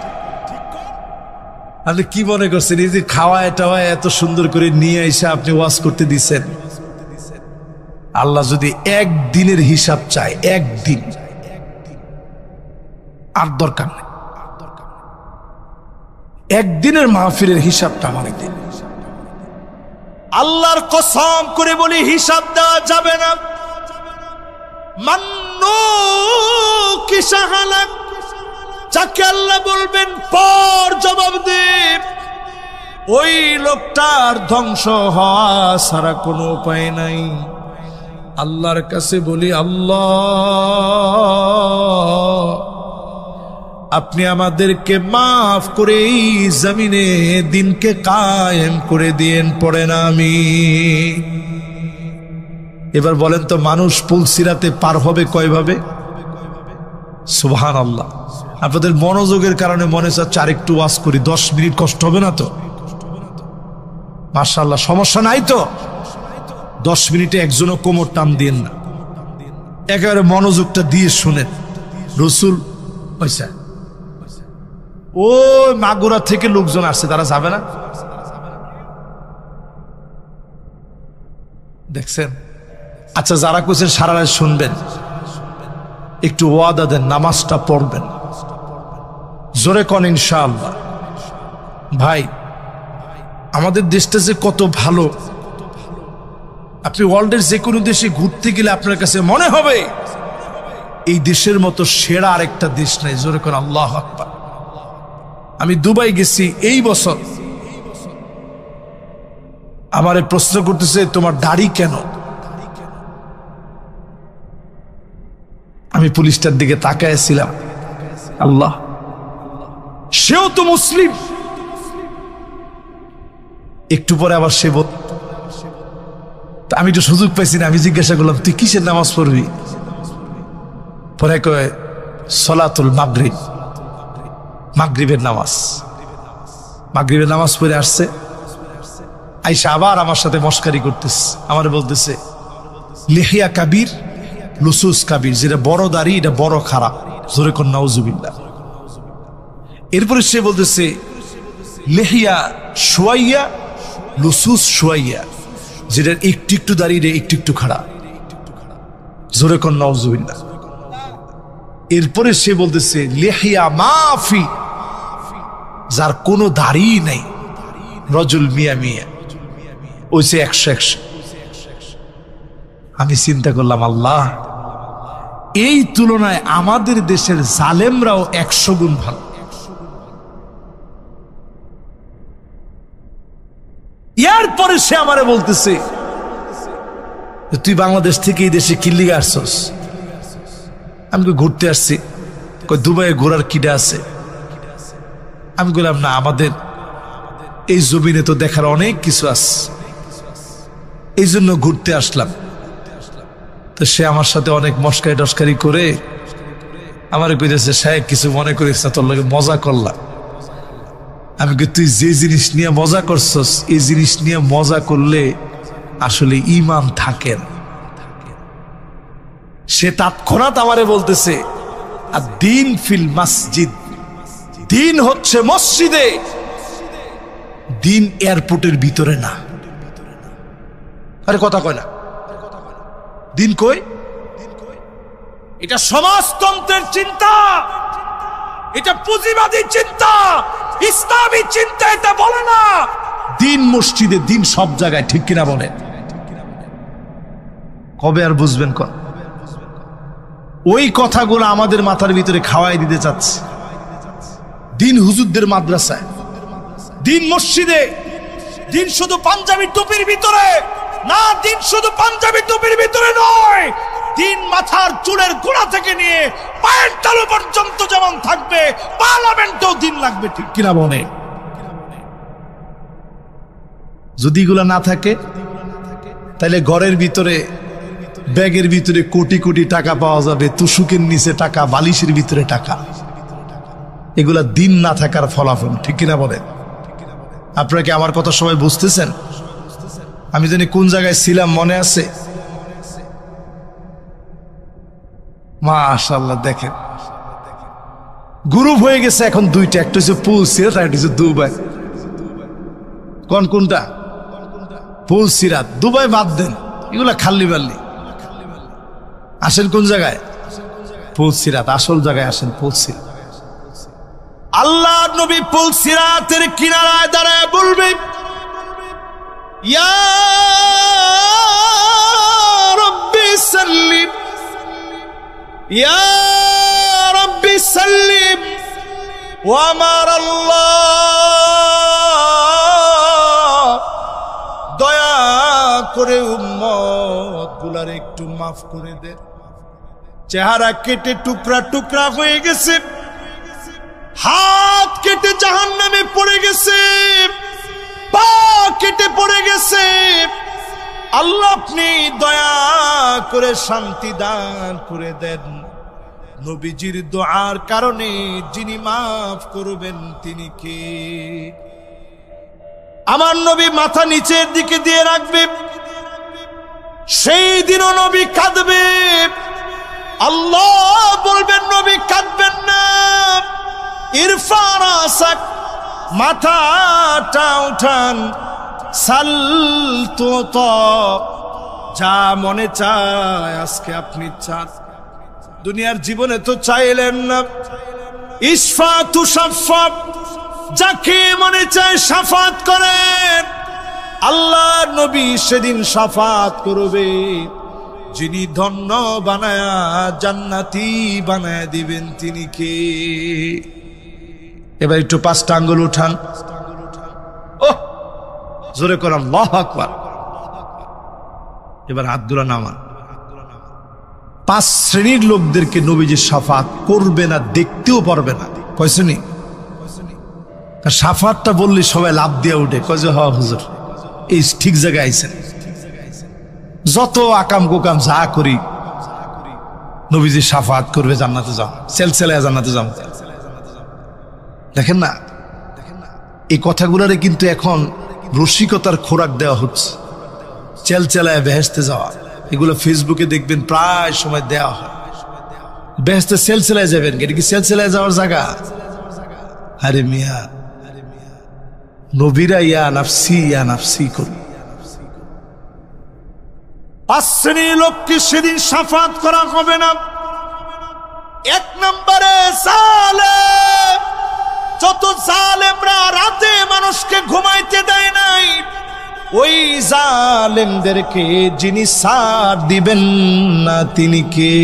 আপনি কি মনে করছেন এই যে খাওয়ায় টাওয়ায় এত সুন্দর করে নিয়ে এসে আপনি ওয়াজ করতে দিচ্ছেন? আল্লাহ যদি একদিনের হিসাব চায়, একদিন, আর দরকার নেই। একদিনের মাহফিলের হিসাবটা অনেক দিন। আল্লাহর কসম করে বলি হিসাব দেওয়া যাবে না। মান্নু কি সাহালাক, যাকে আল্লাহ বলবেন পর জবাব দে, ওই লোকটার ধ্বংস হওয়া ছাড়া কোনো উপায় নাই। আল্লাহর কাছে বলি আল্লাহ আপনি আমাদেরকে মাফ করে এই জমিনে দিনকে কায়েম করে দিয়েন, পড়ে না আমি। এবার বলেন তো মানুষ পুলসিরাতে পার হবে কয়ভাবে? সুবহানাল্লাহ। আপনাদের মনোযোগের কারণে মনে চাচ্ছে আরেকটু ওয়াজ করি, 10 মিনিট কষ্ট হবে না তো? মাশাআল্লাহ, সমস্যা নাই তো? 10 মিনিটে একজনও কোমর টান দিয়েন না, একেবারে মনোযোগটা দিয়ে শুনেন। রসুল পয়সা ও মাগুরা থেকে লোকজন আসছে, তারা যাবে না? দেখছেন? আচ্ছা, যারা কইছেন সারা রাত শুনবেন, একটু ওয়াদা দেন নামাজটা পড়বেন। জোরে কন ইনশাআল্লাহ। ভাই, আমাদের দেশটা যে কত ভালো, আপনি ওয়ার্ল্ডের যে কোনো দেশে ঘুরতে গেলে আপনার কাছে মনে হবে এই দেশের মতো সেরা আরেকটা দেশ নাই। জোরে কন আল্লাহু আকবার। আমি দুবাই গেছি এই বছর, আমারে প্রশ্ন করতেছে তোমার দাড়ি কেন? আমি পুলিশটার দিকে তাকাইছিলাম, আল্লাহ, সেও তো মুসলিম। একটু পরে আবার সে আমি একটু সুযোগ পাইছি না, আমি জিজ্ঞাসা করলাম তুই কিসের নামাজ পড়বি? পরে কয় সলাতুল মাগরিব, মাগরিবের নামাজ। মাগরিবের নামাজ পড়ে আসছে, আইসা আবার আমার সাথে মস্কারি করতেছে, আমার বলতেছে লিহিয়া কাবির লুসুস কাবির, যেটা বড় দাড়ি এটা বড় খারাপ। জোরে কর নাউজুবিল্লাহ। এরপরে সে বলতেছে লিহিয়া শুয়াইয়া লুসুস শুয়াইয়া, যেটার একটু একটু দাঁড়িয়ে একটু একটু খারাপ। জোরে কর নাউজুবিল্লাহ। এরপরে সে বলতেছে লিহিয়া মাফি, যার কোনো দাড়ি নাই, রজুল মিয়া মিয়া, ওইসে 100-100। আমি চিন্তা করলাম আল্লাহ, এই তুলনায় আমাদের দেশের জালেমরাও 100 গুণ ভালো। এরপরে সে আমারে বলতেছে তুই বাংলাদেশ থেকে এই দেশে কি লিগে আসছস? আমি ঘুরতে আসছি। দুবাইয়ে ঘোরার কিডা আছে? আমি বললাম না, আমাদের এই জমিনে তো দেখার অনেক কিছু আছে, এই জন্য ঘুরতে আসলাম। তো সে আমার সাথে অনেক মস্কারি টস্কারি করে আমার কইতেছে সাহেব কিছু মনে করিস না, তোর লগে মজা করলাম। আমি কি তুই যে জিনিস নিয়ে মজা করছস, এই জিনিস নিয়ে মজা করলে আসলে ঈমান থাকে না। সে তৎক্ষণাৎ আমারে বলতেছে আর দিন ফিল মসজিদ, দিন হচ্ছে মসজিদে, দিন এয়ারপোর্টের ভিতরে না। আরে কথা কয় না, দিন কই? এটা সমাজতন্ত্রের চিন্তা, এটা পুঁজিবাদী চিন্তা, ইসলামী চিন্তা এটা বলে না। দিন মসজিদে, দিন সব জায়গায়, ঠিক কিনা বলেন? কবে আর বুঝবেন? ওই কথাগুলো আমাদের মাথার ভিতরে খাওয়াই দিতে চাচ্ছে। দিন হুজুরদের মাদ্রাসায়, দিন মসজিদে, দিন শুধু পাঞ্জাবি টুপির ভিতরে না, দিন শুধু পাঞ্জাবি টুপির ভিতরে নয়, দিন মাথার চুলের গোড়া থেকে নিয়ে পায়ের তালু পর্যন্ত যেমন থাকবে, পার্লামেন্টেও দিন লাগবে, ঠিক কিনা বলে? যদি এগুলা না থাকে তাহলে ঘরের ভিতরে, ব্যাগের ভিতরে কোটি কোটি টাকা পাওয়া যাবে, তুষুকের নিচে টাকা, বালিশের ভিতরে টাকা। এগুলা দিন না থাকার ফলাফল, ঠিক কিনা বলেন? আপনারা কি আমার কথা সবাই বুঝতেছেন? আমি জানি কোন জায়গায় ছিলাম, মনে আছে? মাশাআল্লাহ, দেখেন গ্রুপ হয়ে গেছে এখন দুইটা, একটা হচ্ছে পুলসিরাত আর একটা হচ্ছে দুবাই। কোনটা? পুলসিরাত। দুবাই বাদ দেন, এগুলা খাল্লি বাল্লি। আসেন কোন জায়গায়? পুলসিরাত। আসল জায়গায় আসেন, পুলসিরাত। আল্লাহ নবী পুলসিরাতের কিনারায় দাঁড়ায় বলবে, ইয়া রাব্বি সাল্লিম, ইয়া রাব্বি সাল্লিম। ও আমার আল্লাহ, দয়া করে উম্মত গুলার একটু মাফ করে দে। চেহারা কেটে টুকরা টুকরা হয়ে গেছে, হাত কেটে জাহান্নামে পড়ে গেছে, পা কেটে পড়ে গেছে। আল্লাহ আপনি দয়া করে শান্তি দান করে দেন। নবীজির দোয়ার কারণে যিনি মাফ করবেন তিনি কে? আমার নবী মাথা নিচের দিকে দিয়ে রাখবে, সেই দিনও নবী কাঁদবে। আল্লাহ বলবেন নবী কাঁদবেন না, ইরফান আসাক, মাথাটা উঠান, সাল তো যা মনে চায় আজকে আপনি চান। দুনিয়ার জীবনে তো চাইলেন না। ইসফা তু সাফা, যাকে মনে চায় সাফাত করেন। আল্লাহ নবী সেদিন সাফাত করবে, যিনি ধন্য বানায়া জান্নাতি বানায়া দিবেন তিনি কে? এবার একটু 5টা আঙ্গুল উঠান, ও জোরে করে আল্লাহু আকবার। এবার হাতগুলো নামান। 5 শ্রেণীর লোকদেরকে নবীজি শাফাত করবে না, দেখতেও পারবে না। কয় শ্রেণী? শাফাতটা বললে সবাই লাভ দিয়ে উঠে, কয় যে হ্যাঁ হুজুর এই ঠিক জায়গায় আইছেন। যত আকাম কুকাম যা করি, নবীজি শাফাত করবে, জান্নাতে যাও, সেলসেলায় জান্নাতে যাও। দেখেন না, এই কথাগুলারে কিন্তু এখন রসিকতার খোরাক দেওয়া হচ্ছে। চেলচেলায় বেহেশতে যাওয়া, এগুলো ফেসবুকে দেখবেন প্রায় সময় দেওয়া হয়। বেহেশতে সেলসেলায় যাবেন, এটা কি সেলসেলায় যাওয়ার জায়গা? আরে মিয়া, নবীরা ইয়া নাফসি করি। 5 শ্রেণীর লোককে সেদিন শাফাত করা হবে না। 1 নম্বরে জালেম, যত জালেমরা রাতে মানুষকে ঘুমাইতে দেয় নাই, ওই জালেমদেরকে যিনি সাথ দিবেন না তিনি কে?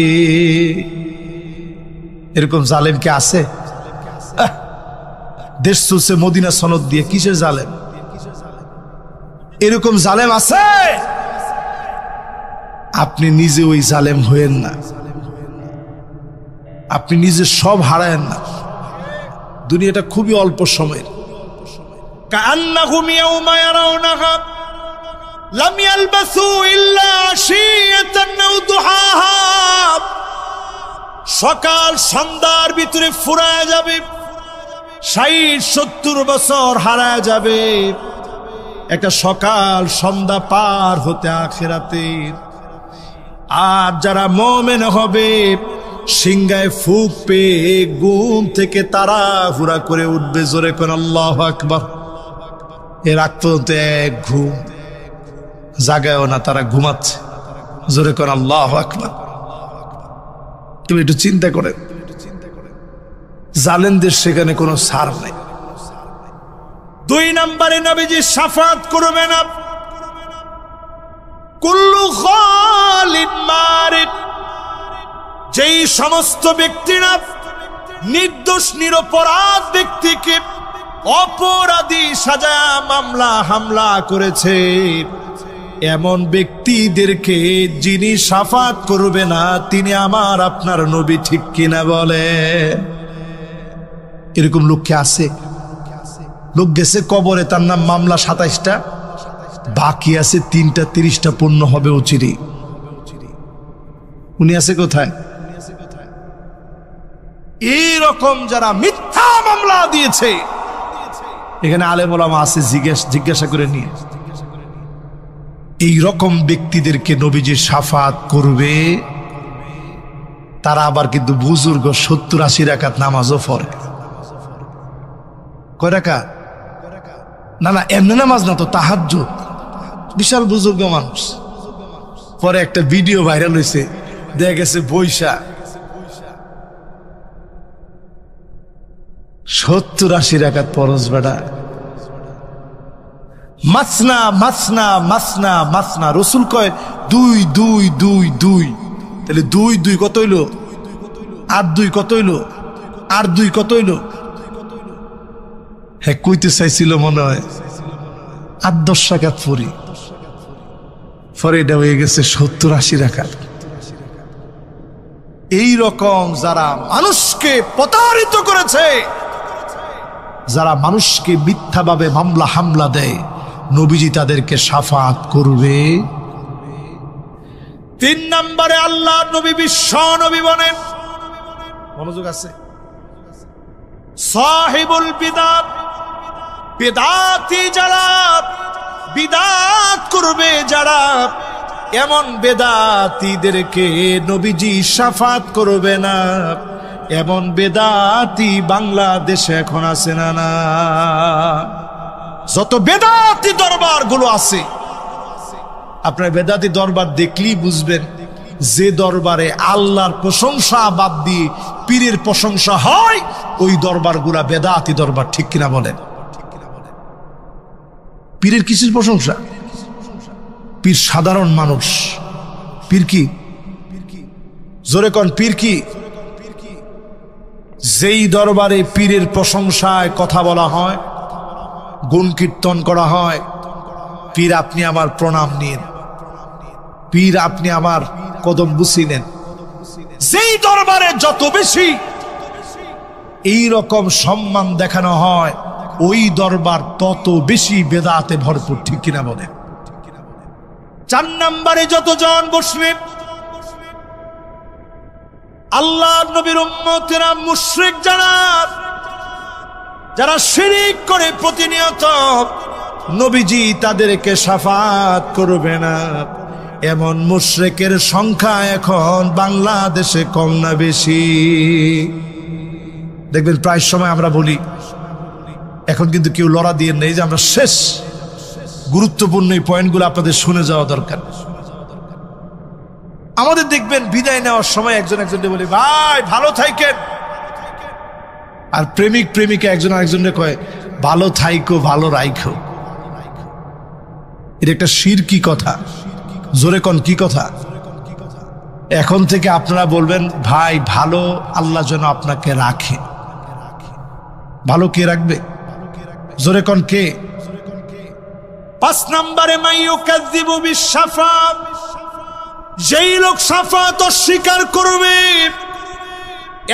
এরকম জালেম কে আছে? দেশ চলছে মদিনা সনদ দিয়ে, কিসের জালেম? এরকম জালেম আছে? আপনি নিজে ওই জালেম হয়েন না, আপনি নিজে সব হারায়েন না। দুনিয়াটা খুবই অল্প সময়ের। কান্নাহুম ইয়াওমা ইয়ারাউনাহা লাম ইয়ালবাসু ইল্লা আশিয়াতান আও দুহাহা। সকাল সন্ধ্যার ভিতরে ফুরায় যাবে, 60-70 বছর হারায় যাবে একটা সকাল সন্ধ্যা পার হতে আখিরাতের। আর যারা মুমিন হবে, সিংহায় ফুক পেয়ে ঘুম থেকে তাড়াহুড়া করে উঠবে, জোরে করে আল্লাহু আকবার। এর আগ পর্যন্ত এক ঘুম জাগায়ও না, তারা ঘুমাচ্ছে, জোরে করে আল্লাহু আকবার। তুমি একটু চিন্তা করেন, জালেমদের সেখানে কোনো ছাড় নেই। দুই নম্বরে নবীজি শাফাত করবে না কুল্লু খালিদ মারিদ, যেই সমস্ত ব্যক্তিরা নির্দোষ নিরপরাধ ব্যক্তিকে অপরাধী সাজায়া মামলা হামলা করেছে, এমন ব্যক্তিদেরকে যিনি শাফাত করবে না তিনি আমার আপনার নবী, ঠিক কিনা বলে? এরকম লোককে আছে? লোক গেছে কবরে, তার নাম মামলা 27টা, বাকি আছে 3টা 30টা পূর্ণ হবে অচিরে। উনি আছে কোথায়? এইরকম যারা মিথ্যা মামলা দিয়েছে, এখানে আলেম ওলামা আছে, জিজ্ঞাসা করে নিয়ে। এই রকম ব্যক্তিদেরকে নবীজি শাফাত করবে। তারা আবার কিন্তু বুজুর্গ, 70-80 রাকাত নামাজও পড়ে। কয় রাকাত? না না, এমনি নামাজ না তো, তাহাজ্জুদ। বিশাল বুজুর্গ মানুষ। পরে একটা ভিডিও ভাইরাল হয়েছে, দেখা গেছে বৈশা 70-80 রাকাত ফরজ বেটা। মাসনা মাসনা মাসনা মাসনা, রসুল কয় 2 2 2 2। তাহলে 2 2 কত হইলো? 8 2 কত হইলো? 8 2 কত হইলো? হ্যাঁ, কইতে চাইছিল মনে হয় 8-10 রাকাত পড়ি, পরে এটা হয়ে গেছে 70-80 রাকাত। এই রকম যারা মানুষকে প্রতারিত করেছে, যারা মানুষকে মিথ্যাভাবে মামলা হামলা দেয়, নবীজি তাদেরকে শাফাত করবে। 3 নম্বরে আল্লাহ নবী বিশ্ব নবী বলেন, মনোযোগ আছে, সাহিবুল বিদাত, বেদাতি যারা, বিদাত করবে যারা, এমন বেদাতিদেরকে নবীজি শাফাত করবে না। এমন বেদাতি বাংলাদেশে এখন আছে না? না, যত বেদাতি দরবার গুলো আছে, আপনার বেদাতি দরবার দেখলেই বুঝবেন, যে দরবারে আল্লাহর প্রশংসা বাদ দিয়ে পীরের প্রশংসা হয়, ওই দরবার গুলা বেদাতি দরবার, ঠিক কিনা বলেন? পীরের কিসের প্রশংসা? পীর সাধারণ মানুষ। পীর কি? জোরে কোন, পীর কি? যেই দরবারে পীরের প্রশংসায় কথা বলা হয়, গুণ কীর্তন করা হয়, পীর আপনি আমার প্রণাম নিন, পীর আপনি আমার কদম বুঝি নেন, যেই দরবারে যত বেশি এই রকম সম্মান দেখানো হয়, ওই দরবার তত বেশি বেদাতে ভরপুর, ঠিক কিনা বলেন? 4 নম্বরে যতজন বসলেন, আল্লাহ নবীর উম্মতেরা মুশরিক যারা শিরিক করে প্রতিনিয়ত, নবীজি তাদেরকে শাফাত করবে না। এমন মুশরিকের সংখ্যা এখন বাংলাদেশে কম না বেশি? দেখবেন প্রায় সময় আমরা বলি, এখন কিন্তু কেউ লড়া দিয়ে নেই যে আমরা শেষ। গুরুত্বপূর্ণ এই পয়েন্টগুলো আপনাদের শুনে যাওয়া দরকার। আমাদের দেখবেন বিদায় নেওয়ার সময় একজন একজনকে বলি, ভাই ভালো থাকেন, আর প্রেমিক প্রেমিকা একজন আরেকজনকে কয়, ভালো থাইকো ভালো রাইখো। এটা একটা শিরকি কথা। জোরে কোন, কি কথা? এখন থেকে আপনারা বলবেন, ভাই ভালো আল্লাহ যেন আপনাকে রাখে। ভালো কে রাখবে? জোরে কোন, কে? 5 নম্বরে মাইয়ুকাযযিবু বিশ-শাফাআত, যেই লোক শাফাত অস্বীকার করবে,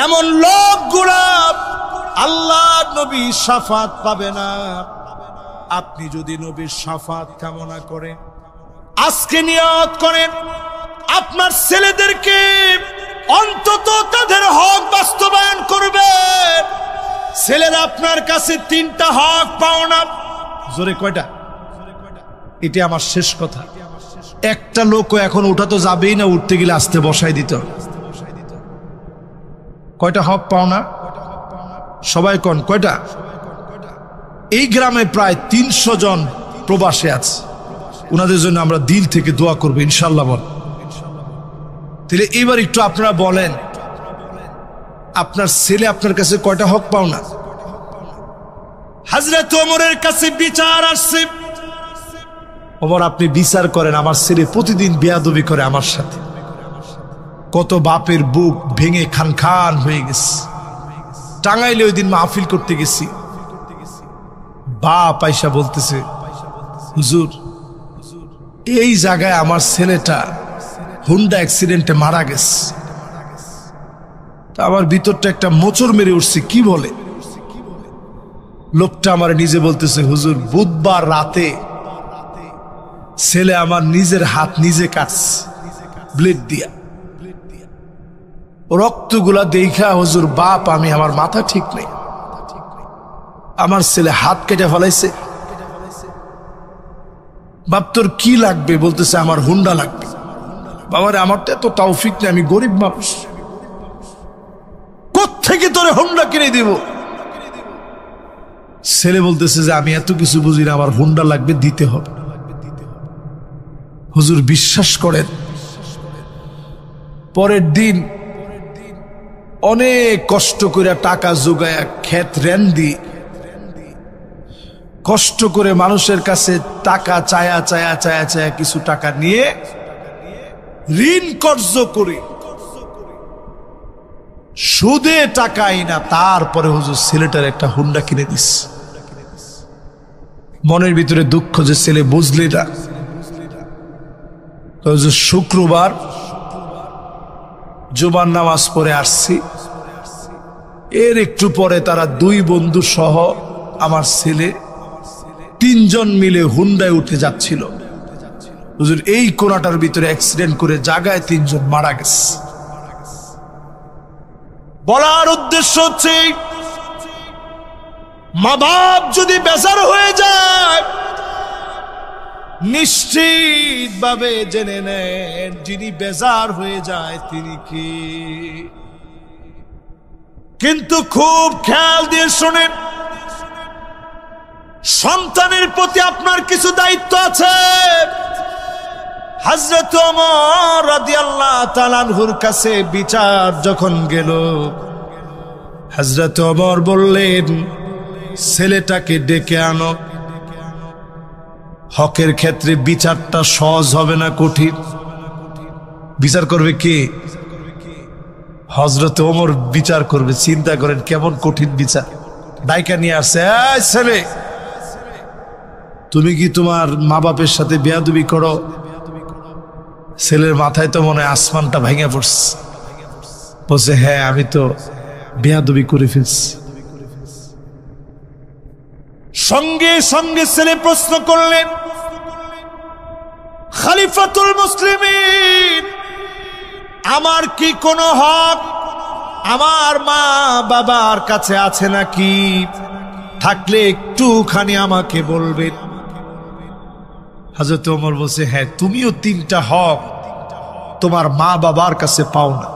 এমন লোকগুলা আল্লাহ নবী শাফাত পাবে না। আপনি যদি নবীর শাফাত কামনা করেন, আজকে নিয়ত করেন, আপনার ছেলেদেরকে অন্তত তাদের হক বাস্তবায়ন করবে। ছেলেরা আপনার কাছে 3টা হক পাওনা। জোরে কয়টা? এটা আমার শেষ কথা। একটা লোক এখন উঠা তো যাবেই না, উঠতে গেলে আস্তে বসাই দিত। কয়টা হক পাওনা? সবাই কোন কয়টা? এই গ্রামে প্রায় 300 জন প্রবাসী আছে, ওনাদের জন্য আমরা দিল থেকে দোয়া করবো ইনশাল্লাহ। বল, তাহলে এবার একটু আপনারা বলেন, আপনার ছেলে আপনার কাছে কয়টা হক পাওনা? হযরত ওমরের কাছে বিচার আসছে। ওমর, আপনি বিচার করেন, আমার ছেলে প্রতিদিন বেয়াদবি করে আমার সাথে। কত বাপের বুক ভেঙে খান খান হয়ে গেছে। টাঙ্গাইলে ওই দিন মাহফিল করতে গেছি, বাপ আইসা বলতেছে, হুজুর এই জায়গায় আমার ছেলেটা হুন্ডা অ্যাক্সিডেন্টে মারা গেছে। তা আমার ভিতরটা একটা মোচড় মেরে উঠছে, কি বলে? লোকটা আমার নিজে বলতেছে, হুজুর বুধবার রাতে ছেলে আমার নিজের হাত নিজে কাটছে ব্লেড দিয়া। রক্তগুলা দেখা হুজুর বাপ আমি, আমার মাথা ঠিক নেই, আমার ছেলে হাত কেটে ফেলাইছে। বাপ তোর কি লাগবে? বলতেছে আমার হুন্ডা লাগবে। বাবারে আমার তো এত তৌফিক নেই, আমি গরিব মানুষ, কোত্থেকে তোরে হুন্ডা কিনে দিব? ছেলে বলতেছে যে আমি এত কিছু বুঝি না, আমার হুন্ডা লাগবে, দিতে হবে। হুজুর বিশ্বাস করেন, পরের দিন অনেক কষ্ট করে টাকা জোগায় ক্ষেত রেন দি, কষ্ট করে মানুষের কাছে টাকা চায়া চায়া চায়া চায়া কিছু টাকা নিয়ে ঋণ কর্জ করে সুদে টাকা আইনা তারপরে হুজুর ছেলেটার একটা হুন্ডা কিনে দিস। মনের ভিতরে দুঃখ যে ছেলে বুঝলি না। শুক্রবার জুমার নামাজ পড়ে আসছি, এর একটু পরে তারা দুই বন্ধু সহ আমার ছেলে তিনজন মিলে হুন্ডায় উঠে যাচ্ছিল। হুজুর এই কোনাটার ভিতরে অ্যাক্সিডেন্ট করে জায়গায় তিনজন মারা গেছে। বলার উদ্দেশ্য হচ্ছে, মা বাপ যদি বেজার হয়ে যায়, নিশ্চিত ভাবে জেনে নেন যিনি বেজার হয়ে যায় তিনি কি। কিন্তু খুব খেয়াল দিয়ে শোনেন, সন্তানের প্রতি আপনার কিছু দায়িত্ব আছে। হযরত ওমর রাদিয়াল্লাহু তাআলা আনহুর কাছে বিচার যখন গেল, হযরত ওমর বললেন ছেলেটাকে ডেকে আনো। হকের ক্ষেত্রে বিচারটা সহজ হবে না কঠিন? বিচার করবে কে? হযরত ওমর বিচার করবে। চিন্তা করেন কেমন কঠিন বিচার। ডাইকা নিয়ে আসছে, এই ছেলে তুমি কি তোমার মা বাপের সাথে বেয়াদবি করো? ছেলের মাথায় তো মনে হয় আসমানটা ভেঙে পড়ছে। বলছে হ্যাঁ আমি তো বেয়াদবি করে ফেলছি। সঙ্গে সঙ্গে ছেলে প্রশ্ন করলেন, খলিফাতুল মুসলিমিন, আমার কি কোনো হক আমার মা বাবার কাছে আছে নাকি? থাকলে একটুখানি আমাকে বলবেন। হযরত ওমর বলছে হ্যাঁ, তুমিও তিনটা হক তোমার মা বাবার কাছে পাও না।